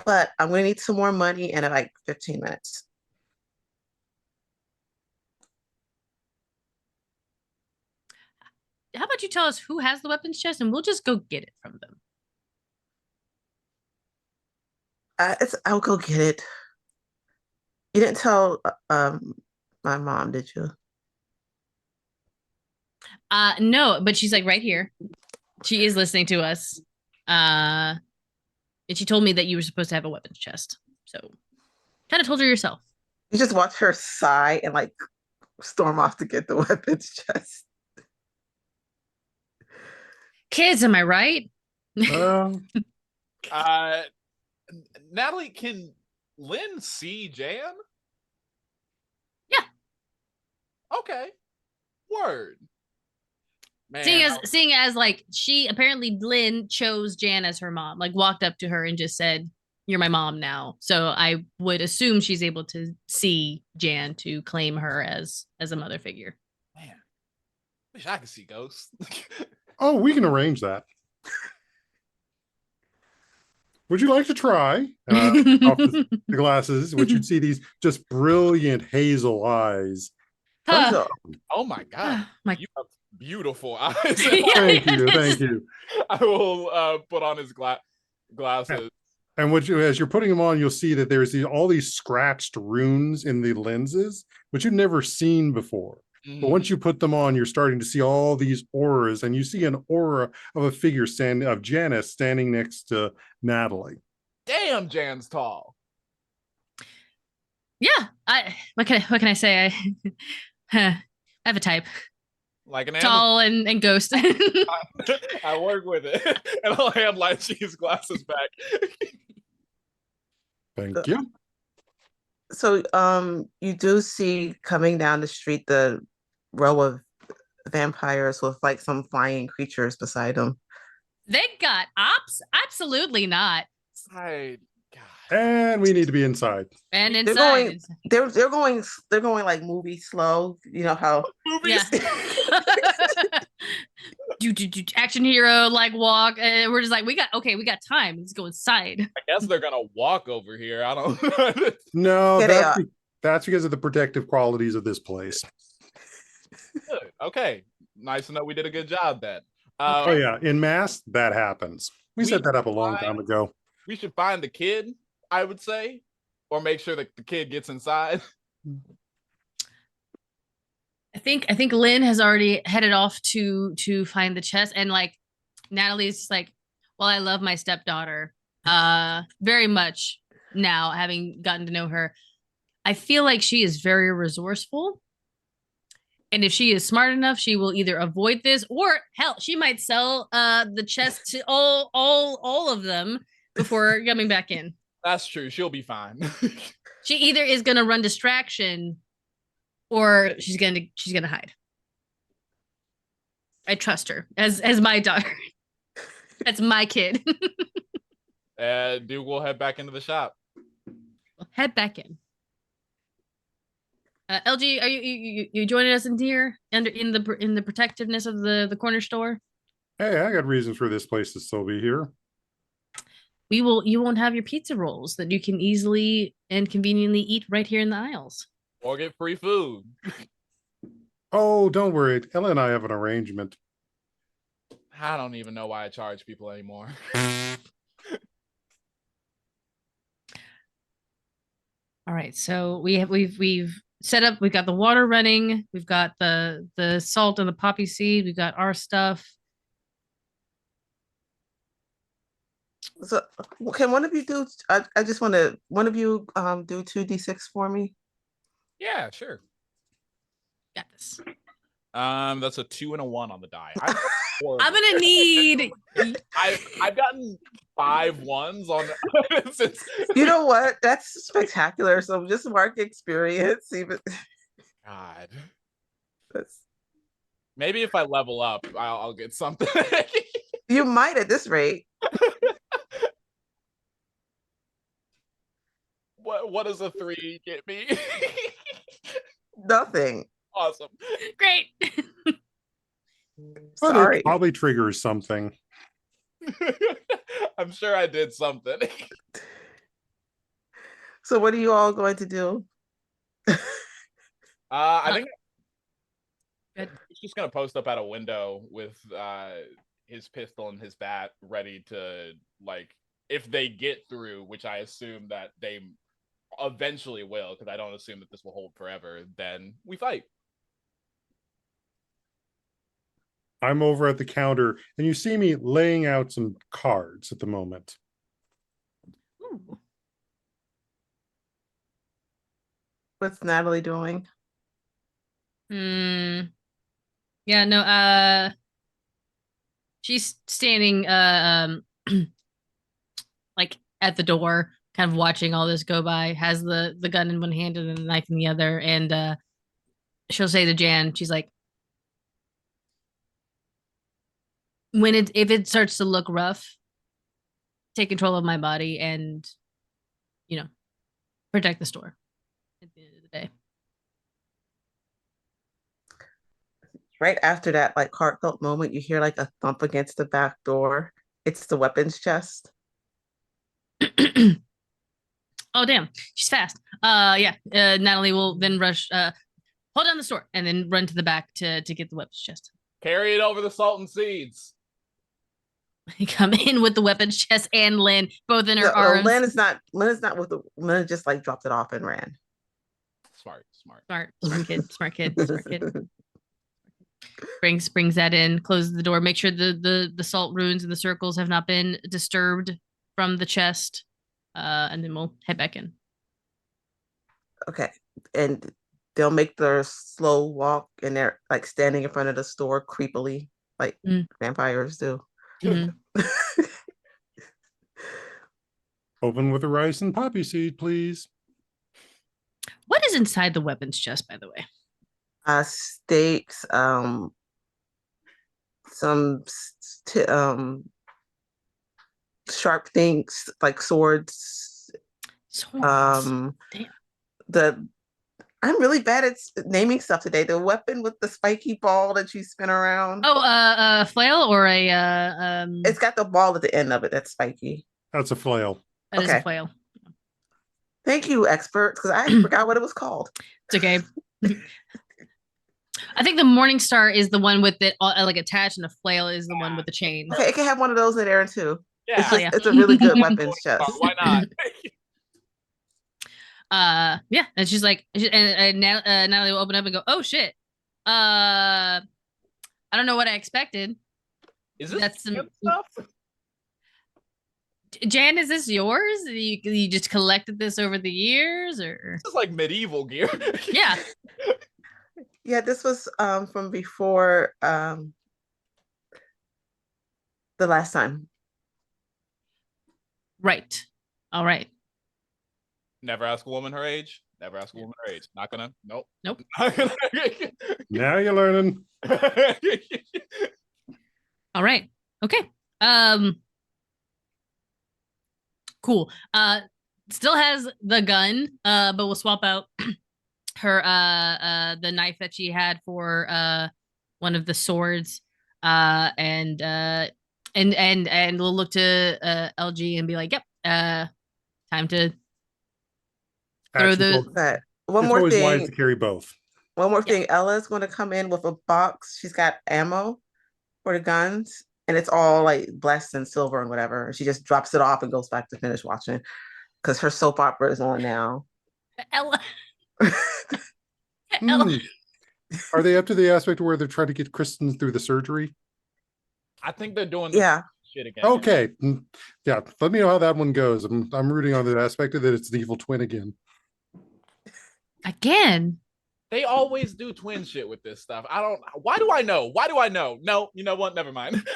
but I'm gonna need some more money in like 15 minutes. How about you tell us who has the weapons chest, and we'll just go get it from them. I'll go get it. You didn't tell my mom, did you? No, but she's like right here. She is listening to us. And she told me that you were supposed to have a weapons chest. So kind of told her yourself. You just watch her sigh and like storm off to get the weapons chest. Kids, am I right? Natalie, can Lynn see Jan? Yeah. Okay. Word. Man, seeing as like she apparently Lynn chose Jan as her mom, like walked up to her and just said, "You're my mom now." So I would assume she's able to see Jan to claim her as a mother figure. Man, wish I could see ghosts. Oh, we can arrange that. Would you like to try off the glasses, which you'd see these just brilliant hazel eyes? Oh my God. You have beautiful eyes. Thank you. I will put on his glasses. And as you're putting them on, you'll see that there's all these scratched runes in the lenses, which you've never seen before. But once you put them on, you're starting to see all these auras, and you see an aura of a figure of Janice standing next to Natalie. Damn, Jan's tall. Yeah, what can I say? I have a type. Like an tall and ghost. I work with it, and I'll hand Lychee's glasses back. Thank you. So, you do see coming down the street the row of vampires with like some flying creatures beside them. They got ops? Absolutely not. I God. And we need to be inside. And They're inside, going. They're going like movie slow. You know how? yeah. Action hero like walk. We're just like we got time. Let's go inside. I guess they're gonna walk over here. I don't. No, Yeah, they are. that's because of the protective qualities of this place. Good. Okay, nice to know we did a good job then. Oh yeah, in mass that happens. We set that up a long time ago. We should find the kid, I would say, or make sure that the kid gets inside. I think Lynn has already headed off to find the chest, and like Natalie's just like, well, I love my stepdaughter very much now, having gotten to know her. I feel like she is very resourceful. And if she is smart enough, she will either avoid this or hell, she might sell the chest to all of them before coming back in. That's true. She'll be fine. She either is gonna run distraction or she's gonna hide. I trust her as my daughter. That's my kid. Duke will head back into the shop. We'll head back in. LG, are you joining us in here in the protectiveness of the corner store? Hey, I got reasons for this place to still be here. You won't have your pizza rolls that you can easily and conveniently eat right here in the aisles. Or get free food. Oh, don't worry. Ella and I have an arrangement. I don't even know why I charge people anymore. All right, so we've set up. We've got the water running. We've got the salt and the poppy seed. We've got our stuff. So can one of you do? I just want to. One of you do 2d6 for me. Yeah, sure. Got this. That's a 2 and a 1 on the die. I'm gonna need. I've gotten 5 1s on. Since... You know what? That's spectacular. So just mark experience. Even. God. That's... Maybe if I level up, I'll get something. You might at this rate. What does a 3 get me? Nothing. Awesome. Great. But Sorry. it probably triggers something. I'm sure I did something. So what are you all going to do? I think Good. he's just gonna post up at a window with his pistol and his bat ready to, like, if they get through, which I assume that they eventually will, because I don't assume that this will hold forever, then we fight. I'm over at the counter and you see me laying out some cards at the moment. Ooh. What's Natalie doing? Yeah, no, she's standing like at the door, kind of watching all this go by, has the gun in one hand and the knife in the other, and she'll say to Jan, she's like, if it starts to look rough, take control of my body and, protect the store at the end of the day. Right after that, like heartfelt moment, you hear like a thump against the back door. It's the weapons chest. Oh damn, she's fast. Yeah. Natalie will then rush. Hold down the store and then run to the back to get the weapons chest. Carry it over the salt and seeds. Come in with the weapons chest and Lynn both in her No, arms. Lynn is not with the Lynn just like dropped it off and ran. Smart. Smart kid. Brings that in, closes the door, make sure the salt runes and the circles have not been disturbed from the chest, and then we'll head back in. Okay, and they'll make their slow walk, and they're like standing in front of the store creepily, like vampires do. Mm-hmm. Open with a rice and poppy seed, please. What is inside the weapons chest, by the way? Steaks, some sharp things like swords. Swords. Um, Damn. the I'm really bad at naming stuff today. The weapon with the spiky ball that you spin around. Oh, a flail or a It's got the ball at the end of it that's spiky. That's a flail. that is a Okay. flail. Thank you, experts, because I forgot what it was called. It's okay. I think the Morning Star is the one with it like attached, and the flail is the one with the chain. Okay, it can have one of those in there too. Yeah. It's just, yeah. it's a really good weapons chest. Why not? Yeah, and she's like, and now they will open up and go, oh shit. I don't know what I expected. Is this That's some good stuff? Jan, is this yours? You just collected this over the years, or This is like medieval gear. yeah? Yeah, this was from before the last time. Right. All right. Never ask a woman her age. Never ask a woman her age. Not gonna. Nope. Nope. Not gonna. Now you're learning. All right. Okay. Cool. Still has the gun, but we'll swap out her the knife that she had for one of the swords. And we'll look to LG and be like, yep, time to throw Actually, the well, But one it's more always wise thing. to carry both. One more Yeah. thing. Ella's going to come in with a box. She's got ammo for the guns, and it's all like blessed and silver and whatever. She just drops it off and goes back to finish watching because her soap opera is on now. Ella. Ella. Hmm. Are they up to the aspect where they're trying to get Kristen through the surgery? I think they're doing the Yeah. shit again. Okay. Yeah. Let me know how that one goes. I'm rooting on the aspect of that it's an evil twin again. Again. They always do twin shit with this stuff. I don't. Why do I know? Why do I know? No, you know what? Never mind.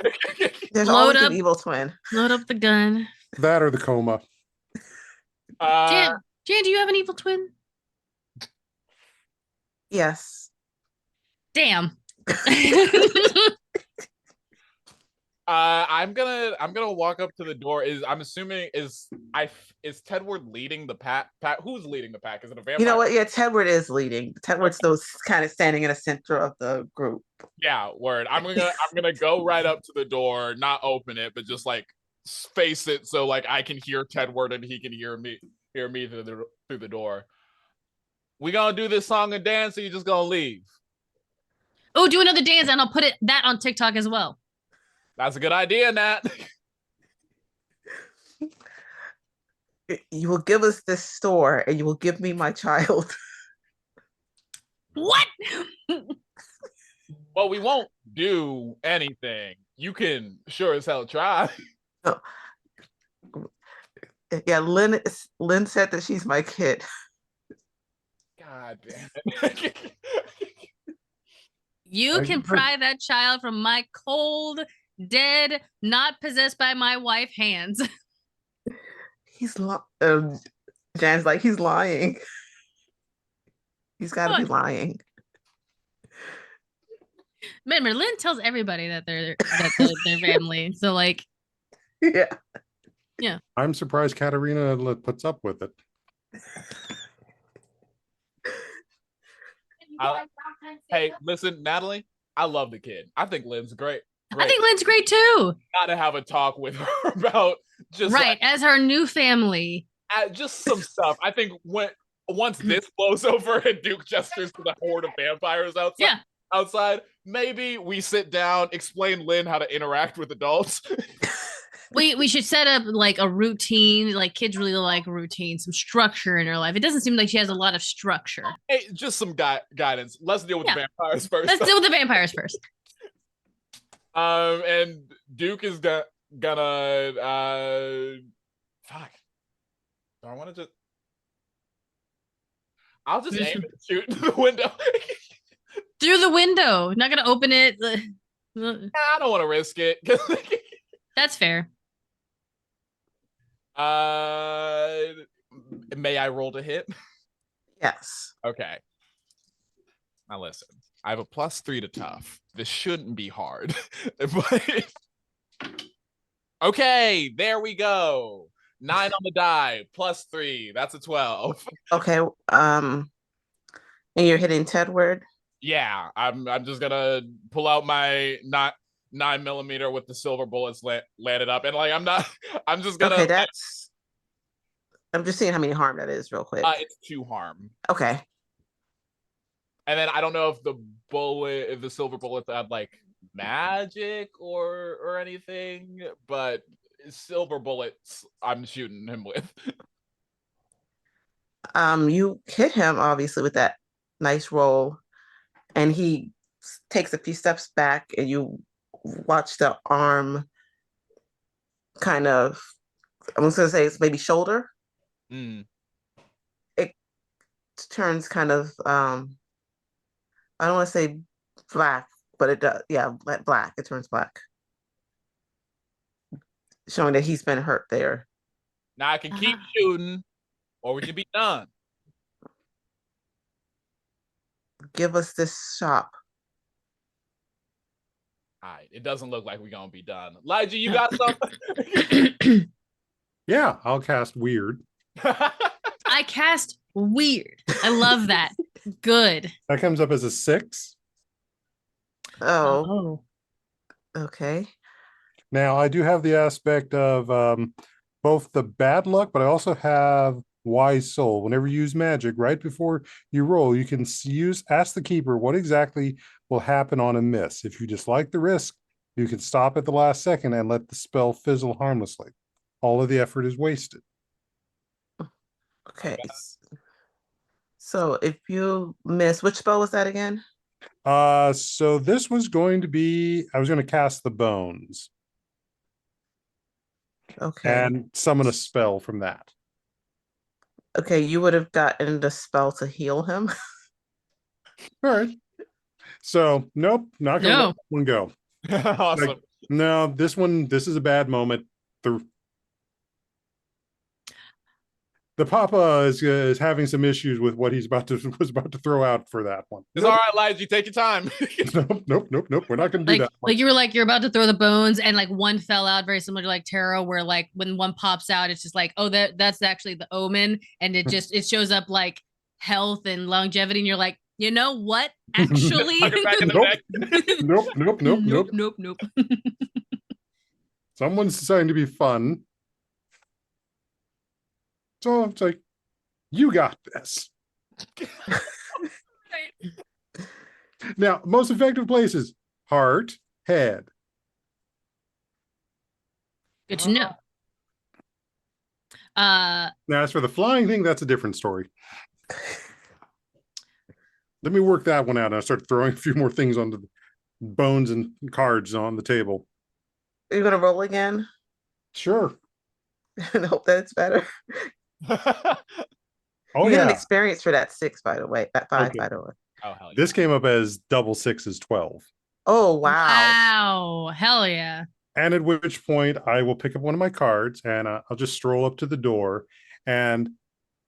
There's Load always up. an evil twin. Load up the gun. That or the coma. Jan, do you have an evil twin? Yes. Damn. I'm gonna walk up to the door. I'm assuming is Tedward leading the pack? Who's leading the pack? Is it a vampire? You know what? Yeah, Tedward is leading. Tedward's those kind of standing in the center of the group. Yeah, word. I'm gonna go right up to the door, not open it, but just like face it so like I can hear Tedward and he can hear me through the door. We gonna do this song and dance, or you just gonna leave? Oh, do another dance, and I'll put that on TikTok as well. That's a good idea, Nat. You will give us this store and you will give me my child. What? Well, we won't do anything. You can sure as hell try. Yeah, Lynn said that she's my kid. God damn it. You can pry that child from my cold, dead, not possessed by my wife hands. He's Jan's like, he's lying. He's got to be lying. Remember, Lynn tells everybody that they're family. So like, Yeah. I'm surprised Katarina puts up with it. Hey, listen, Natalie, I love the kid. I think Lynn's great. I think Lynn's great too. Gotta have a talk with her about just right as her new family. Just some stuff. I think once this blows over and Duke gestures to the horde of vampires outside, maybe we sit down, explain Lynn how to interact with adults. We should set up like a routine. Like kids really like routine, some structure in her life. It doesn't seem like she has a lot of structure. Hey, just some guidance. Let's deal with the vampires first. Let's deal with the vampires first. And Duke is gonna fuck. Do I want to just? I'll just aim and shoot through the window. Through the window. Not gonna open it. I don't want to risk it. That's fair. May I roll to hit? Yes. Okay. Now listen. I have a +3 to tough. This shouldn't be hard. But okay, there we go. 9 on the die, +3. That's a 12. Okay. And you're hitting Tedward. Yeah, I'm just gonna pull out my not 9mm with the silver bullets landed up, and like I'm just gonna. Okay, that's. I'm just seeing how many harm that is real quick. It's 2 harm. Okay. And then I don't know if the silver bullets had like magic or anything, but silver bullets I'm shooting him with. You hit him obviously with that nice roll, and he takes a few steps back, and you watch the arm kind of. I'm just gonna say it's maybe shoulder. Mm. It turns kind of. I don't want to say black, but it does. Yeah, black. It turns black, showing that he's been hurt there. Now I can keep shooting, or we can be done. Give us this shop. All right, it doesn't look like we're gonna be done. Elijah, you got something? Yeah, I'll cast weird. I cast weird. I love that. Good. That comes up as a 6. Oh, okay. Now I do have the aspect of both the bad luck, but I also have wise soul. Whenever you use magic, right before you roll, you can ask the keeper what exactly will happen on a miss. If you dislike the risk, you can stop at the last second and let the spell fizzle harmlessly. All of the effort is wasted. Okay. So if you miss, which spell was that again? So this was going to be, I was going to cast the bones Okay. and summon a spell from that. Okay, you would have gotten the spell to heal him. All right. So nope, not gonna let that one go. Awesome. Like, no, this is a bad moment. The Papa is having some issues with what he's was about to throw out for that one. It's all right, Elijah. Take your time. Nope. We're not going to do that. Like you were like you're about to throw the bones, and like one fell out, very similar to like tarot, where like when one pops out, it's just like, oh, that's actually the omen, and it shows up like health and longevity, and you're like, you know what? Actually, Nope. Someone's deciding to be fun. So it's like, you got this. Now, most effective places: heart, head. good to know. Now, as for the flying thing, that's a different story. Let me work that one out, and I start throwing a few more things onto the bones and cards on the table. Are you gonna roll again? Sure. And hope that it's better. Oh, you get an yeah. experience for that 6, by the way. That 5, Okay. by the way. Oh, hell yeah. This came up as double 6 is 12. Oh, wow. Wow. Hell yeah. And at which point I will pick up one of my cards and I'll just stroll up to the door and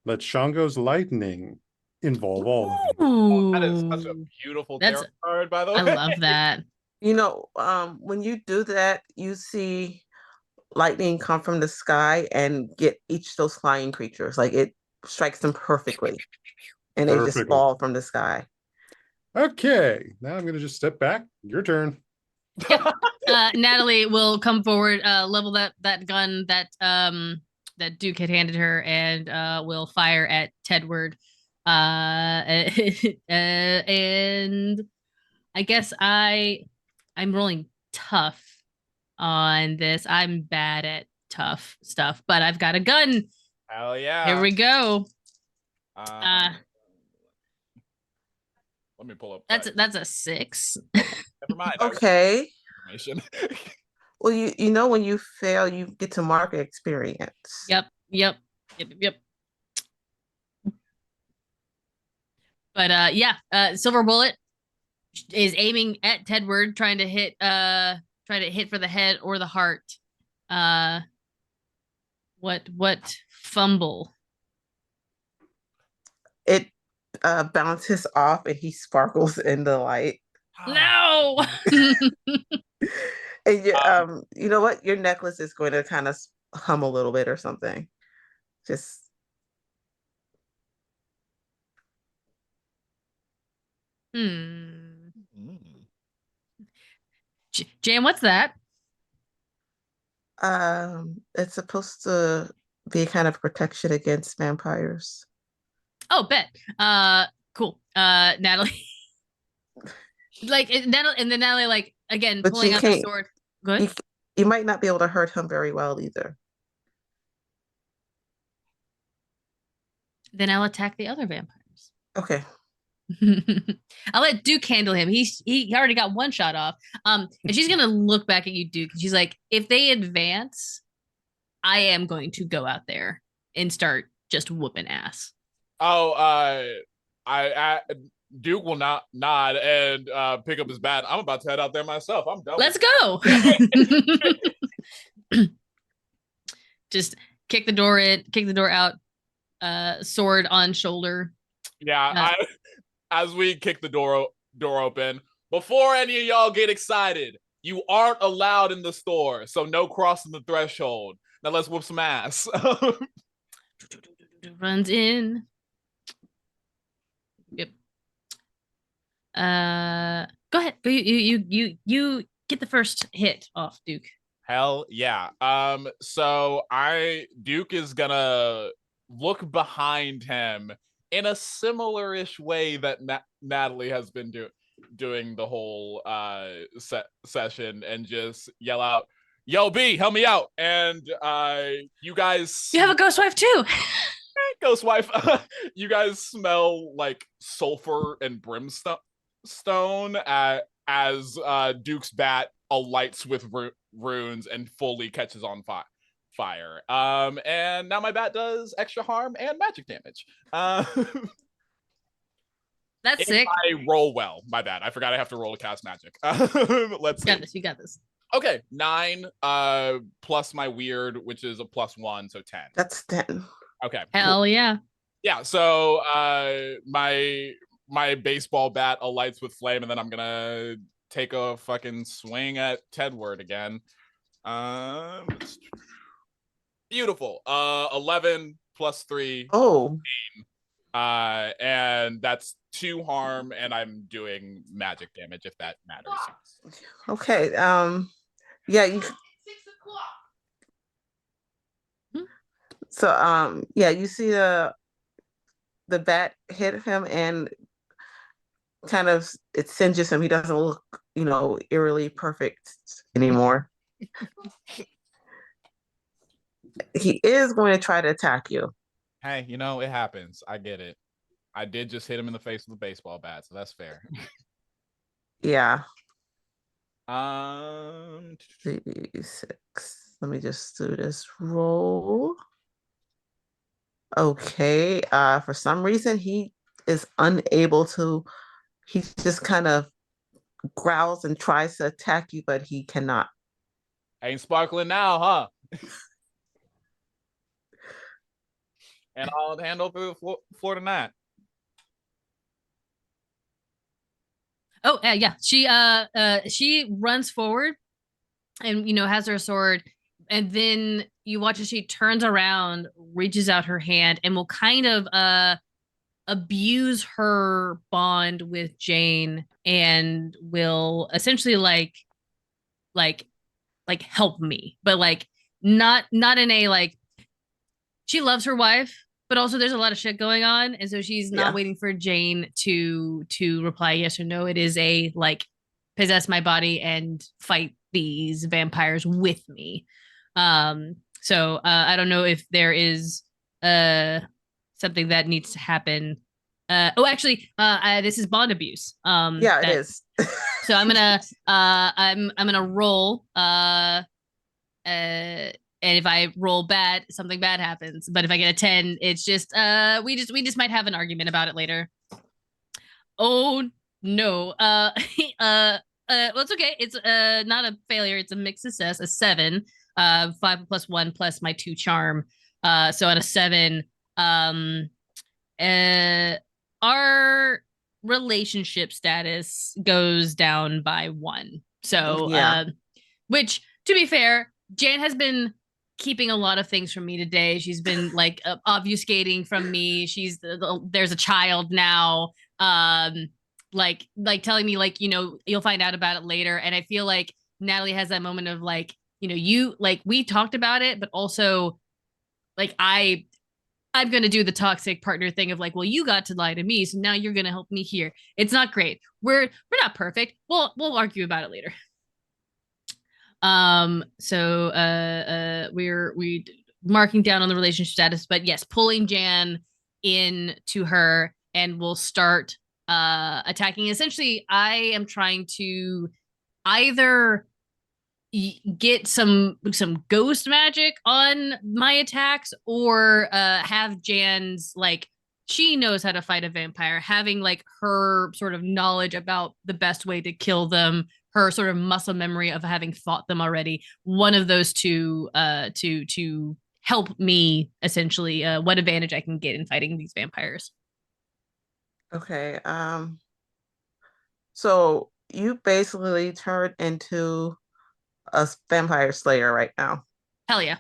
let Shango's lightning involve all of you. Oh, that is such a beautiful tarot card, by the way. I love that. You know, when you do that, you see lightning come from the sky and get each of those flying creatures. Like it strikes them perfectly. And they just fall from the sky. Okay. Now I'm going to just step back. Your turn. Natalie will come forward, level that gun that Duke had handed her, and will fire at Tedward. And I guess I'm rolling tough on this. I'm bad at tough stuff, but I've got a gun. Hell yeah. Here we go. Let me pull up. That's a 6. Never mind. Okay. Well, you know when you fail, you get to mark experience. Yep. But Silver Bullet is aiming at Tedward, trying to hit for the head or the heart. What fumble? It bounces off and he sparkles in the light. No. And you know what? Your necklace is going to kind of hum a little bit or something. Just Hmm. Mm. Jan, what's that? it's supposed to be kind of protection against vampires. Oh, bet. Cool. Natalie. Natalie, and then Natalie, like, again, But pulling you out the can't sword. Good. you, you might not be able to hurt him very well either. Then I'll attack the other vampires. Okay. I'll let Duke handle him. He already got one shot off. And she's gonna look back at you, Duke, and she's like, if they advance, I am going to go out there and start just whooping ass. Oh, I Duke will not nod and pick up his bat. I'm about to head out there myself. I'm done. Let's go. Just kick the door out, sword on shoulder. Yeah, as we kick the door open, before any of y'all get excited, you aren't allowed in the store, so no crossing the threshold. Now let's whoop some ass. Runs in. Yep. Go ahead. You get the first hit off, Duke. Hell yeah. So Duke is gonna look behind him in a similar-ish way that Natalie has been doing the whole session, and just yell out, "Yo, B, help me out!" And you guys, You have a ghost wife too. ghost wife, you guys smell like sulfur and brimstone as Duke's bat alights with runes and fully catches on fire. And now my bat does extra harm and magic damage. That's sick. I roll well. My bad. I forgot I have to roll to cast magic. Let's see. You got this. Okay, 9 plus my weird, which is a +1, so 10. That's 10. Okay. Hell cool. yeah. Yeah, so my baseball bat alights with flame, and then I'm gonna take a fucking swing at Tedward again. Beautiful. 11 plus 3. Oh. And that's 2 harm, and I'm doing magic damage if that matters. Okay. Yeah, you 6 o'clock. so yeah, you see the bat hit him and kind of it singes him. He doesn't look, eerily perfect anymore. He is going to try to attack you. Hey, it happens. I get it. I did just hit him in the face with a baseball bat, so that's fair. Yeah. 6. Let me just do this roll. Okay. For some reason he is unable to. He just kind of growls and tries to attack you, but he cannot. Ain't sparkling now, huh? And I'll handle through the floor tonight. Oh yeah. She runs forward and has her sword, and then you watch as she turns around, reaches out her hand, and will kind of abuse her bond with Jane, and will essentially like help me, but not in a she loves her wife, but also there's a lot of shit going on, and so she's not waiting for Jane to reply yes or no. It is a possess my body and fight these vampires with me. So I don't know if there is something that needs to happen. Actually, this is bond abuse. It is. So I'm gonna roll. And if I roll bad, something bad happens. But if I get a 10, it's just we just might have an argument about it later. Oh no. Well, it's okay. It's not a failure. It's a mixed success. A 7. 5 plus 1 plus my 2 charm. So at a 7, our relationship status goes down by 1. So, Yeah. which, to be fair, Jan has been keeping a lot of things from me today. She's been like obfuscating from me. There's a child now. Like telling me like, you'll find out about it later. And I feel like Natalie has that moment of like, you like we talked about it, but also like I'm going to do the toxic partner thing of like, well, you got to lie to me, so now you're going to help me here. It's not great. We're not perfect. We'll argue about it later. So we marking down on the relationship status, but yes, pulling Jan in to her, and we'll start attacking. Essentially, I am trying to either get some ghost magic on my attacks, or have Jan's like, she knows how to fight a vampire, having like her sort of knowledge about the best way to kill them, her sort of muscle memory of having fought them already. One of those two to help me essentially what advantage I can get in fighting these vampires. Okay. So you basically turned into a vampire slayer right now. Hell yeah.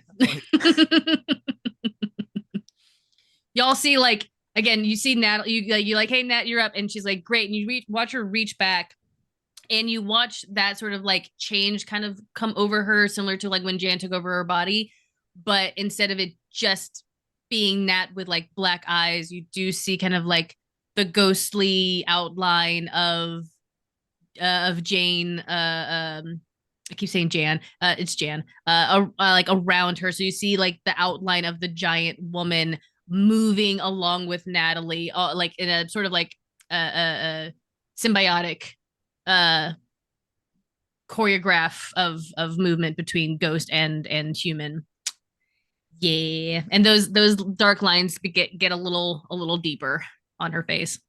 Y'all see, like, again, you see Nat, you like, hey Nat, you're up, and she's like, great, and you watch her reach back, and you watch that sort of like change kind of come over her, similar to like when Jan took over her body, but instead of it just being Nat with like black eyes, you do see kind of like the ghostly outline of Jane. I keep saying Jan. It's Jan. Like around her, so you see like the outline of the giant woman moving along with Natalie, like in a sort of like symbiotic choreograph of movement between ghost and human. Yeah, and those dark lines get a little deeper on her face.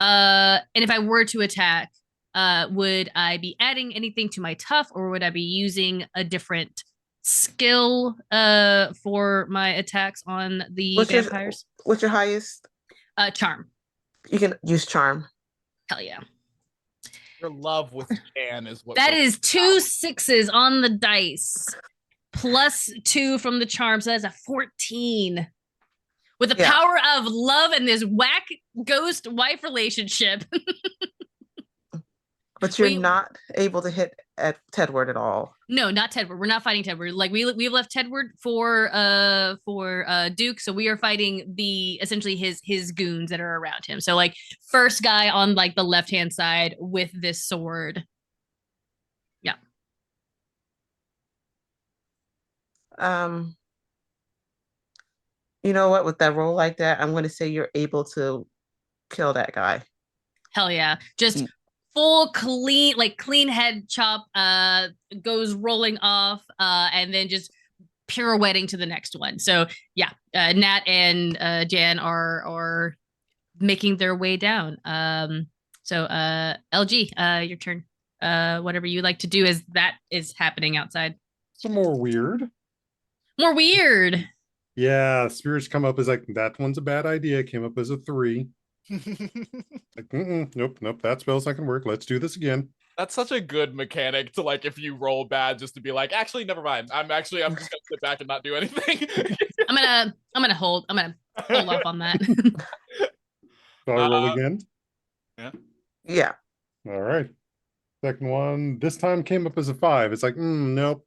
And if I were to attack, would I be adding anything to my tough, or would I be using a different skill for my attacks on the vampires? What's your highest? Charm. You can use charm. Hell yeah. Your love with Jan is what. That is 2 6s on the dice, plus 2 from the charm, so that's a 14. With the power of love and this whack ghost wife relationship. But you're not able to hit at Tedward at all. No, not Tedward. We're not fighting Tedward. Like we've left Tedward for Duke, so we are fighting essentially his goons that are around him. So like first guy on like the left hand side with this sword. Yeah. You know what? With that roll like that, I'm going to say you're able to kill that guy. Hell yeah! Just full clean head chop. Goes rolling off. And then just pirouetting to the next one. So yeah, Nat and Jan are making their way down. So LG, your turn. Whatever you like to do as that is happening outside. Some more weird. More weird. Yeah, spirits come up as like, that one's a bad idea. Came up as a 3. Like, nope, that spell's not gonna work. Let's do this again. That's such a good mechanic to like, if you roll bad, just to be like, actually, never mind. I'm just gonna sit back and not do anything. I'm gonna hold off on that. So I roll again. Yeah. All right. Second one this time came up as a 5. It's like, nope.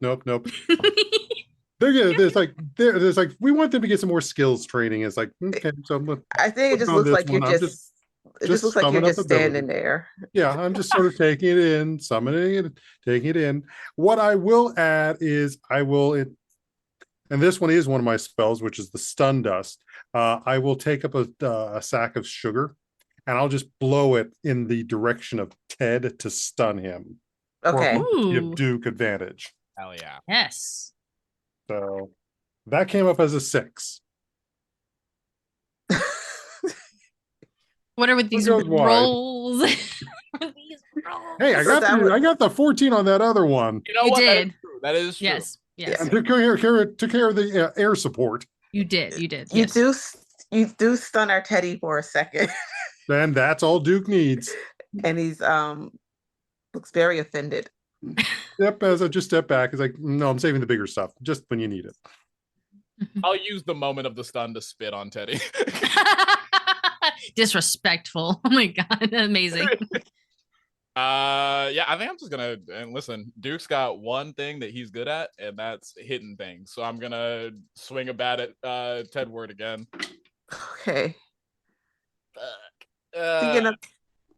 There's like we want them to get some more skills training. It's like, okay, so I think it just looks like you're just it just looks like you're just standing there. Yeah, I'm just sort of taking it in, summoning it, taking it in. What I will add is and this one is one of my spells, which is the stun dust. I will take up a sack of sugar, and I'll just blow it in the direction of Ted to stun him. Okay. Or give Duke advantage. Hell yeah. Yes. So that came up as a 6. What are with these rolls? Hey, I got the 14 on that other one. You know you what? Did. That is true. Yes. And took care of the air support. You did. You Yes. you do stun our Teddy for a second, And that's all Duke needs. and he's looks very offended. Yep, as I just step back, it's like, no, I'm saving the bigger stuff just when you need it. I'll use the moment of the stun to spit on Teddy. Disrespectful. Oh my god, amazing. Yeah, I think I'm just gonna and listen. Duke's got one thing that he's good at, and that's hitting things. So I'm gonna swing a bat at Tedward again. Okay. Uh,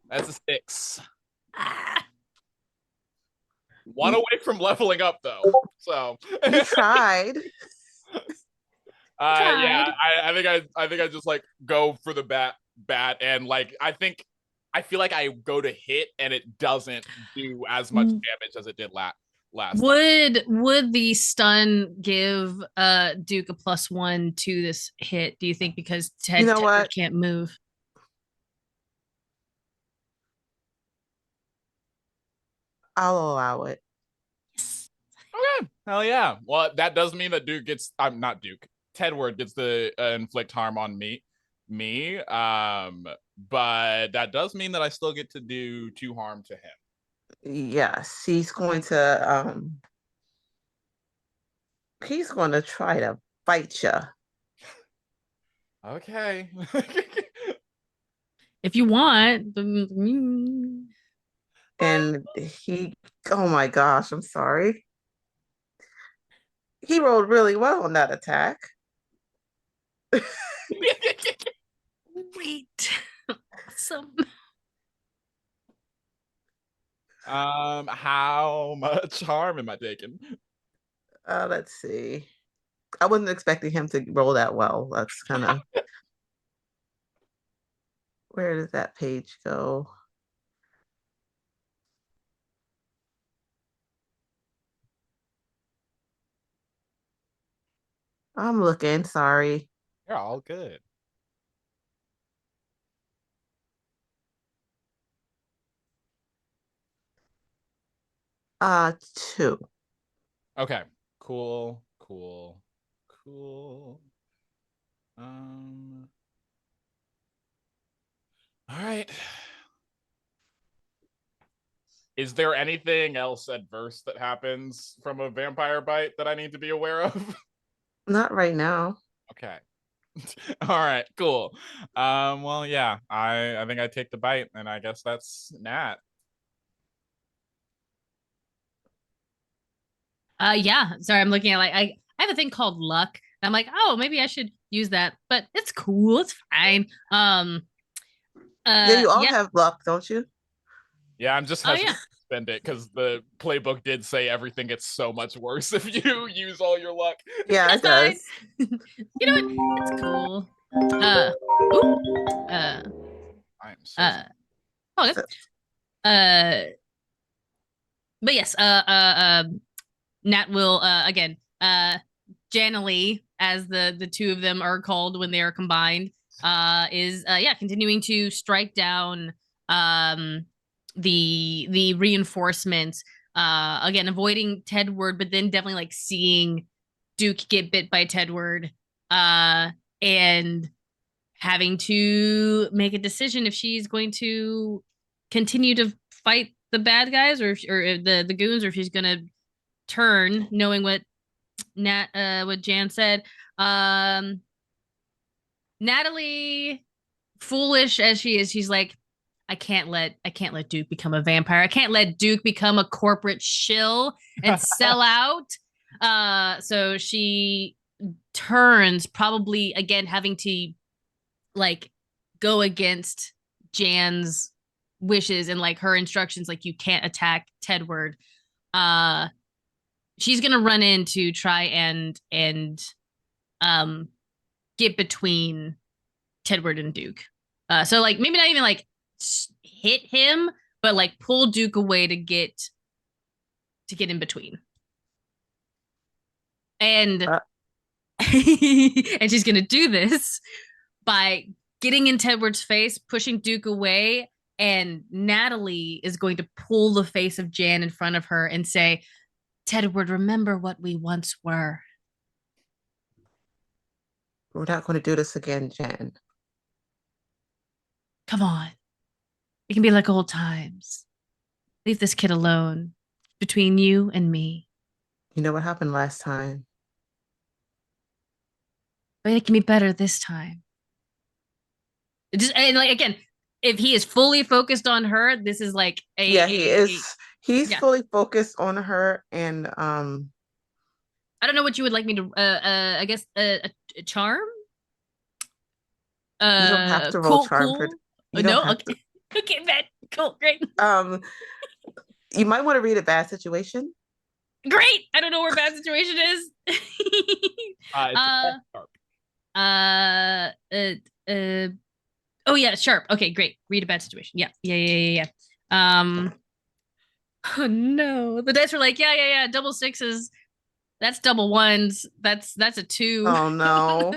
that's a 6. One away from leveling up though. So You tried. yeah, I think I just like go for the bat and like I feel like I go to hit and it doesn't do as much damage as it did last Would the stun give Duke a +1 to this hit, do you think, because You know Tedward what? can't move? I'll allow it. Okay, hell yeah. Well, that does mean that Duke gets I'm not Duke. Tedward gets the inflict harm on me. But that does mean that I still get to do 2 harm to him. Yes, he's going to try to bite you. Okay. If you want. And he, oh my gosh, I'm sorry. He rolled really well on that attack. Wait. Awesome. How much harm am I taking? Let's see. I wasn't expecting him to roll that well. That's kind of where does that page go? I'm looking, sorry. You're all good. Two. Okay. Cool. All right. Is there anything else adverse that happens from a vampire bite that I need to be aware of? Not right now. Okay. All right, cool. Well, yeah, I think I take the bite, and I guess that's Nat. Yeah. Sorry, I'm looking at like I have a thing called luck. And I'm like, oh, maybe I should use that, but it's cool. It's fine. Yeah, you all Yeah. have luck, don't you? Yeah, I'm just Oh hesitant yeah. to spend it because the playbook did say everything gets so much worse if you use all your luck. Yeah, it That's does. fine. You know what? It's cool. Ooh. I'm so Okay. So- But yes, Nat will again, Janalee, as the two of them are called when they are combined, is yeah, continuing to strike down the reinforcements. Again, avoiding Tedward, but then definitely like seeing Duke get bit by Tedward, and having to make a decision if she's going to continue to fight the bad guys or the goons, or if she's gonna turn, knowing what what Jan said. Natalie, foolish as she is, she's like, I can't let Duke become a vampire. I can't let Duke become a corporate shill and sell out. So she turns, probably again having to like go against Jan's wishes and like her instructions, like you can't attack Tedward. She's gonna run in to try and get between Tedward and Duke. So like maybe not even like hit him, but like pull Duke away to get in between. And and she's gonna do this by getting in Tedward's face, pushing Duke away, and Natalie is going to pull the face of Jan in front of her and say, Tedward, remember what we once were. We're not going to do this again, Jen. Come on. It can be like old times. Leave this kid alone. Between you and me. You know what happened last time? But it can be better this time. And like again, if he is fully focused on her, this is like Yeah, he is. He's yeah. fully focused on her, and I don't know what you would like me to. I guess a charm. you don't have to roll Cool, charm for. cool. You don't No, have okay, okay, man, cool, great, to. You might want to read a bad situation. great. I don't know where bad situation is. It's sharp. uh, uh, uh. Oh yeah, sharp. Okay, great. Read a bad situation. Yeah. Oh no, the dice were like, yeah. Double sixes. That's double ones. That's a two. Oh no.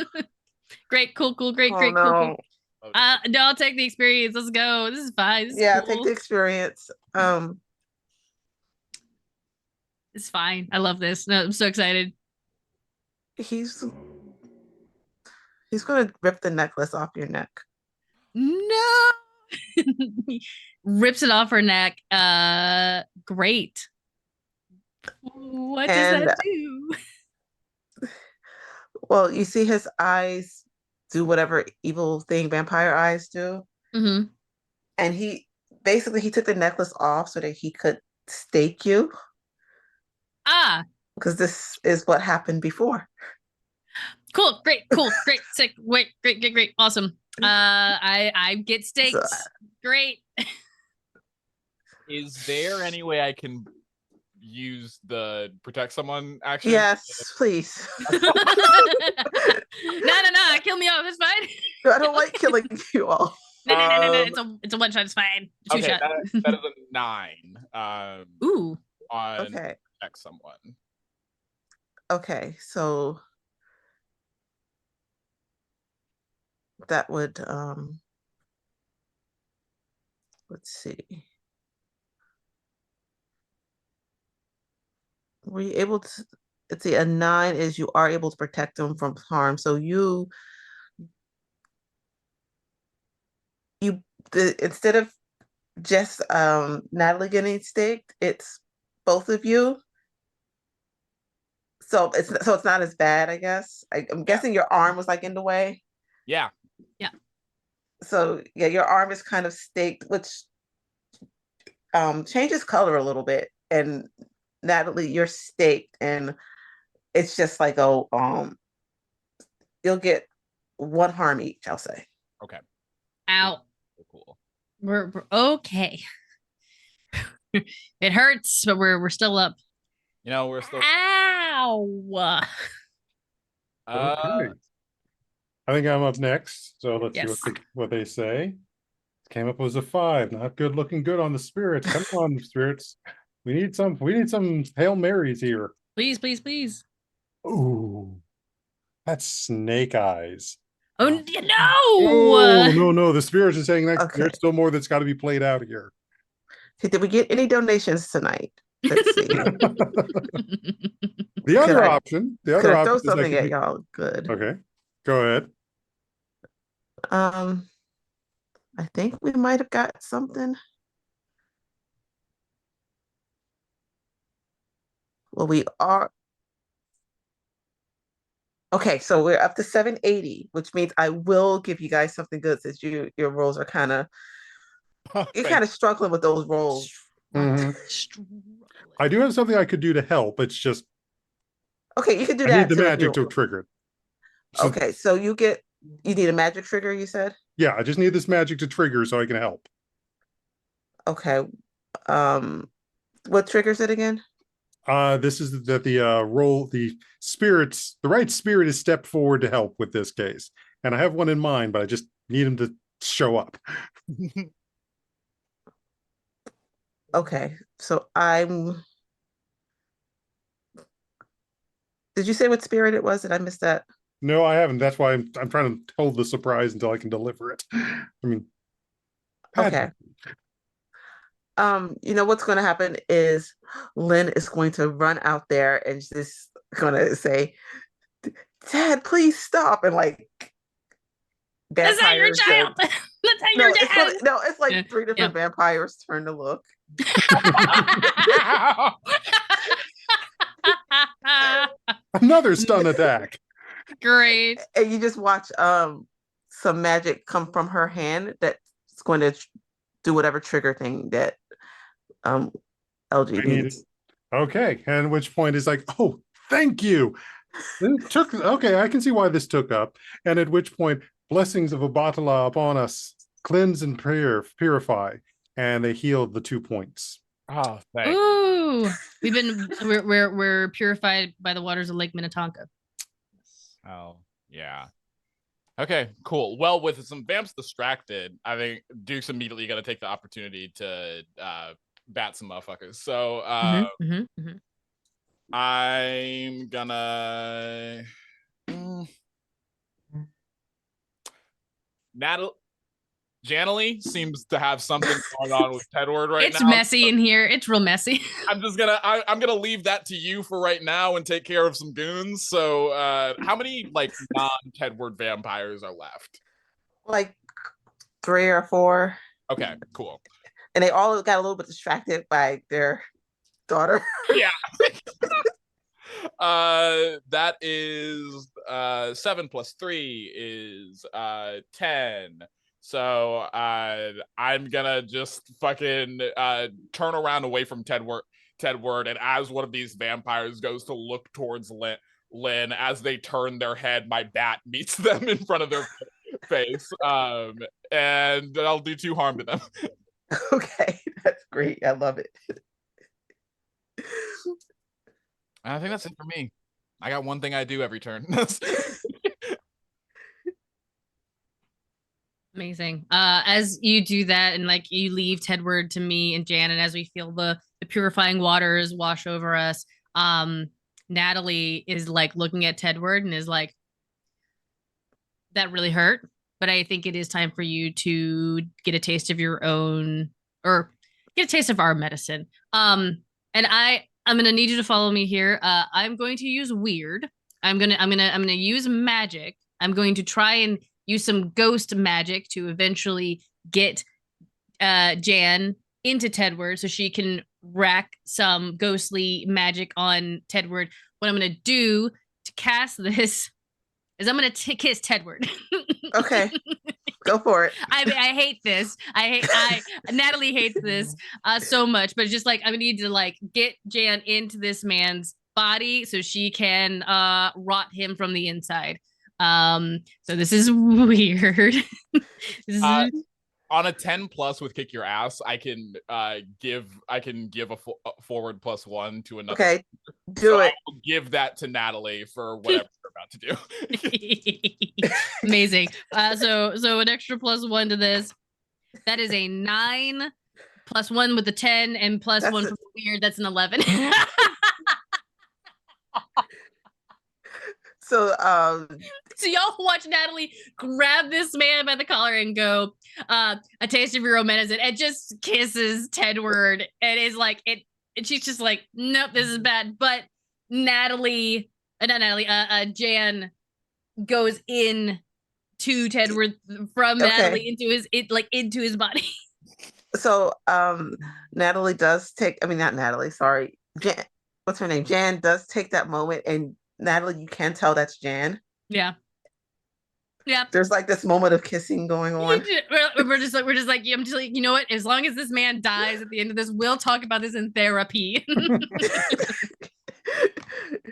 Great, cool, great, Oh cool. no. No, I'll take the experience. Let's go. This is fine. This is Yeah, cool. take the experience. It's fine. I love this. No, I'm so excited. He's gonna rip the necklace off your neck. No. Rips it off her neck. Great. What does And that do? well, you see his eyes do whatever evil thing vampire eyes do. Mm-hmm. And he took the necklace off so that he could stake you. Ah, Because this is what happened before. cool, great, sick, wait, great, awesome. I get staked. So, Great. Is there any way I can use the protect someone action? yes, please. No, kill me off. It's fine. I don't like killing you all. No. It's a one shot. It's fine. Two Okay, shot. that is a 9. Ooh. On Okay. protect someone. Okay, so that would let's see. Were you able to, let's see, a 9 is you are able to protect them from harm. So instead of just Natalie getting staked, it's both of you. So it's not as bad, I guess. I'm guessing your arm was like in the way. Yeah. So yeah, your arm is kind of staked, which changes color a little bit. And Natalie, you're staked, and it's just like you'll get 1 harm each, I'll say. Okay. Ow. Cool. We're okay. It hurts, but we're still up. We're still. Ow. Okay. I think I'm up next. So let's Yes. see what they say. Came up as a 5. Not good, looking good on the spirits. Come on, spirits. We need some Hail Marys here. Please. Ooh, that's snake eyes. Oh no! Oh no! The spirits are saying that Okay. there's still more that's got to be played out here. Hey, did we get any donations tonight? Let's see. The other I option throw is something at y'all? Good. Okay, go ahead. I think we might have got something. Well, we are. Okay, so we're up to 780, which means I will give you guys something good since your rolls are kind of you're kind of struggling with those rolls. Mhm. I do have something I could do to help. It's just Okay, you can do I that. need the too if magic you- to trigger it. So, Okay, so you need a magic trigger, you said? yeah, I just need this magic to trigger so I can help. Okay. What triggers it again? This is that the right spirit is stepped forward to help with this case. And I have one in mind, but I just need him to show up. Okay, so did you say what spirit it was? Did I miss that? No, I haven't. That's why I'm trying to hold the surprise until I can deliver it. I mean, Okay. What's going to happen is Lynn is going to run out there and just going to say, Dad, please stop. And like That's not your vampires child. just That's not no, your it's dad. like no, it's like Yeah. three different vampires turn to look. Another stun attack. Great. And you just watch some magic come from her hand that's going to do whatever trigger thing that LG I needed. needs. Okay, and at which point is like, oh, thank you. It took okay, I can see why this took up. And at which point, blessings of Obatala upon us, cleanse and purify, and they healed the 2 points. Oh, thanks. Ooh, we're purified by the waters of Lake Minnetonka. Oh, yeah. Okay, cool. Well, with some vamps distracted, I think Duke's immediately gonna take the opportunity to bat some motherfuckers. So I'm gonna Janely seems to have something going on with Tedward right now. It's messy in here. It's real messy. I'm gonna leave that to you for right now and take care of some goons. So how many like non-Tedward vampires are left? Like 3 or 4. Okay, cool. And they all got a little bit distracted by their daughter. Yeah. That is 7 plus 3 is 10. So I'm gonna just fucking turn around away from Tedward, and as one of these vampires goes to look towards Lynn, as they turn their head, my bat meets them in front of their face. And I'll do 2 harm to them. Okay, that's great. I love it. I think that's it for me. I got one thing I do every turn. Amazing. As you do that and like you leave Tedward to me and Jan, and as we feel the purifying waters wash over us, Natalie is like looking at Tedward and is like, that really hurt, but I think it is time for you to get a taste of your own, or get a taste of our medicine. And I'm gonna need you to follow me here. I'm going to use weird. I'm gonna use magic. I'm going to try and use some ghost magic to eventually get Jan into Tedward so she can rack some ghostly magic on Tedward. What I'm gonna do to cast this is I'm gonna kiss Tedward. Okay, go for it. I hate this. Natalie hates this so much, but just like I need to like get Jan into this man's body so she can rot him from the inside. So this is weird. On a 10 plus with kick your ass, I can give a forward +1 to another. Okay, do it. I'll give that to Natalie for whatever we're about to do. Amazing. So an extra +1 to this. That is a 9 +1 with the 10 and +1 from weird. That's an 11. So so y'all watch Natalie grab this man by the collar and go, a taste of your own medicine, and just kisses Tedward and is like it, and she's just like, nope, this is bad. But Jan goes in to Tedward from Natalie into his body. So Natalie does take, I mean not Natalie, sorry. What's her name? Jan does take that moment, and Natalie, you can tell that's Jan. Yeah. Yeah. There's like this moment of kissing going on. We're just like, I'm just like, you know what? As long as this man dies at the end of this, we'll talk about this in therapy.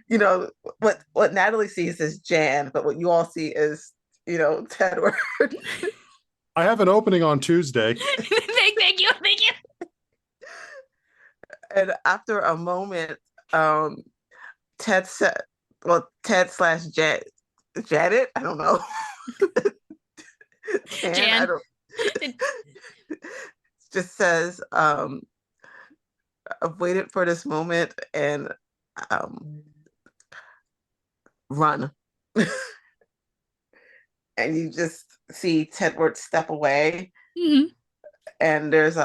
You know, what Natalie sees is Jan, but what you all see is, you know, Tedward. I have an opening on Tuesday. Thank you. And after a moment, Ted said, well, Ted slash Janet, I don't know. Jan. Just says, I've waited for this moment and run. And you just see Tedward step away. Mm-hmm. And there's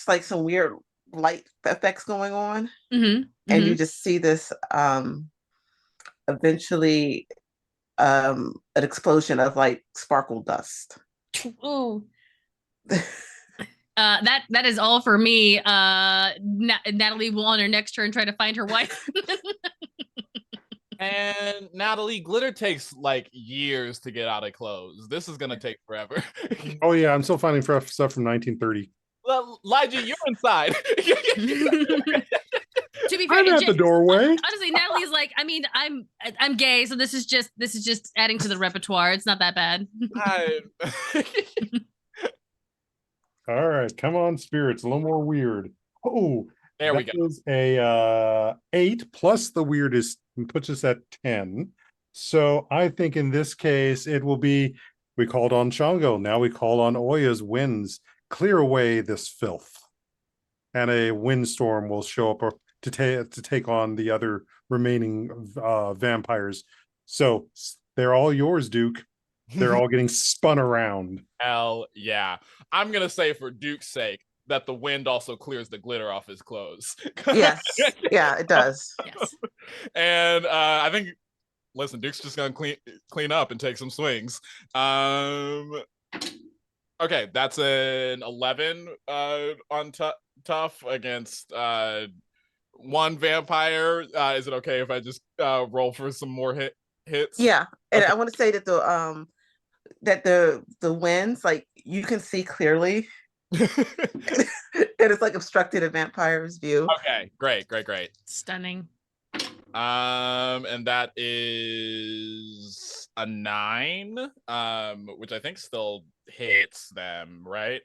like some weird light effects going on. Mm-hmm. And you just see this eventually an explosion of like sparkle dust. Ooh. That is all for me. Natalie will on her next turn try to find her wife. And Natalie, glitter takes like years to get out of clothes. This is gonna take forever. Oh yeah, I'm still finding stuff from 1930. Well, Lige, you're inside. To be fair, I'm at the doorway. honestly, Natalie is like, I mean, I'm gay, so this is just adding to the repertoire. It's not that bad. All right, come on, spirits, a little more weird. Oh, There we that go. is a 8 plus the weirdest puts us at 10. So I think in this case it will be, we called on Shango, now we call on Oya's winds. Clear away this filth. And a windstorm will show up to take on the other remaining vampires. So they're all yours, Duke. They're all getting spun around. Hell yeah. I'm gonna say for Duke's sake that the wind also clears the glitter off his clothes. Yes. Yeah, it does. Yes. And I think, listen, Duke's just gonna clean up and take some swings. Okay, that's an 11 on tough against one vampire. Is it okay if I just roll for some more hits? Yeah. And Okay. I want to say that the winds, like you can see clearly. And it's like obstructed a vampire's view. Okay, great. Stunning. And that is a 9, which I think still hits them, right?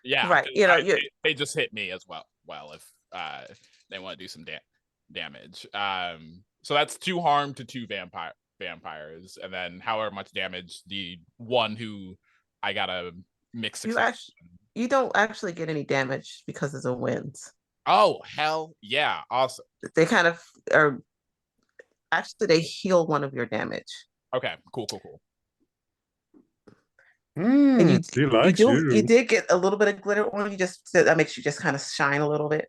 Yeah, Right. You know, they just hit me as well. Well, if they want to do some damage. So that's 2 harm to 2 vampires, and then however much damage the one who I gotta mix. You don't actually get any damage because of the winds. Oh hell yeah! Awesome. They kind of are. Actually, they heal one of your damage. Okay, cool. And He likes you. you did get a little bit of glitter on you. Just that makes you just kind of shine a little bit.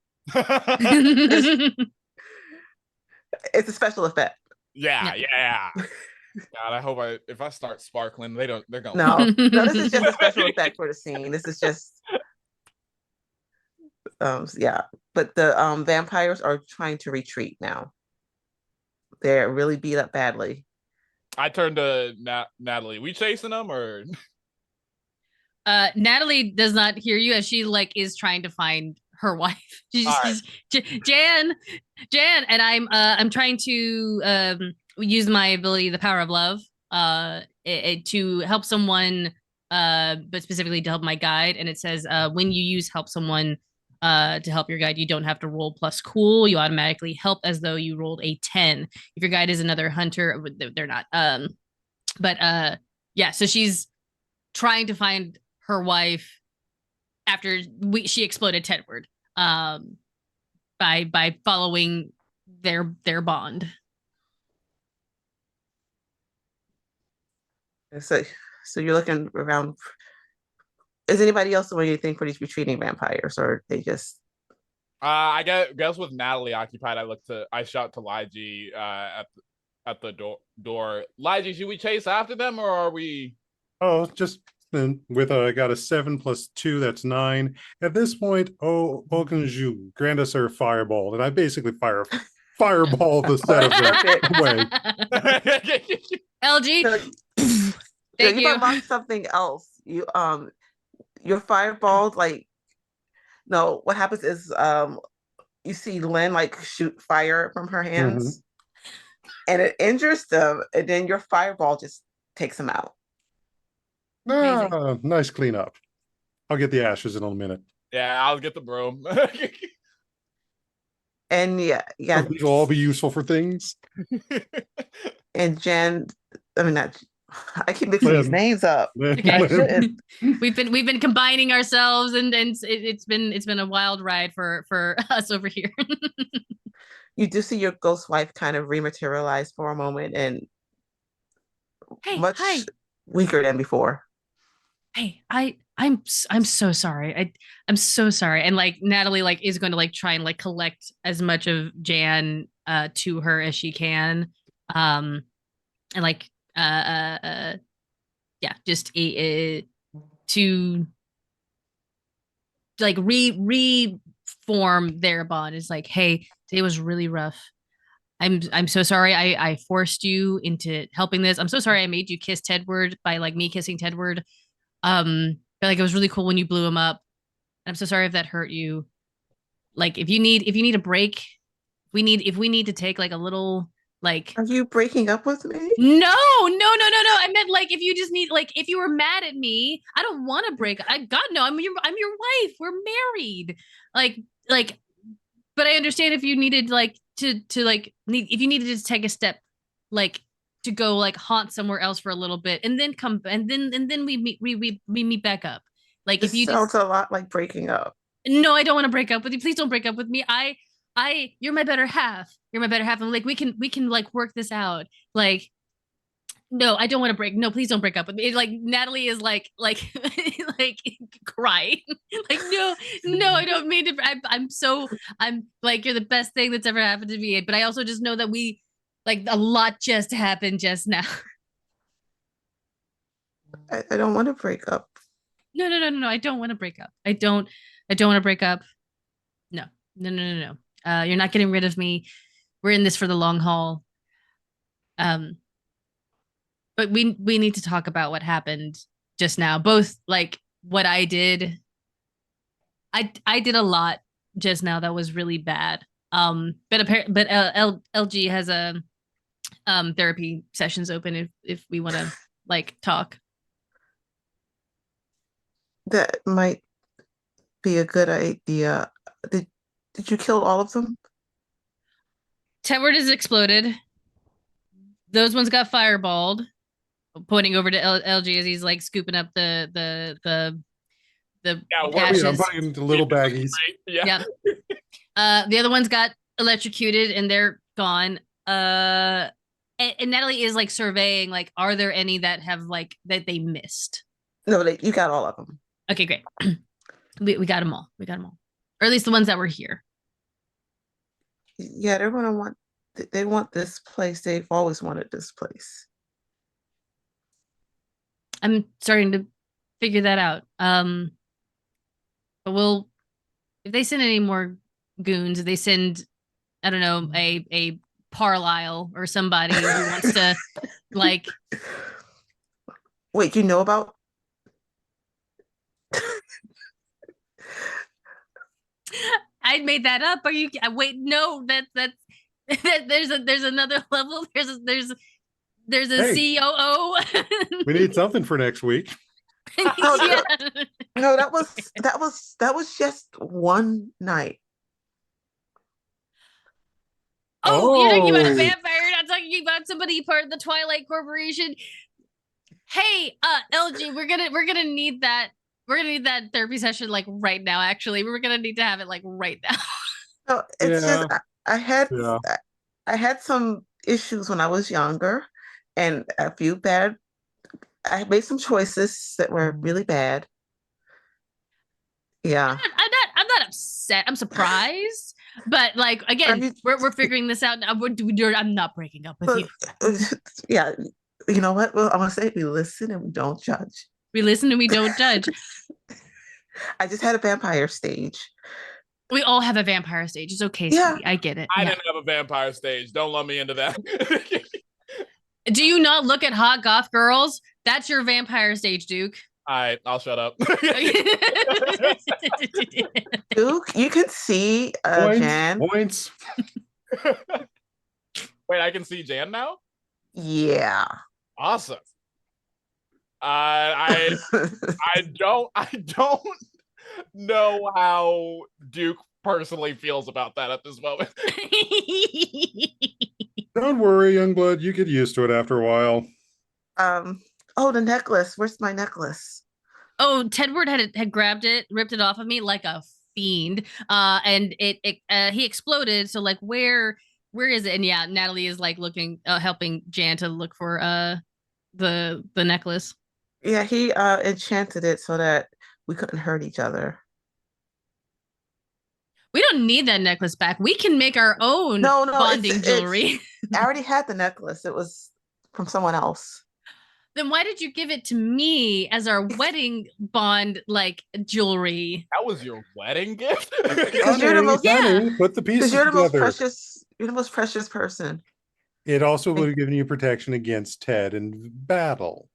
It's a special effect. Yeah. God, I hope if I start sparkling, they're gonna. No, this is just a special effect for the scene. This is just, yeah. But the vampires are trying to retreat now. They're really beat up badly. I turned to Natalie. We chasing them or? Natalie does not hear you as she like is trying to find her wife. She's Jan, and I'm trying to use my ability, the power of love, to help someone, but specifically to help my guide. And it says when you use help someone to help your guide, you don't have to roll plus cool. You automatically help as though you rolled a 10. If your guide is another hunter, they're not. Yeah. So she's trying to find her wife after she exploded Tedward, by following their bond. So you're looking around. Is anybody else doing anything for these retreating vampires, or they just? I guess with Natalie occupied, I shout to Lige at the door. Lige, should we chase after them or are we? Oh, just with I got a 7 plus 2, that's 9. At this point, Okanju, grant us our fireball, and I basically fireball the set of them away. LG, Thank you. Unlocked something else. Your fireballs, like, no, what happens is you see Lynn like shoot fire from her hands, and it injures them, and then your fireball just takes them out. Nice cleanup. I'll get the ashes in a minute. Yeah, I'll get the broom. And yeah, These will all be useful for things. And Jen, I mean, not. I keep mixing these names up. Okay. We've been combining ourselves, and it's been a wild ride for us over here. You do see your ghost wife kind of rematerialize for a moment, and much weaker than before. Hey, I'm so sorry. I'm so sorry. And like Natalie like is going to like try and like collect as much of Jan to her as she can. and like yeah, just to like reform their bond. Is like, hey, today was really rough. I'm so sorry I forced you into helping this. I'm so sorry I made you kiss Tedward by like me kissing Tedward. But like it was really cool when you blew him up. I'm so sorry if that hurt you. Like if you need a break, if we need to take like a little like Are you breaking up with me? no. I meant like if you just need like if you were mad at me, I don't want to break. God no, I'm your wife. We're married. Like but I understand if you needed like to like if you needed to take a step like to go like haunt somewhere else for a little bit and then come and then we meet back up. Like if This you sounds a lot like breaking up. no, I don't want to break up with you. Please don't break up with me. You're my better half. You're my better half. And like we can like work this out. Like no, I don't want to break. No, please don't break up with me. Like Natalie is like like crying. Like no, I don't mean to. I'm like you're the best thing that's ever happened to me. But I also just know that we like a lot just happened just now. I don't want to break up. No. I don't want to break up. I don't want to break up. No. You're not getting rid of me. We're in this for the long haul. But we need to talk about what happened just now. Both like what I did. I did a lot just now that was really bad. LG has a therapy sessions open if we want to like talk. That might be a good idea. Did you kill all of them? Tedward is exploded. Those ones got fireballed. Pointing over to LG as he's like scooping up the ashes. I'm putting it into little baggies. Yeah. The other ones got electrocuted and they're gone. And Natalie is like surveying, like, are there any that have like that they missed? No, you got all of them. Okay, great. we got them all. We got them all, or at least the ones that were here. Yeah, they're gonna want. They want this place. They've always wanted this place. I'm starting to figure that out. But we'll if they send any more goons, if they send, I don't know, a Parlisle or somebody who wants to like. Wait, you know about? I made that up. Are you? Wait, no. That's there's another level. There's a Hey. COO. We need something for next week. Oh, no, that was just one night. Oh, you're talking about a Oh. vampire. You're not talking about somebody part of the Twilight Corporation. Hey, LG, we're gonna need that. We're gonna need that therapy session like right now. Actually, we're gonna need to have it like right now. No, it's Yeah. just I had Yeah. I had some issues when I was younger, and a few bad. I made some choices that were really bad. Yeah. I'm not upset. I'm surprised. But like Are again, you- we're figuring this out now. I'm not breaking up with But, you. yeah, you know what? Well, I'm gonna say we listen and we don't judge. We listen and we don't judge. I just had a vampire stage. We all have a vampire stage. It's okay, Yeah. sweetie. I get it. I Yeah. didn't have a vampire stage. Don't let me into that. Do you not look at hot goth girls? That's your vampire stage, Duke. All right, I'll shut up. Duke, you can see Jan. Points. Wait, I can see Jan now? Yeah. Awesome. I don't know how Duke personally feels about that at this moment. Don't worry, Youngblood. You get used to it after a while. Oh, the necklace. Where's my necklace? Oh, Tedward had grabbed it, ripped it off of me like a fiend. And he exploded. So like, where is it? And yeah, Natalie is like looking, helping Jan to look for the necklace. Yeah, he enchanted it so that we couldn't hurt each other. We don't need that necklace back. We can make our own No, bonding jewelry. I already had the necklace. It was from someone else. Then why did you give it to me as our wedding bond like jewelry? That was your wedding gift? Because you're the most Honey, put the because pieces you're the most together. precious. You're the most precious person. It also would have given you protection against Ted in battle.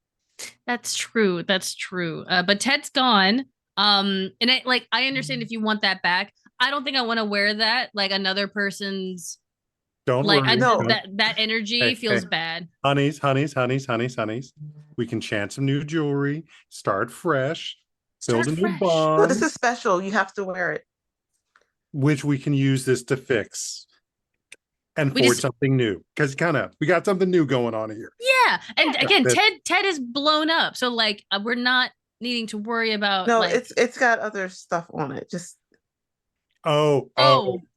That's true. That's true. But Ted's gone. And I understand if you want that back. I don't think I want to wear that like another person's. Don't Like worry. No. that energy Hey, feels hey. bad. Honeys. We can chant some new jewelry, start fresh, build a new fresh. No, bond, this is special. You have to wear it. which we can use this to fix and We forge just- something new. Because we got something new going on here. Yeah, and again, that- Ted is blown up, so like we're not needing to worry about. No, like, it's got other stuff on it. Just Oh,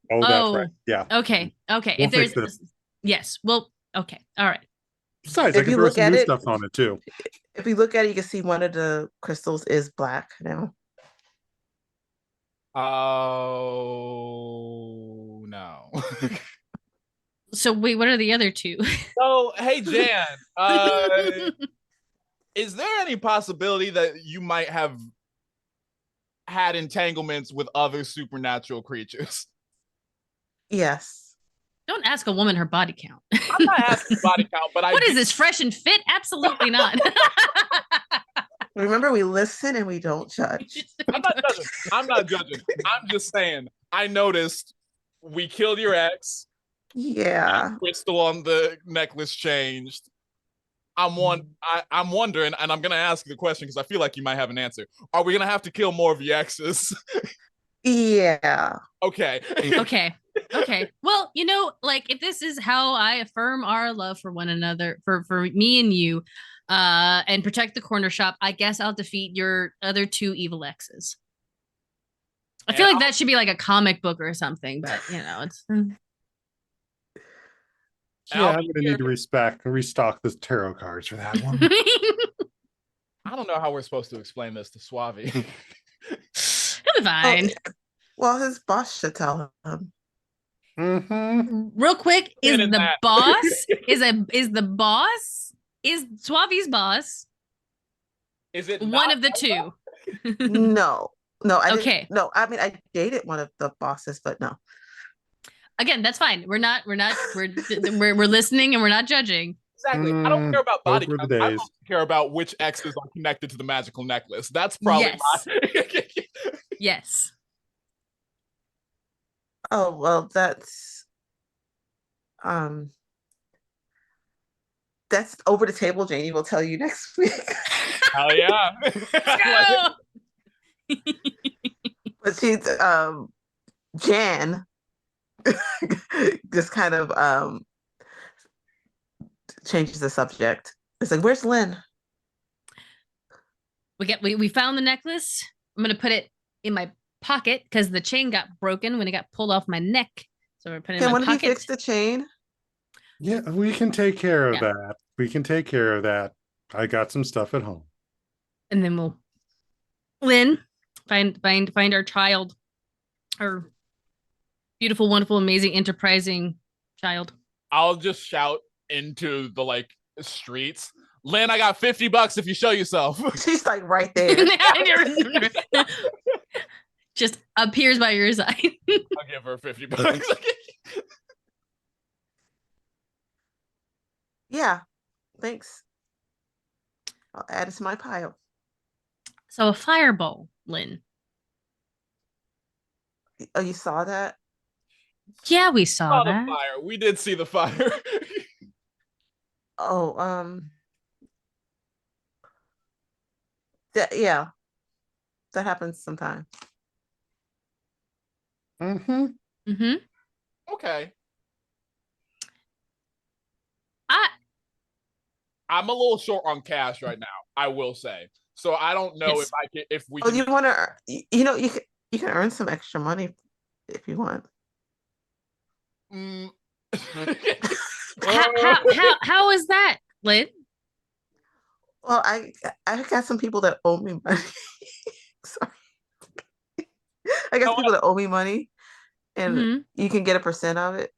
that's right. Yeah. Okay. We'll If there's fix this. yes, well, okay, all right. Besides, I if can you throw look some at new it, stuff on it too. if you look at it, you can see one of the crystals is black now. Oh no. So wait, what are the other two? So hey Jan, is there any possibility that you might have had entanglements with other supernatural creatures? Yes. Don't ask a woman her body count. I'm not asking body count, but What is this, fresh and fit? Absolutely not. Remember, we listen and we don't judge. I'm not judging. I'm just saying, I noticed we killed your ex. Yeah. Crystal on the necklace changed. I'm wondering, and I'm gonna ask the question because I feel like you might have an answer. Are we gonna have to kill more of your exes? Yeah. Okay. Okay. Well, like if this is how I affirm our love for one another, for me and you, and protect the corner shop, I guess I'll defeat your other two evil exes. I feel like that should be like a comic book or something, but it's. Yeah, I'm gonna need to restock the tarot cards for that one. I don't know how we're supposed to explain this to Suave. It'll be fine. Well, his boss should tell him. Real quick, is Get in the that. boss is Suave's boss Is it one not? of the two? No. I Okay. didn't. No, I mean I dated one of the bosses, but no. Again, that's fine. We're listening and we're not judging. Exactly. I don't care about body those were count. the I days. don't care about which exes are connected to the magical necklace. That's probably Yes. Oh well, that's over the table. Janie will tell you next week. Hell yeah. Go! But she's Jan just kind of changes the subject. It's like, where's Lynn? We found the necklace. I'm gonna put it in my pocket because the chain got broken when it got pulled off my neck. So we're putting it in Can my one of pocket. you fix the chain? Yeah, we can take care of Yeah. that. We can take care of that. I got some stuff at home. And then we'll Lynn find our child, our beautiful, wonderful, amazing, enterprising child. I'll just shout into the streets. Lynn, I got $50 if you show yourself. She's like right there. Just appears by your side. I'll give her $50. Yeah, thanks. I'll add it to my pile. So a fireball, Lynn. Oh, you saw that? Yeah, we saw The that. fire. We did see the fire. Oh, that happens sometimes. Mm-hmm. Okay. I'm a little short on cash right now, I will say. So I don't know Yes. if we Oh, can. you want to? You can earn some extra money if you want. Mm. How is that, Lynn? Well, I got some people that owe me money. Sorry, I got some people that owe me money, and Mhm. you can get a percent of it.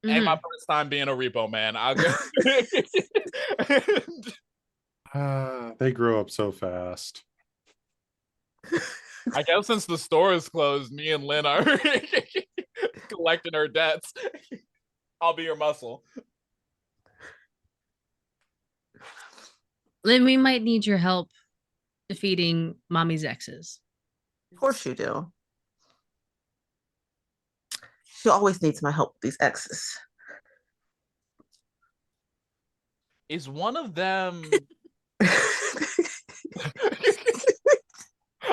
Ain't my Mhm. first time being a repo man. I'll go. They grow up so fast. I guess since the store is closed, me and Lynn are collecting her debts. I'll be your muscle. Lynn, we might need your help defeating mommy's exes. Of course you do. She always needs my help with these exes. Is one of them?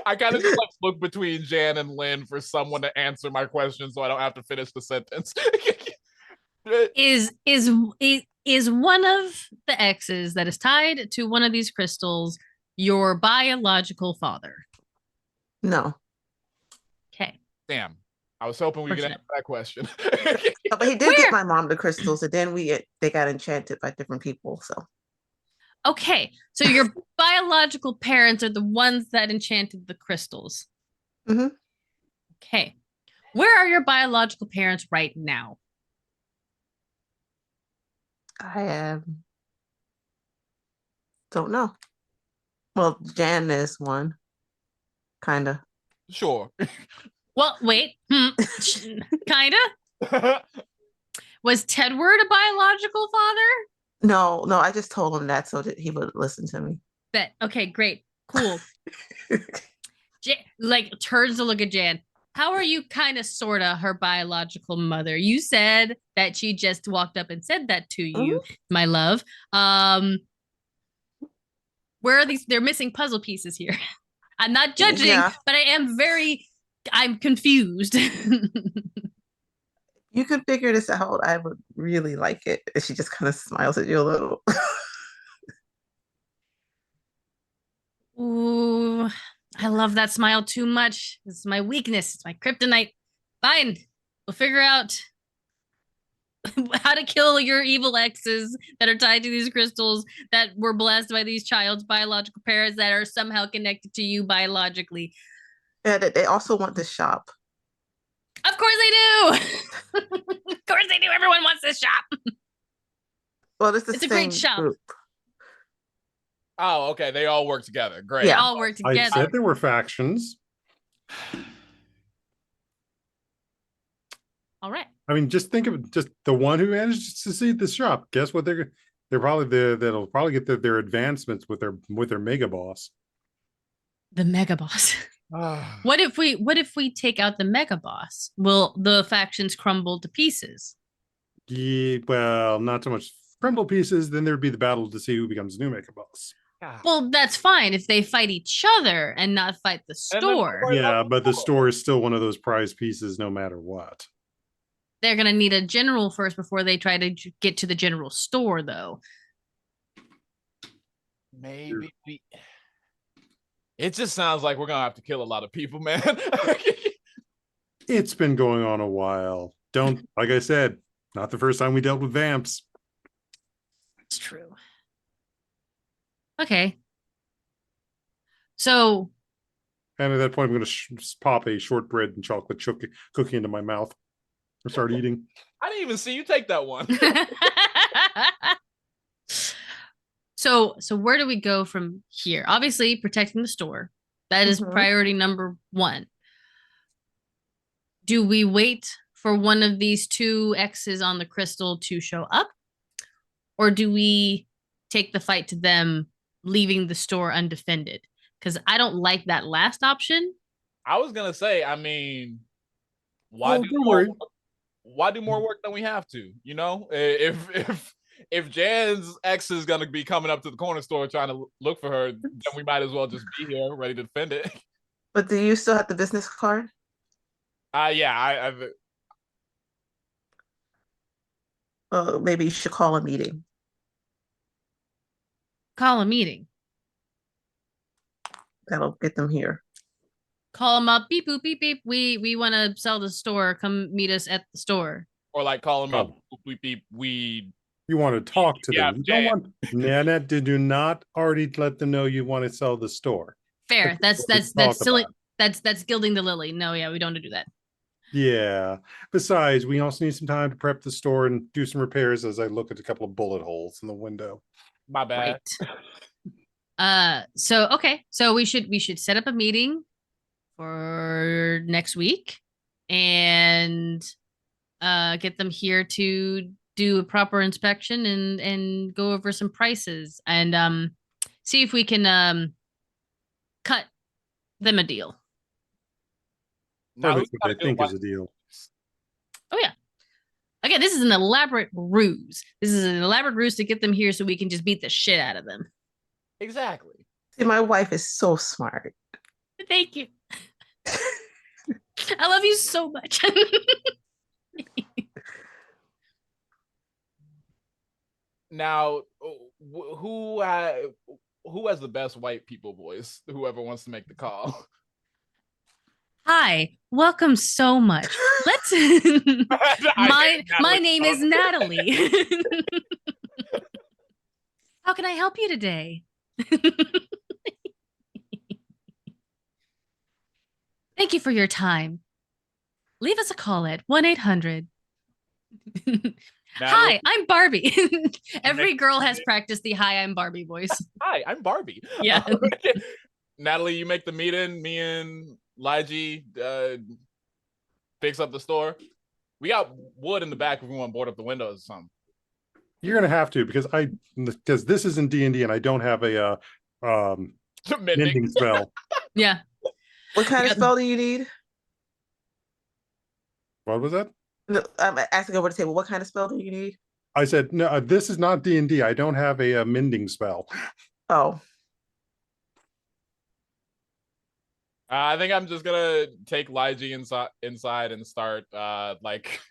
I kind of just like look between Jan and Lynn for someone to answer my question, so I don't have to finish the sentence. Is one of the exes that is tied to one of these crystals your biological father? No. Okay. Damn, I was hoping we could Fortunate. answer that question. But he did get my mom the crystals, and then they got enchanted by different people. So Okay, so your biological parents are the ones that enchanted the crystals. Mhm. Okay. Where are your biological parents right now? I don't know. Well, Jan is one, kind of. Sure. Well, wait. Kinda? Was Tedward a biological father? No, no, I just told him that so that he would listen to me. Bet. Okay, great. Cool. Like turns to look at Jan. How are you kind of sort of her biological mother? You said that she just walked up and said that to you, my love. Where are these? They're missing puzzle pieces here. I'm not judging, Yeah. but I'm confused. You could figure this out. I would really like it. And she just kind of smiles at you a little. Ooh, I love that smile too much. It's my weakness. It's my kryptonite. Fine. We'll figure out how to kill your evil exes that are tied to these crystals that were blessed by these child's biological parents that are somehow connected to you biologically. Yeah, they also want this shop. Of course they do. Of course they do. Everyone wants this shop. Well, it's a same great shop. group. Oh, okay. They all work together. Great. They Yeah. all work I together. said there were factions. All right. I mean, just think of it, just the one who managed to see the shop. Guess what? They're probably that'll probably get their advancements with their mega boss. The mega boss. What if we take out the mega boss? Will the factions crumble to pieces? Yeah, well, not so much crumble pieces. Then there'd be the battle to see who becomes new mega boss. Well, that's fine if they fight each other and not fight the store. Yeah, but the store is still one of those prize pieces, no matter what. They're gonna need a general first before they try to get to the general store, though. Maybe we. It just sounds like we're gonna have to kill a lot of people, man. It's been going on a while. Don't, like I said, not the first time we dealt with vamps. It's true. Okay. So, And at that point, I'm going to pop a shortbread and chocolate cookie into my mouth and start eating. I didn't even see you take that one. so where do we go from here? Obviously, protecting the store. That is priority number 1. Do we wait for one of these 2 X's on the crystal to show up? Or do we take the fight to them, leaving the store undefended? Because I don't like that last option. I was gonna say, I mean, why do more work than we have to? You know, if Jan's ex is gonna be coming up to the corner store trying to look for her, then we might as well just be here ready to defend it. But do you still have the business card? Yeah, Maybe you should call a meeting. Call a meeting. That'll get them here. Call them up. Beep boop beep beep. We want to sell the store. Come meet us at the store. or like call them up. We You want to talk to Yeah, them. You don't want Nana, did you not already let them know you want to sell the store? Fair. That's what we talk silly. about. That's gilding the lily. No, yeah, we don't do that. Yeah. Besides, we also need some time to prep the store and do some repairs as I look at a couple of bullet holes in the window. My bad. So we should set up a meeting for next week and get them here to do a proper inspection and go over some prices and see if we can cut them a deal. Now, Or who's what got a they good think wife? is a deal. Oh yeah. Again, this is an elaborate ruse. This is an elaborate ruse to get them here so we can just beat the shit out of them. Exactly. See, my wife is so smart. Thank you. I love you so much. Now, who has the best white people voice? Whoever wants to make the call. Hi, welcome so much. Let's my name is Natalie. How can I help you today? Thank you for your time. Leave us a call at 1-800. Hi, I'm Barbie. Every girl has practiced the hi, I'm Barbie voice. Hi, I'm Barbie. Yeah. Natalie, you make the meeting. Me and Lige fix up the store. We got wood in the back if we want to board up the windows or something. You're gonna have to because this isn't D&D and I don't have a mending spell. Yeah. What kind of spell do you need? What was that? No, I'm asking over the table. What kind of spell do you need? I said no. This is not D&D. I don't have a mending spell. Oh, I think I'm just gonna take Lige inside and start like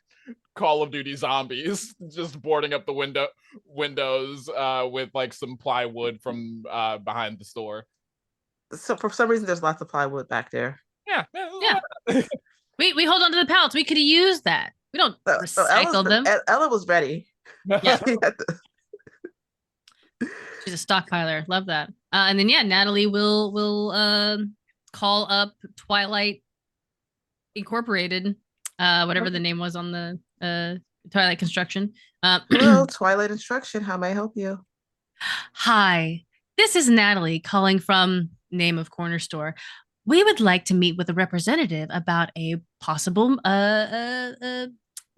Call of Duty zombies, just boarding up the windows with like some plywood from behind the store. so for some reason, there's lots of plywood back there. Yeah. We hold on to the pallets. We could have used that. We don't recycle them. Ella was ready. Yeah. She's a stockpiler. Love that. And then Natalie will call up Twilight Incorporated, whatever the name was on the Twilight Construction. Hello, Twilight Instruction. How may I help you? Hi, this is Natalie calling from name of corner store. We would like to meet with a representative about a possible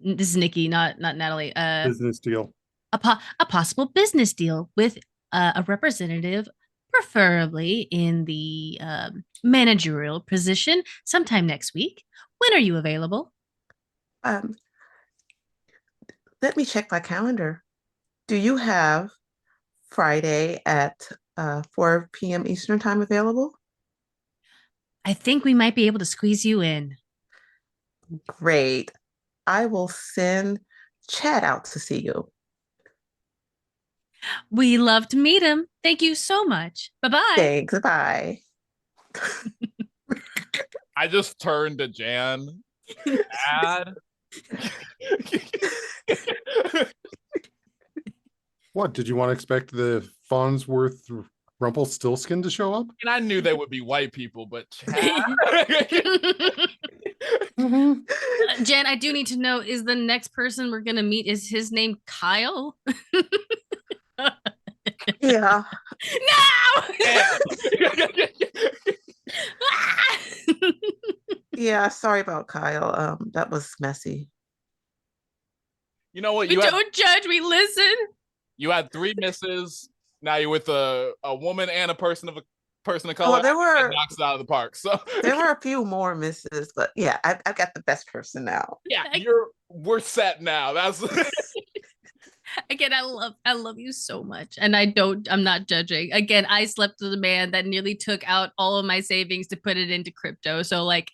this is Nikki, not Natalie. Business deal. A possible business deal with a representative, preferably in the managerial position, sometime next week. When are you available? Let me check my calendar. Do you have Friday at 4 p.m. Eastern time available? I think we might be able to squeeze you in. Great. I will send Chad out to see you. We love to meet him. Thank you so much. Bye-bye. Thanks. Bye. I just turned to Jan. Dad. What did you want to expect the Farnsworth Rumpelstiltskin to show up? And I knew they would be white people, but Jen, I do need to know, is the next person we're gonna meet, is his name Kyle? Yeah. No! Yeah, sorry about Kyle. That was messy. You know what? We don't judge, we listen. You had 3 misses. Now you're with a woman and a person of color. Well, there were knocks it out of the park. So there were a few more misses, but yeah, I've got the best person now. yeah, we're set now. That's again, I love you so much, and I'm not judging. Again, I slept with a man that nearly took out all of my savings to put it into crypto. So like,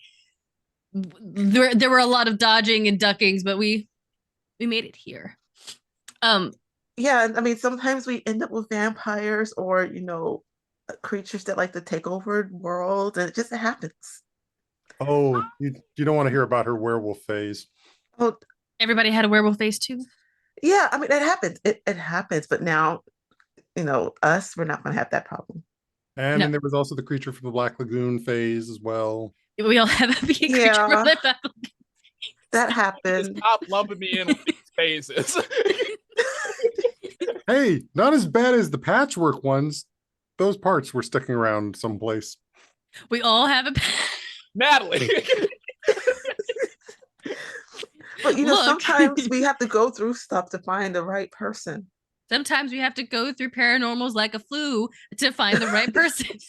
there were a lot of dodging and duckings, but we made it here. Yeah, I mean, sometimes we end up with vampires or creatures that like to take over the world, and it just happens. Oh, you don't want to hear about her werewolf phase. Oh, everybody had a werewolf face too. Yeah, I mean, it happens. It happens, but now, us, we're not going to have that problem. And then there was also the creature from the Black Lagoon phase as well. We all have a big creature from the Black Lagoon. that happened. Stop lumping me in with these phases. Hey, not as bad as the patchwork ones. Those parts were sticking around someplace. We all have a. Natalie. But Look. sometimes we have to go through stuff to find the right person. Sometimes we have to go through paranormals like a flu to find the right person.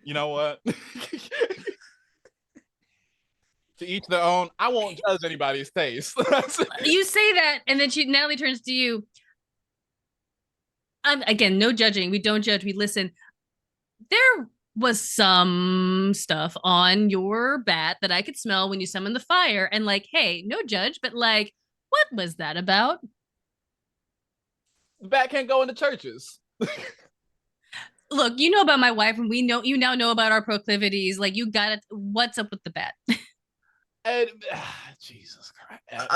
You know what? To each their own. I won't judge anybody's taste. You say that, and then Natalie turns to you. Again, no judging. We don't judge. We listen. There was some stuff on your bat that I could smell when you summoned the fire, and like, hey, no judge, but like, what was that about? The bat can't go into churches. Look, you know about my wife, and you now know about our proclivities. Like, you got it. What's up with the bat? And Jesus Christ.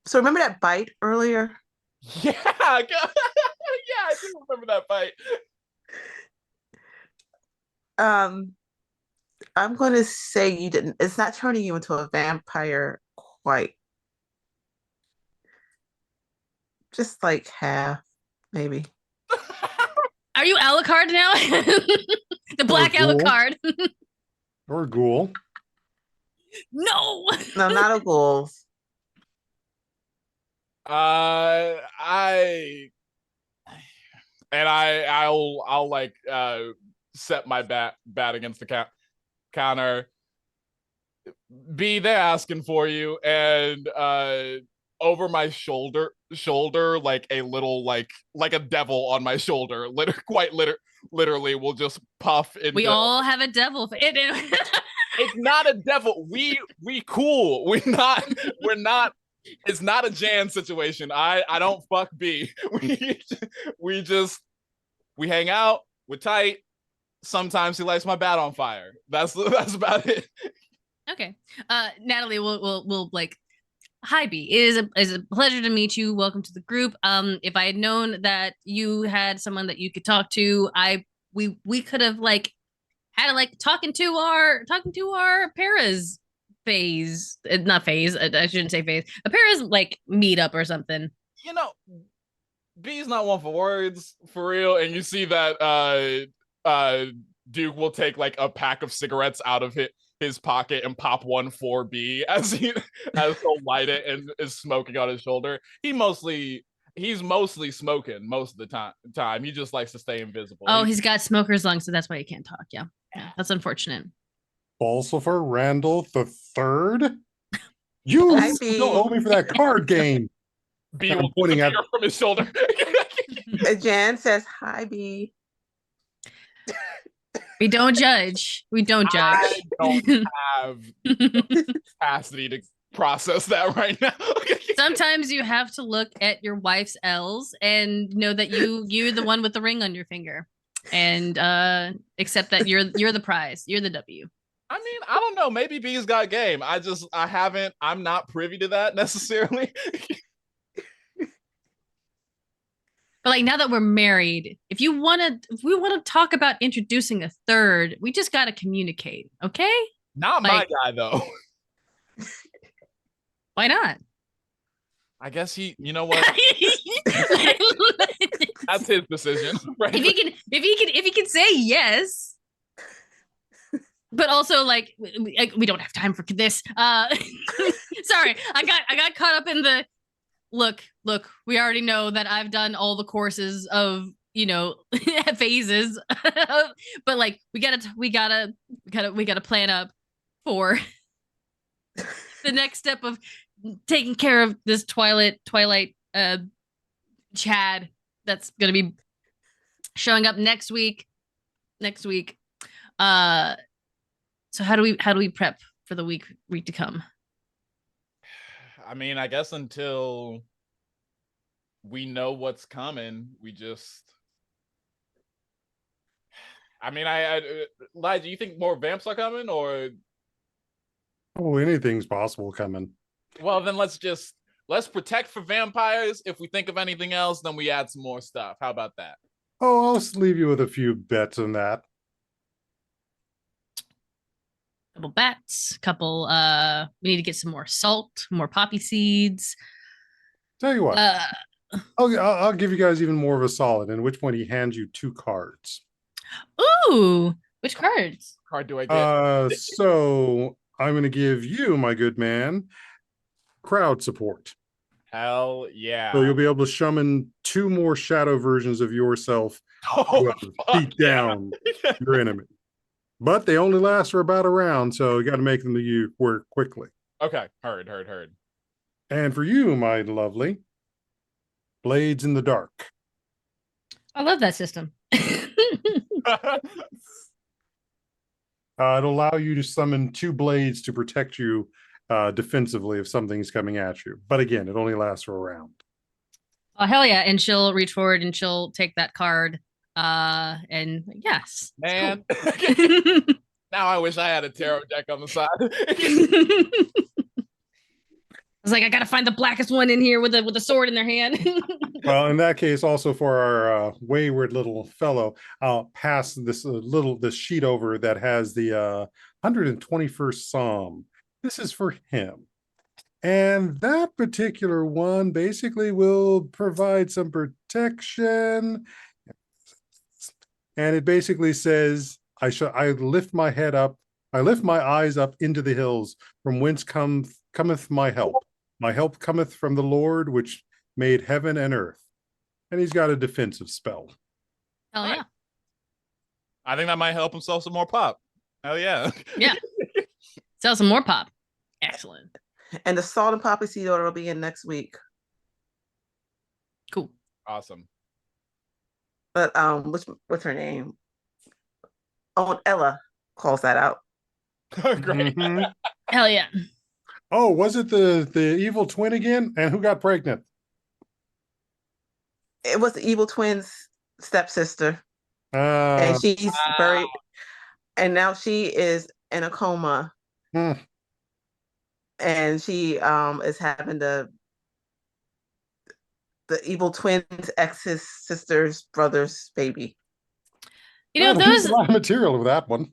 So remember that bite earlier? Yeah. Yeah, I do remember that fight. I'm going to say you didn't. It's not turning you into a vampire quite. Just like half, maybe. Are you Alucard now? The black Alucard. Or ghoul. No. No, not a ghoul. I'll like set my bat against the counter. B, they're asking for you, and over my shoulder, like a little like a devil on my shoulder, literally will just puff into. We all have a devil. It's not a devil. We cool. We're not. It's not a Jan situation. I don't fuck B. We hang out. We're tight. Sometimes he lights my bat on fire. That's about it. Okay. Natalie, we'll like, hi B. It is a pleasure to meet you. Welcome to the group. If I had known that you had someone that you could talk to, we could have like had like talking to our paras phase. Not phase. I shouldn't say phase. A paras like meetup or something. You know, B's not one for words for real, and you see that Duke will take like a pack of cigarettes out of his pocket and pop one for B as he'll light it and is smoking on his shoulder. He's mostly smoking most of the time. He just likes to stay invisible. Oh, he's got smoker's lungs, so that's why he can't talk. Yeah, that's unfortunate. Balsifer Randall the Third. You don't owe me for that card game. B will pointing at from his shoulder. Jan says, "Hi, B." We don't judge. We don't judge. I don't have the capacity to process that right now. Sometimes you have to look at your wife's L's and know that you're the one with the ring on your finger, and accept that you're the prize. You're the W. I mean, I don't know. Maybe B's got game. I'm not privy to that necessarily. But like now that we're married, if we want to talk about introducing a third, we just got to communicate, okay? Not my guy though. Why not? I guess you know what? That's his decision. Right? If he can say yes, but also like we don't have time for this. Sorry, I got caught up in the look. We already know that I've done all the courses of phases, but like we gotta plan up for the next step of taking care of this Twilight Chad that's gonna be showing up next week. So how do we prep for the week to come? I mean, I guess until we know what's coming, we just. I mean, Elijah, you think more vamps are coming, or? Oh, anything's possible coming. Well, then let's protect for vampires. If we think of anything else, then we add some more stuff. How about that? Oh, I'll just leave you with a few bets on that. couple bats, couple we need to get some more salt, more poppy seeds. Tell you what, Uh I'll give you guys even more of a solid, in which point he hands you 2 cards. ooh, which cards? Card do I get? So I'm going to give you, my good man, crowd support. Hell yeah. So you'll be able to summon 2 more shadow versions of yourself Oh, to fuck beat yeah. down your enemy. But they only last for about a round, so you got to make them to you work quickly. Okay, heard. And for you, my lovely, Blades in the Dark. I love that system. It'll allow you to summon 2 blades to protect you defensively if something's coming at you. But again, it only lasts for a round. Oh hell yeah. And she'll reach forward and she'll take that card. And yes. Man. Cool. Now I wish I had a tarot deck on the side. I was like, I gotta find the blackest one in here with a sword in their hand. Well, in that case, also for our wayward little fellow, I'll pass this this sheet over that has the 121st Psalm. This is for him. And that particular one basically will provide some protection. And it basically says, I lift my head up, I lift my eyes up into the hills, from whence cometh my help. My help cometh from the Lord, which made heaven and earth. And he's got a defensive spell. Hell yeah. I think that might help him sell some more pop. Hell yeah. Yeah. Sell some more pop. Excellent. And the salt and poppy seed order will be in next week. Cool. Awesome. But what's her name? Oh, Ella calls that out. Great. Mhm. Hell yeah. Oh, was it the evil twin again? And who got pregnant? It was the evil twins' stepsister, Uh, and she's very, and now she is in a coma, hmm. and she is having the evil twins' ex's sister's brother's baby. You know, Well, there's those a lot of material with that one.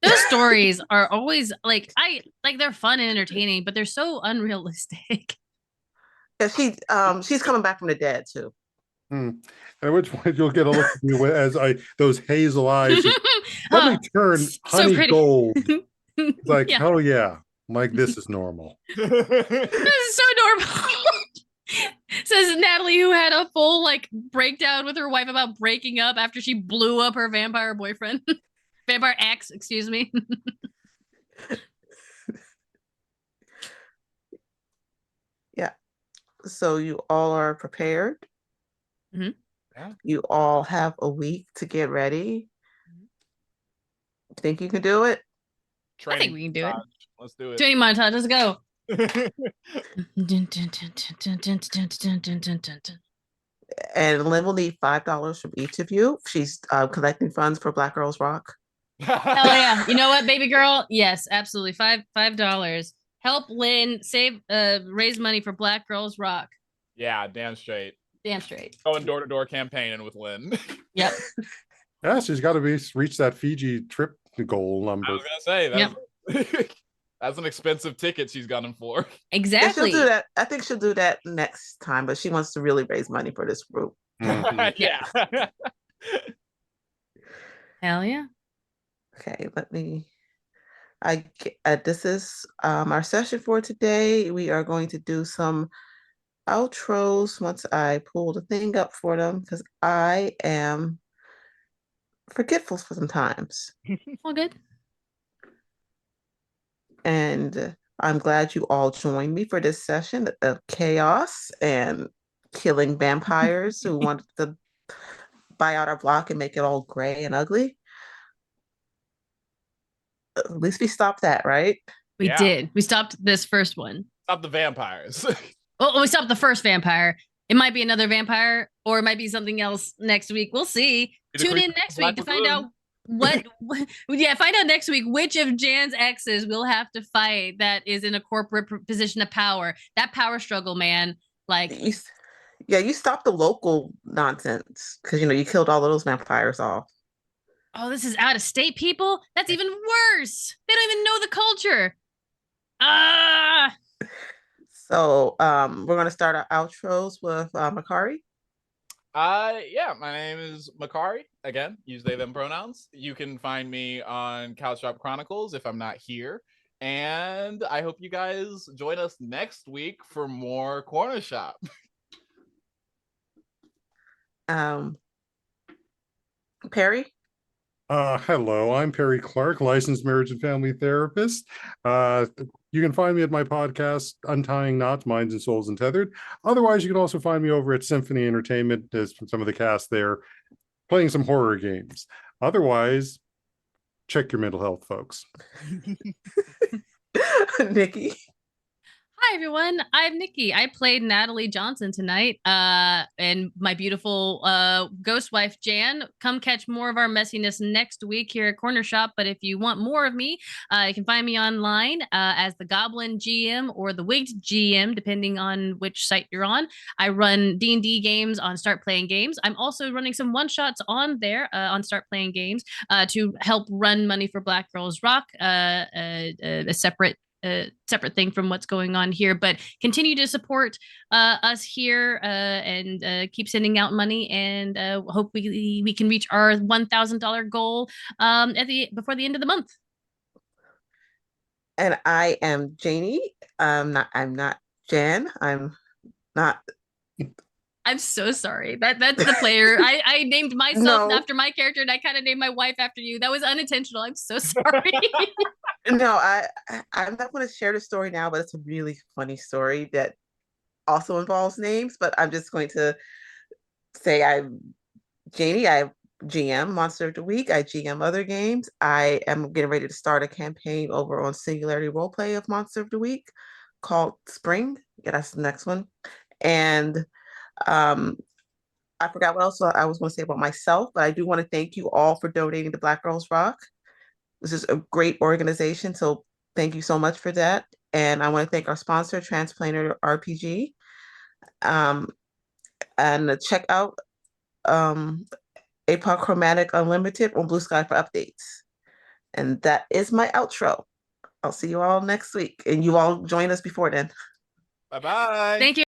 those stories are always like they're fun and entertaining, but they're so unrealistic. Yeah, she's coming back from the dead too. And at which point you'll get a look at me as those hazel eyes just suddenly turn So honey pretty. gold. It's like, Yeah. oh yeah, like this is normal. This is so normal. Says Natalie, who had a full like breakdown with her wife about breaking up after she blew up her vampire boyfriend. Vampire ex, excuse me. Yeah. So you all are prepared. Mhm. Yeah. You all have a week to get ready. Think you can do it? I think we can do it. Let's do it. Training montage, let's go. And Lynn will need $5 from each of you. She's collecting funds for Black Girls Rock. Hell yeah. You know what, baby girl? Yes, absolutely. $5. Help Lynn save raise money for Black Girls Rock. Yeah, damn straight. Damn straight. Going door-to-door campaigning with Lynn. Yep. Yeah, she's got to reach that Fiji trip goal number. I was gonna say that's, that's an expensive ticket she's gunning for. Yeah, Exactly. she'll do that. I think she'll do that next time, but she wants to really raise money for this group. Mhm. Yeah. Hell yeah. Okay, this is our session for today. We are going to do some outros once I pull the thing up for them because I am forgetful sometimes. All good. And I'm glad you all joined me for this session of chaos and killing vampires who wanted to buy out our block and make it all gray and ugly. At least we stopped that, right? We Yeah. did. We stopped this first one. Stop the vampires. Oh, we stopped the first vampire. It might be another vampire, or it might be something else next week. We'll see. Be the Tune in creature next from week to Black find out Lagoon. find out next week which of Jan's exes will have to fight that is in a corporate position of power. That power struggle, man. Like, You stopped the local nonsense because you killed all of those vampires off. Oh, this is out of state people? That's even worse. They don't even know the culture. Ah. So we're gonna start our outros with Makari. Yeah, my name is Makari. Again, use they them pronouns. You can find me on Couch Drop Chronicles if I'm not here. And I hope you guys join us next week for more Corner Shop. Perry. Hello, I'm Perry Clark, licensed marriage and family therapist. You can find me at my podcast, Untying Knots, Minds and Souls Untethered. Otherwise, you can also find me over at Symphony Entertainment as some of the cast there, playing some horror games. Otherwise, check your mental health, folks. Nikki. Hi everyone, I'm Nikki. I played Natalie Johnson tonight, and my beautiful ghost wife Jan. Come catch more of our messiness next week here at Corner Shop. But if you want more of me, you can find me online as the Goblin GM or the Wigged GM, depending on which site you're on. I run D&D games on Start Playing Games. I'm also running some one-shots on there on Start Playing Games to help run money for Black Girls Rock, a separate thing from what's going on here, but continue to support us here and keep sending out money, and hope we can reach our $1,000 goal before the end of the month. And I am Janie. I'm not Jan. I'm not. I'm so sorry. That's the player. I named myself after my character, and I kind of named my wife after you. That was unintentional. I'm so sorry. No, I'm not going to share the story now, but it's a really funny story that also involves names. But I'm just going to say I'm Janie. I GM Monster of the Week. I GM other games. I am getting ready to start a campaign over on Singularity Roleplay of Monster of the Week called Spring. Yeah, that's the next one. And I forgot what else I was going to say about myself, but I do want to thank you all for donating to Black Girls Rock. This is a great organization, so thank you so much for that. And I want to thank our sponsor, Transplanter RPG. And check out Apochromatic Unlimited on Blue Sky for updates. And that is my outro. I'll see you all next week, and you all join us before then. Bye-bye. Thank you.